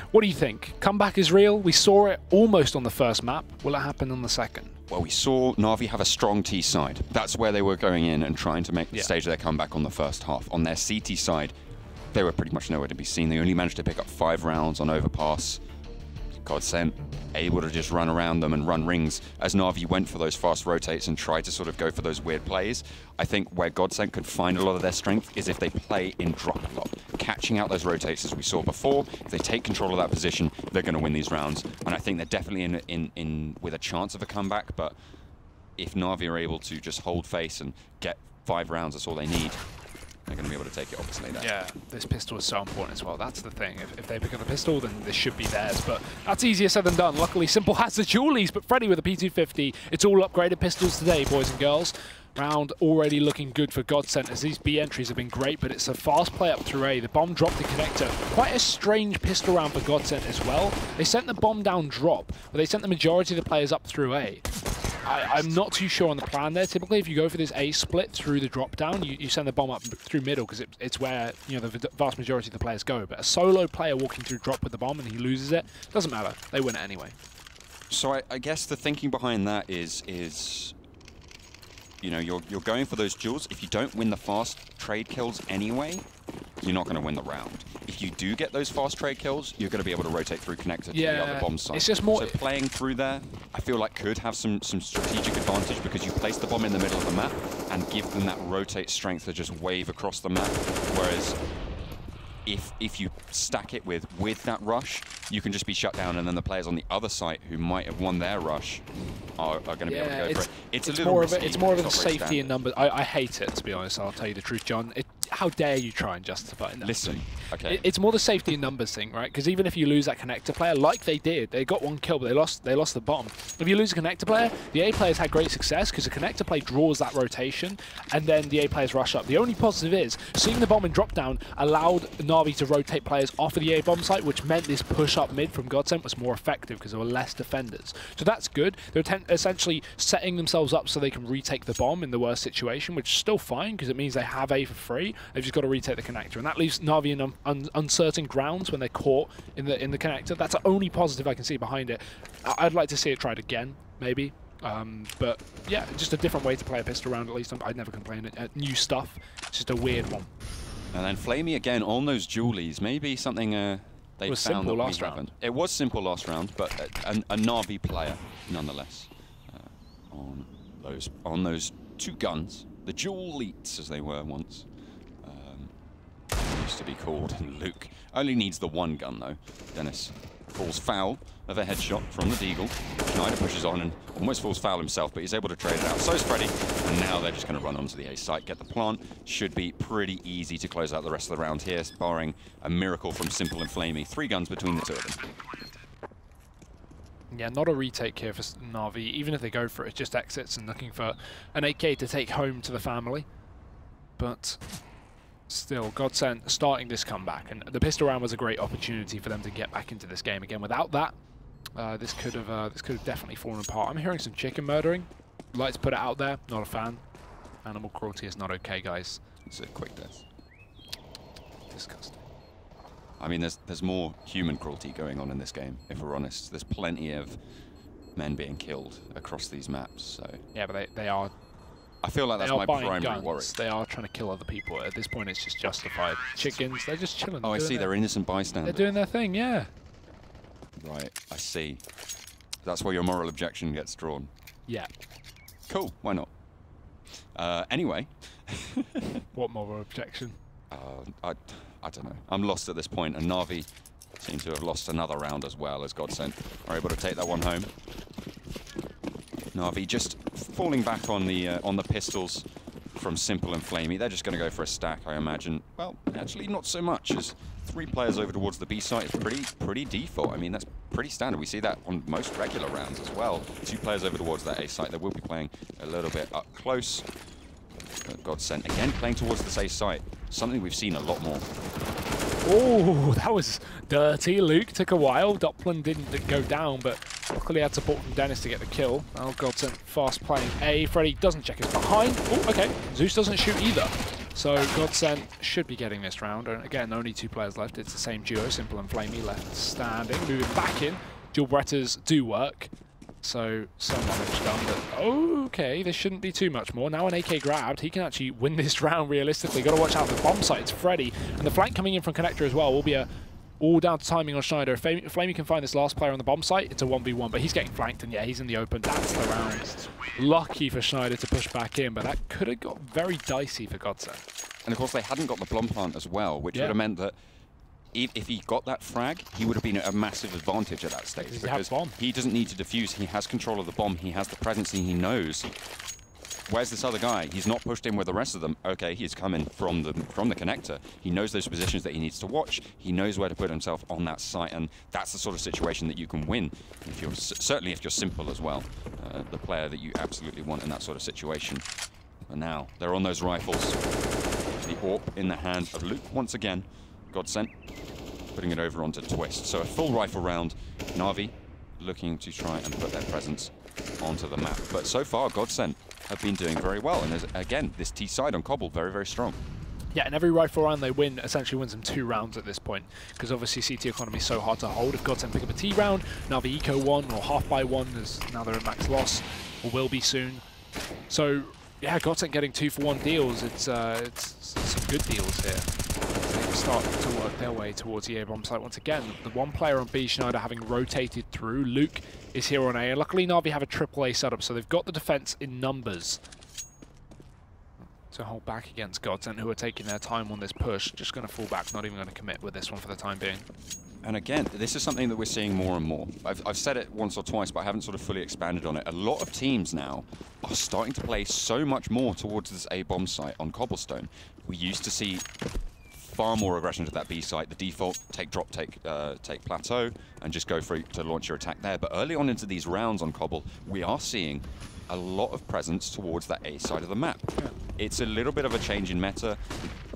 What do you think? Comeback is real. We saw it almost on the first map. Will it happen on the second? Well, we saw NaVi have a strong T side. That's where they were going in and trying to make the stage of their comeback on the first half. On their CT side, they were pretty much nowhere to be seen. They only managed to pick up 5 rounds on overpass. GODSENT able to just run around them and run rings as NaVi went for those fast rotates and tried to sort of go for those weird plays. I think where GODSENT could find a lot of their strength is if they play in drop a lot, catching out those rotates as we saw before. If they take control of that position, they're going to win these rounds. And I think they're definitely in with a chance of a comeback. But if NaVi are able to just hold face and get 5 rounds, that's all they need. They're going to be able to take it, obviously. There. Yeah, this pistol is so important as well. That's the thing. If they pick up the pistol, then this should be theirs. But that's easier said than done. Luckily, Simple has the dualies, but Freddy with a P250. It's all upgraded pistols today, boys and girls. Round already looking good for GODSENT as these B entries have been great, but it's a fast play up through A. The bomb dropped the connector. Quite a strange pistol round for GODSENT as well. They sent the bomb down drop, but they sent the majority of the players up through A. I'm not too sure on the plan there. Typically, if you go for this A split through the drop down, you send the bomb up through middle because it's where the vast majority of the players go. But a solo player walking through drop with the bomb and he loses it, doesn't matter. They win it anyway. So I guess the thinking behind that is you're going for those duels. If you don't win the fast trade kills anyway, you're not going to win the round. If you do get those fast trade kills, you're going to be able to rotate through connector to the other bomb side. It's just more... So playing through there, I feel like could have some strategic advantage because you place the bomb in the middle of the map and give them that rotate strength to just wave across the map. Whereas if you stack it with that rush, you can just be shut down, and then the players on the other side who might have won their rush are going to be able to go for it. It's more of a safety in numbers. I hate it, to be honest. I'll tell you the truth, John. How dare you try and justify it? Listen, okay. It's more the safety in numbers thing, right? Because even if you lose that connector player, like they did, they got 1 kill, but they lost the bomb. If you lose a connector player, the A players had great success because the connector play draws that rotation, and then the A players rush up. The only positive is seeing the bomb in drop down allowed NaVi to rotate players off of the A bomb site, which meant this push up mid from GODSENT was more effective because there were less defenders. So that's good. They're essentially setting themselves up so they can retake the bomb in the worst situation, which is still fine because it means they have A for free. They've just got to retake the connector, and that leaves NaVi in uncertain grounds when they're caught in the connector. That's the only positive I can see behind it. I'd like to see it tried again, maybe. But yeah, just a different way to play a pistol round. At least I'd never complain at new stuff. It's just a weird one. And then Flamey again on those dualies. Maybe something they found that we haven't. It was simple last round, but a NaVi player nonetheless on those 2 guns, the dualies as they were once. Used to be called, and Luke only needs the 1 gun though. Dennis falls foul of a headshot from the Deagle. Schneider pushes on and almost falls foul himself, but he's able to trade it out. So is Freddy, and now they're just going to run onto the A site, get the plant. Should be pretty easy to close out the rest of the round here, barring a miracle from Simple and Flamey. 3 guns between the 2 of them. Yeah, not a retake here for NaVi. Even if they go for it, it's just exits and looking for an 8K to take home to the family. But still, GODSENT starting this comeback, and the pistol round was a great opportunity for them to get back into this game again. Without that, this could have definitely fallen apart. I'm hearing some chicken murdering. I'd like to put it out there. Not a fan. Animal cruelty is not okay, guys. It's a quick death. Disgusting. I mean, there's more human cruelty going on in this game, if we're honest. There's plenty of men being killed across these maps. So yeah, but they are. I feel like that's my primary guns. worry. They are trying to kill other people. At this point, it's just justified. Chickens, they're just chilling. Oh, I see. They're innocent bystanders. They're doing their thing, yeah. Right, I see. That's where your moral objection gets drawn. Yeah. Cool, why not? Anyway. What moral objection? I don't know. I'm lost at this point, and NaVi seem to have lost another round as well as GODSENT are able to take that one home. NaVi just falling back on the pistols from Simple and Flamey. They're just going to go for a stack, I imagine. Well, actually not so much, as 3 players over towards the B site is pretty default. I mean, that's pretty standard. We see that on most regular rounds as well. 2 players over towards that A site. They will be playing a little bit up close. GODSENT again playing towards this A site. Something we've seen a lot more. Oh, that was dirty. Luke took a while. Doppelin didn't go down, but Luckily had support from Dennis to get the kill. Now GODSENT fast playing A. Freddy doesn't check his behind. Oh, okay. Zeus doesn't shoot either. So GODSENT should be getting this round. And again, only 2 players left. It's the same duo, Simple and Flamey left standing. Moving back in. Dual Bretters do work. So some damage done, but okay, this shouldn't be too much more. Now an AK grabbed, he can actually win this round realistically. Got to watch out for the bomb site. It's Freddy. And the flank coming in from Connector as well will be all down to timing on Schneider. If Flamey can find this last player on the bomb site, it's a 1v1, but he's getting flanked, and yeah, he's in the open. That's the round. Lucky for Schneider to push back in, but that could have got very dicey for GODSENT. And of course, they hadn't got the Blom plant as well, which would have meant that if he got that frag, he would have been at a massive advantage at that stage, because he doesn't need to defuse. He has control of the bomb. He has the presence, and he knows. Where's this other guy? He's not pushed in with the rest of them. Okay, he's coming from the connector. He knows those positions that he needs to watch. He knows where to put himself on that site, and that's the sort of situation that you can win. If you're certainly if you're Simple as well, the player that you absolutely want in that sort of situation. But now they're on those rifles. The AWP in the hand of Luke once again. GODSENT putting it over onto Twist. So a full rifle round. NaVi looking to try and put their presence onto the map. But so far, GODSENT have been doing very well. And again, this T side on Cobble, very, very strong. Yeah, and every rifle round they win essentially wins them 2 rounds at this point, because obviously CT economy is so hard to hold. If GODSENT pick up a T round, now the Eco 1 or half by 1, as now they're at max loss, or will be soon. So yeah, GODSENT getting 2-for-1 deals. It's some good deals here. They start to work their way towards the A bomb site once again. The one player on B, Schneider, having rotated through. Luke is here on A, and luckily NaVi have a AAA setup, so they've got the defense in numbers to hold back against GODSENT, who are taking their time on this push. Just going to fall back, not even going to commit with this one for the time being. And again, this is something that we're seeing more and more. I've said it once or twice, but I haven't sort of fully expanded on it. A lot of teams now are starting to play so much more towards this A bomb site on Cobblestone. We used to see far more aggression to that B site. The default, take drop, take plateau, and just go for it to launch your attack there. But early on into these rounds on Cobble, we are seeing a lot of presence towards that A side of the map. It's a little bit of a change in meta,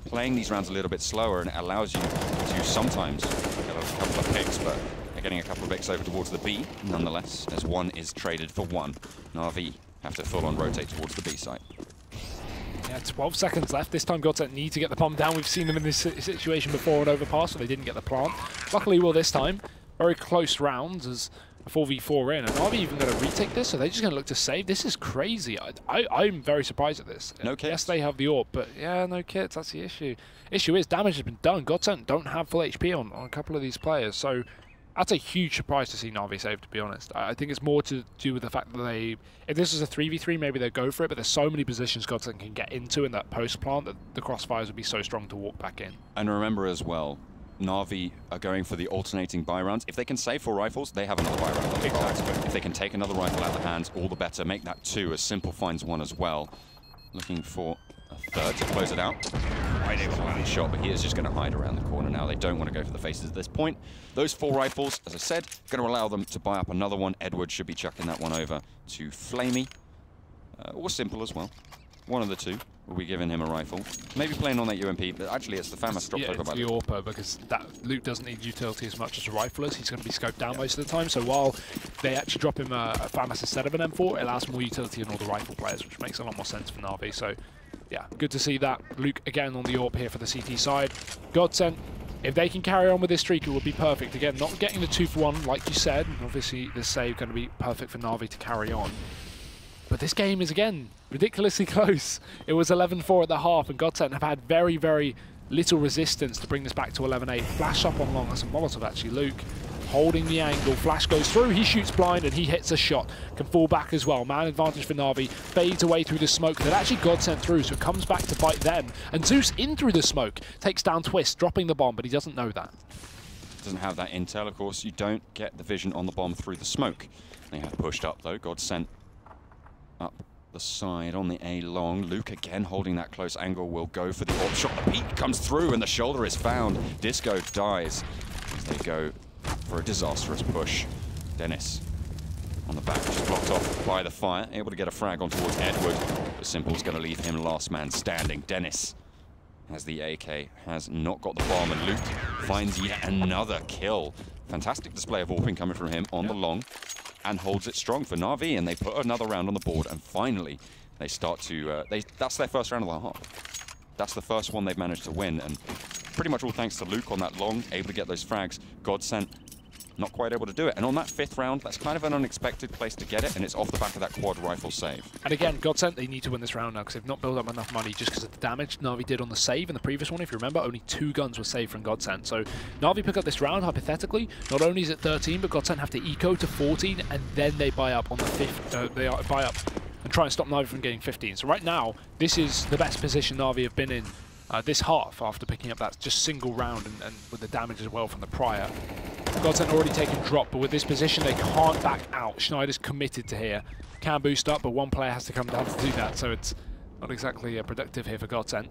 playing these rounds a little bit slower, and it allows you to sometimes get a couple of picks, but they're getting a couple of picks over towards the B, nonetheless, as one is traded for one. NaVi have to full-on rotate towards the B site. Yeah, 12 seconds left. This time GODSENT need to get the bomb down. We've seen them in this situation before on Overpass, so they didn't get the plant. Luckily, well, this time, very close rounds as a 4v4 in. And are we even going to retake this? Or are they just going to look to save? This is crazy. I'm very surprised at this. No kits. Yes, they have the AWP, but yeah, no kits. That's the issue. Issue is damage has been done. GODSENT don't have full HP on a couple of these players, so that's a huge surprise to see NaVi save, to be honest. I think it's more to do with the fact that if this is a 3v3, maybe they'd go for it, but there's so many positions GODSENT can get into in that post plant that the crossfires would be so strong to walk back in. And remember as well, NaVi are going for the alternating buy rounds. If they can save 4 rifles, they have another buy round on the cards. If they can take another rifle out of the hands, all the better. Make that 2 as Simple finds 1 as well. Looking for a 3rd to close it out. Right able to land his shot, but he is just going to hide around the corner now. They don't want to go for the faces at this point. Those 4 rifles, as I said, going to allow them to buy up another one. Edward should be chucking that one over to Flamey, or Simple as well. One of the 2 will be giving him a rifle. Maybe playing on that UMP, but actually it's the FAMAS dropped over by the AWP, because Luke doesn't need utility as much as a rifle is. He's going to be scoped down most of the time, so while they actually drop him a FAMAS instead of an M4, it allows more utility on all the rifle players, which makes a lot more sense for NaVi. So yeah, good to see that. Luke again on the AWP here for the CT side. GODSENT, if they can carry on with this streak, it would be perfect. Again, not getting the 2-for-1 like you said. Obviously this save going to be perfect for NaVi to carry on. But this game is, again, ridiculously close. It was 11-4 at the half, and GODSENT have had very, very little resistance to bring this back to 11-8. Flash up on long. That's a Molotov, actually. Luke holding the angle. Flash goes through. He shoots blind, and he hits a shot. Can fall back as well. Man advantage for NaVi. Fades away through the smoke. That actually GODSENT through, so it comes back to bite them. And Zeus in through the smoke. Takes down Twist, dropping the bomb, but he doesn't know that. Doesn't have that intel, of course. You don't get the vision on the bomb through the smoke. They have pushed up, though. GODSENT up the side on the A long. Luke again holding that close angle, will go for the AWP shot. The peak comes through and the shoulder is found. Disco dies as they go for a disastrous push. Dennis on the back, just blocked off by the fire, able to get a frag on towards Edward, but Simple's going to leave him last man standing. Dennis, as the AK has not got the bomb, and Luke finds yet another kill. Fantastic display of AWPing coming from him on the long. and holds it strong for NaVi, and they put another round on the board, and finally they start to, that's their first round of the half. That's the first one they've managed to win, and pretty much all thanks to Luke on that long, able to get those frags. GODSENT not quite able to do it. And on that 5th round, that's kind of an unexpected place to get it, and it's off the back of that quad rifle save. And again, GODSENT, they need to win this round now because they've not built up enough money just because of the damage NaVi did on the save in the previous one. If you remember, only 2 guns were saved from GODSENT. So NaVi pick up this round, hypothetically. Not only is it 13, but GODSENT have to eco to 14, and then they buy up on the 5th. They buy up and try and stop NaVi from getting 15. So right now, this is the best position NaVi have been in this half after picking up that just single round and with the damage as well from the prior. GODSENT already taken drop, but with this position they can't back out. Schneider's committed to here. Can boost up, but one player has to come down to do that, so it's not exactly productive here for GODSENT.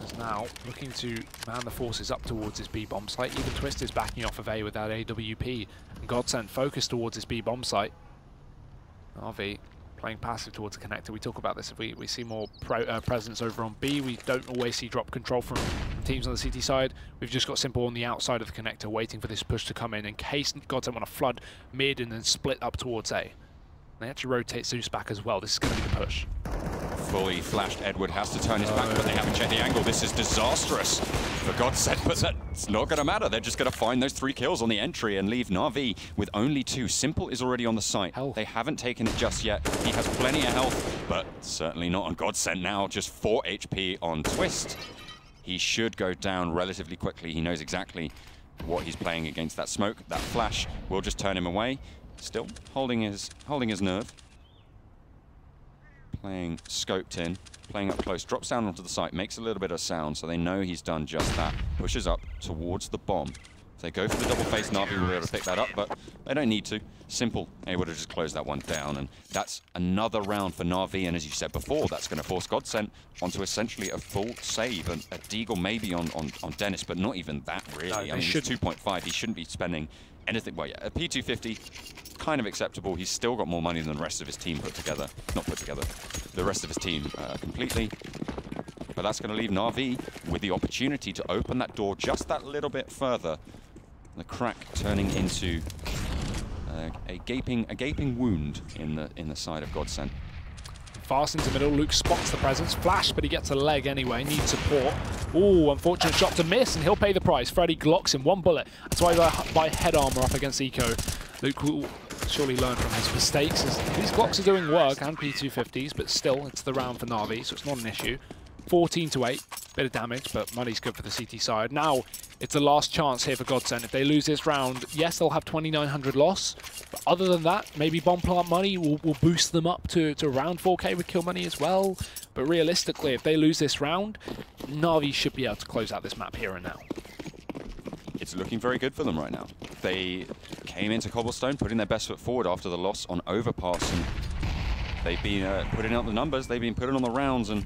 As now looking to man the forces up towards his B bomb site. Even Twist is backing off of A with that AWP, and GODSENT focused towards his B bomb site. NaVi playing passive towards the connector. We talk about this if we see more presence over on B. We don't always see drop control from teams on the CT side. We've just got Simple on the outside of the connector waiting for this push to come in case GODSENT want to flood mid and then split up towards A. They actually rotate Zeus back as well. This is going to be the push. Fully flashed Edward has to turn his back, but they haven't checked the angle. This is disastrous for GODSENT, but that's not going to matter. They're just going to find those 3 kills on the entry and leave NaVi with only 2. Simple is already on the site. They haven't taken it just yet. He has plenty of health, but certainly not on GODSENT now. Just 4 HP on Twist. He should go down relatively quickly. He knows exactly what he's playing against. That smoke, that flash will just turn him away. Still holding his nerve. Playing scoped in, playing up close, drops down onto the site, makes a little bit of sound, so they know he's done just that. Pushes up towards the bomb. If they go for the double face, NaVi will be able to pick that up, but they don't need to. Simple, able to just close that one down, and that's another round for NaVi, and as you said before, that's going to force GODSENT onto essentially a full save, and a deagle maybe on Dennis, but not even that really. No, I mean, he's 2.5, he shouldn't be spending anything. Well, yeah, a P250, kind of acceptable. He's still got more money than the rest of his team put together. Not put together, the rest of his team completely. But that's going to leave NaVi with the opportunity to open that door just that little bit further. The crack turning into a gaping wound in the side of GODSENT. Fast into middle, Luke spots the presence, flash, but he gets a leg anyway, needs support. Ooh, unfortunate shot to miss, and he'll pay the price. Freddy glocks him 1 bullet. That's why they buy head armor up against Eco. Luke will surely learn from his mistakes, as these Glocks are doing work, and P250s, but still, it's the round for NaVi, so it's not an issue. 14-8, bit of damage, but money's good for the CT side. Now, it's the last chance here for GODSENT. If they lose this round, yes, they'll have 2,900 loss, but other than that, maybe bomb plant money will boost them up to around 4K with kill money as well. But realistically, if they lose this round, NaVi should be able to close out this map here and now. It's looking very good for them right now. They came into Cobblestone putting their best foot forward after the loss on Overpass, and they've been putting out the numbers, they've been putting on the rounds, and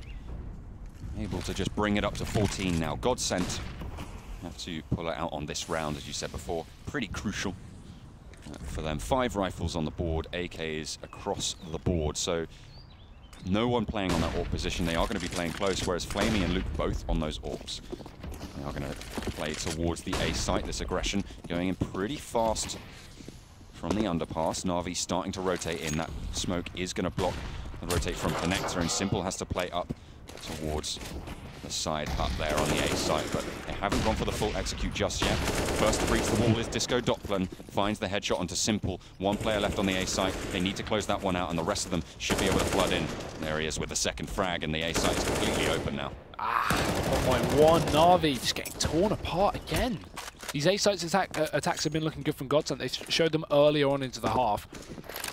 able to just bring it up to 14 now. GODSENT have to pull it out on this round, as you said before. Pretty crucial for them. 5 rifles on the board, AKs across the board, so no one playing on that AWP position. They are going to be playing close, whereas Flamey and Luke both on those AWPs. They are going to play towards the A site. This aggression going in pretty fast from the underpass. NaVi starting to rotate in. That smoke is going to block the rotate from connector, and Simple has to play up towards the side hut there on the A site, but they haven't gone for the full execute just yet. First to breach the wall is Disco Doppler, finds the headshot onto Simple. 1 player left on the A site. They need to close that one out, and the rest of them should be able to flood in. There he is with the second frag, and the A site is completely open now. 1.1, NaVi just getting torn apart again. These A sites attacks have been looking good from GODSENT. They showed them earlier on into the half.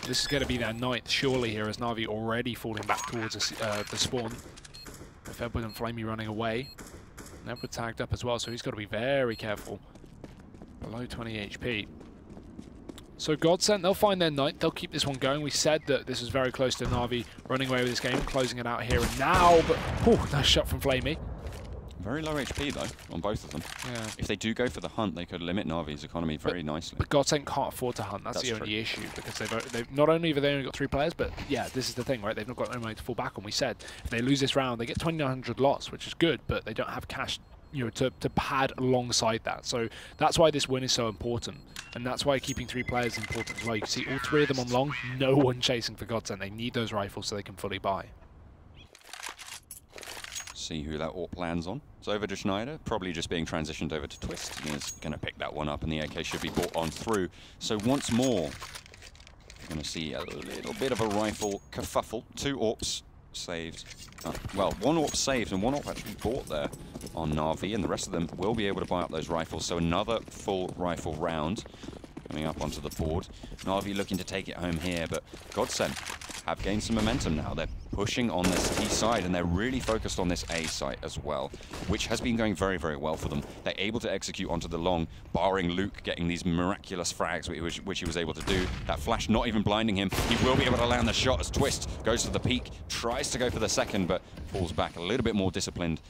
This is going to be their 9th surely here, as NaVi already falling back towards the spawn. With Edward and Flamey running away. And Edward tagged up as well, so he's got to be very careful. Below 20 HP. So GODSENT, they'll find their 9th. They'll keep this one going. We said that this was very close to NaVi running away with this game, closing it out here and now. But nice shot from Flamey. Very low HP though on both of them. Yeah. If they do go for the hunt, they could limit NaVi's economy very nicely. But GODSENT can't afford to hunt. That's the only issue, because they've not only have they only got 3 players, but yeah, this is the thing, right? They've not got any money to fall back on. We said if they lose this round, they get 2,900 loss, which is good, but they don't have cash, to pad alongside that. So that's why this win is so important. and that's why keeping 3 players is important as well. You can see all 3 of them on long, no one chasing for GODSENT. They need those rifles so they can fully buy. See who that AWP lands on. It's over to Schneider, probably just being transitioned over to Twist. He's going to pick that one up, and the AK should be brought on through. So once more, you're going to see a little bit of a rifle kerfuffle. 2 AWPs saved. Well, 1 AWP saved, and 1 AWP actually bought there on NaVi, and the rest of them will be able to buy up those rifles. So another full rifle round coming up onto the board. NaVi looking to take it home here, but GODSENT have gained some momentum now. They're pushing on this T side, and they're really focused on this A site as well, which has been going very, very well for them. They're able to execute onto the long, barring Luke getting these miraculous frags, which he was able to do. That flash not even blinding him. He will be able to land the shot as Twist goes to the peak, tries to go for the second, but falls back a little bit more disciplined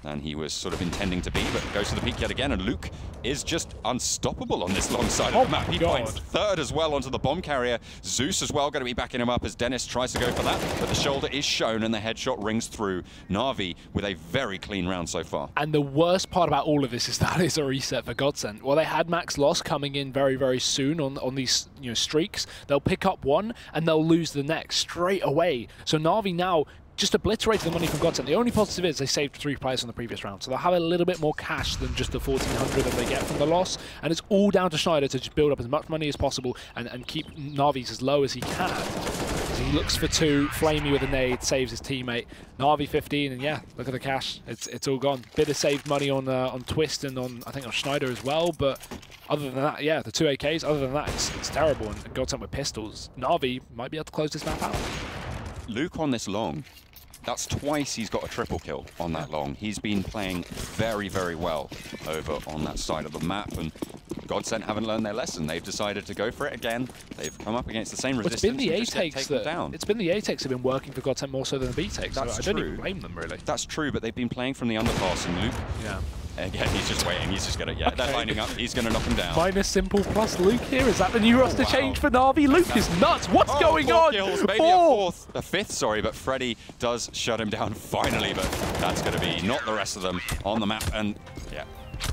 than he was sort of intending to be, but goes to the peak yet again, and Luke is just unstoppable on this long side of the map. He finds third as well onto the bomb carrier. Zeus as well going to be backing him up as Dennis tries to go for that, but the shoulder is shown and the headshot rings through. NaVi with a very clean round so far. And the worst part about all of this is that it's a reset for GODSENT. Well, they had max loss coming in very, very soon on these streaks. They'll pick up one and they'll lose the next straight away. So NaVi now just obliterated the money from GODSENT. The only positive is they saved 3 players from the previous round, so they'll have a little bit more cash than just the 1,400 that they get from the loss, and it's all down to Schneider to just build up as much money as possible and keep NaVi's as low as he can. So he looks for 2, Flamey with a nade, saves his teammate. NaVi 15, and yeah, look at the cash. It's all gone. Bit of saved money on Twist and I think on Schneider as well, but other than that, yeah, the 2 AKs, other than that, it's terrible, and GODSENT with pistols. NaVi might be able to close this map out. Luke on this long. That's twice he's got a triple kill on that long. He's been playing very, very well over on that side of the map, and GODSENT haven't learned their lesson. They've decided to go for it again. They've come up against the same resistance. It's been the A takes that it's been the A takes have been working for GODSENT more so than the B takes. That's so I don't even blame them really. That's true, but they've been playing from the underpass, and Luke. Yeah. Again, he's just waiting. He's just gonna. Yeah, they're lining up. He's gonna knock him down. Minus Simple plus Luke here. Is that the new roster change for NaVi? Luke is nuts. What's going 4 on? Kills, maybe a fifth. Sorry, but Freddy does shut him down finally. But that's gonna be not the rest of them on the map. And yeah,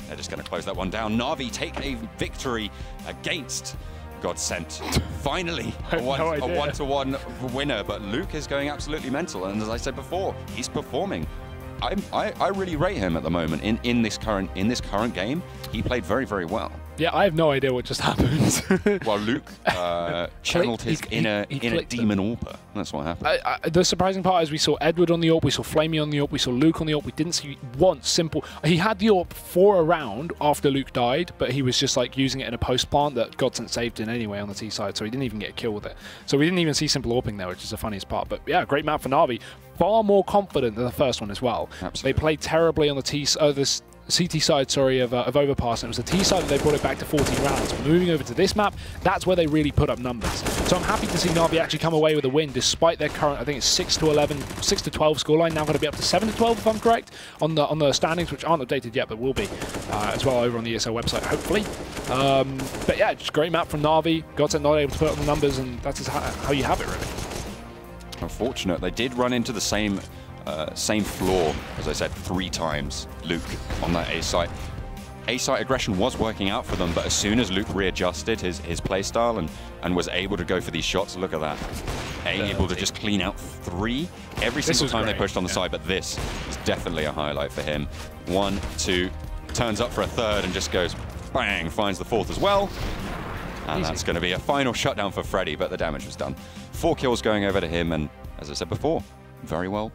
they're just gonna close that one down. NaVi take a victory against GODSENT. Finally, a 1-to-1 winner. But Luke is going absolutely mental. And as I said before, he's performing. I really rate him at the moment in this current game. He played very, very well. Yeah, I have no idea what just happened. Well, Luke channeled his inner demon AWPer. That's what happened. The surprising part is we saw Edward on the AWP, we saw Flamey on the AWP, we saw Luke on the AWP. We didn't see once Simple. He had the AWP for a round after Luke died, but he was just like using it in a post plant that GODSENT saved in anyway on the T side, so he didn't even get a kill with it. So we didn't even see Simple AWPing there, which is the funniest part. But yeah, great map for NaVi. Far more confident than the first one as well. Absolutely. They played terribly on the CT side, sorry, of Overpass, and it was the T side that they brought it back to 14 rounds. Moving over to this map, that's where they really put up numbers. So I'm happy to see NaVi actually come away with a win, despite their current, I think it's 6-11, 6-12 scoreline. Now going to be up to 7-12, if I'm correct, on the standings, which aren't updated yet, but will be as well over on the ESL website, hopefully. But yeah, just great map from NaVi. GODSENT not able to put up the numbers, and that's just how you have it, really. Unfortunate, they did run into the same floor, as I said, 3 times, Luke, on that A site. A site aggression was working out for them, but as soon as Luke readjusted his playstyle and was able to go for these shots, look at that. Able to just clean out 3 every single time they pushed on the side, but this is definitely a highlight for him. 1, 2, turns up for a third and just goes bang, finds the 4th as well. And that's going to be a final shutdown for Freddy, but the damage was done. 4 kills going over to him, and as I said before, very well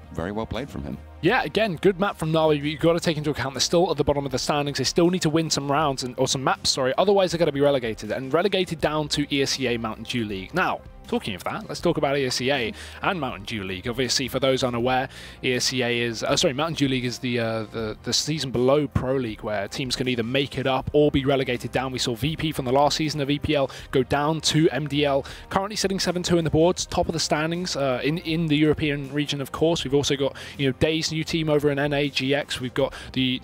played from him. Yeah, again, good map from NaVi, but you've got to take into account they're still at the bottom of the standings. They still need to win some rounds, or some maps, sorry. Otherwise, they're going to be relegated, and relegated down to ESEA Mountain Dew League. Now, talking of that, let's talk about ESEA and Mountain Dew League. Obviously, for those unaware, ESEA is Mountain Dew League is the season below Pro League, where teams can either make it up or be relegated down. We saw VP from the last season of EPL go down to MDL, currently sitting 7-2 in the boards, top of the standings in the European region. Of course, we've also got Day's new team over in NAGX. We've got the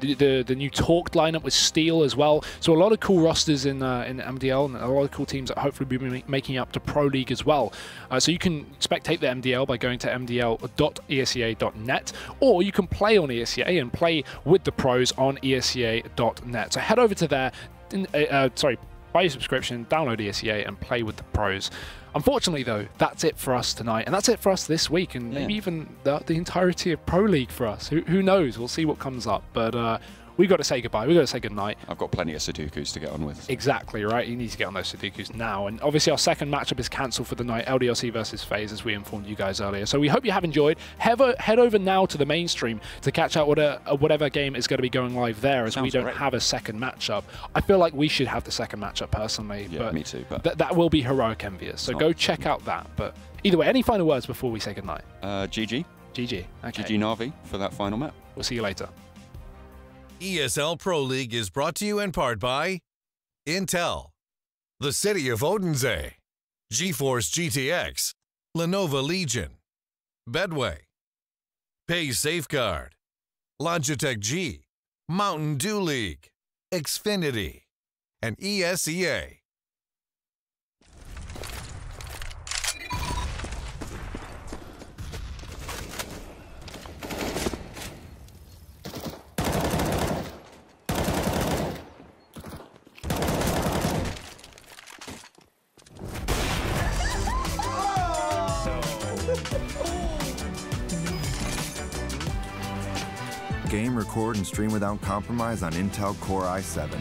new Talked lineup with Steel as well. So a lot of cool rosters in MDL, and a lot of cool teams that hopefully will be making up to Pro League as well. So you can spectate the MDL by going to mdl.esea.net, or you can play on ESEA and play with the pros on esea.net. So head over to there. buy your subscription, download ESEA, and play with the pros. Unfortunately, though, that's it for us tonight, and that's it for us this week, and maybe even the entirety of Pro League for us. Who knows? We'll see what comes up, but we've got to say goodbye. We've got to say goodnight. I've got plenty of Sudokus to get on with. Exactly, right? You need to get on those Sudokus now. And obviously our second matchup is cancelled for the night, LDLC versus FaZe, as we informed you guys earlier. So we hope you have enjoyed. Head over now to the main stream to catch out whatever game is going to be going live there, as we don't have a second matchup. I feel like we should have the second matchup personally. Yeah, but me too. But that will be Heroic Envious. So go check out that. But either way, any final words before we say goodnight? GG. GG. Okay. GG NaVi for that final map. We'll see you later. ESL Pro League is brought to you in part by Intel, the City of Odense, GeForce GTX, Lenovo Legion, Bedway, Pay Safeguard, Logitech G, Mountain Dew League, Xfinity, and ESEA. Game, record, and stream without compromise on Intel Core i7.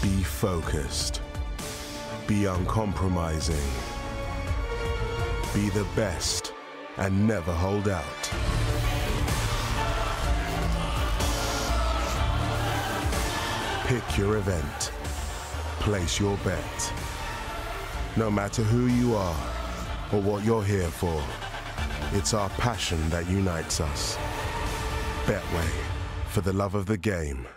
Be focused. Be uncompromising. Be the best and never hold out. Pick your event. Place your bet. No matter who you are or what you're here for, it's our passion that unites us. Betway, for the love of the game.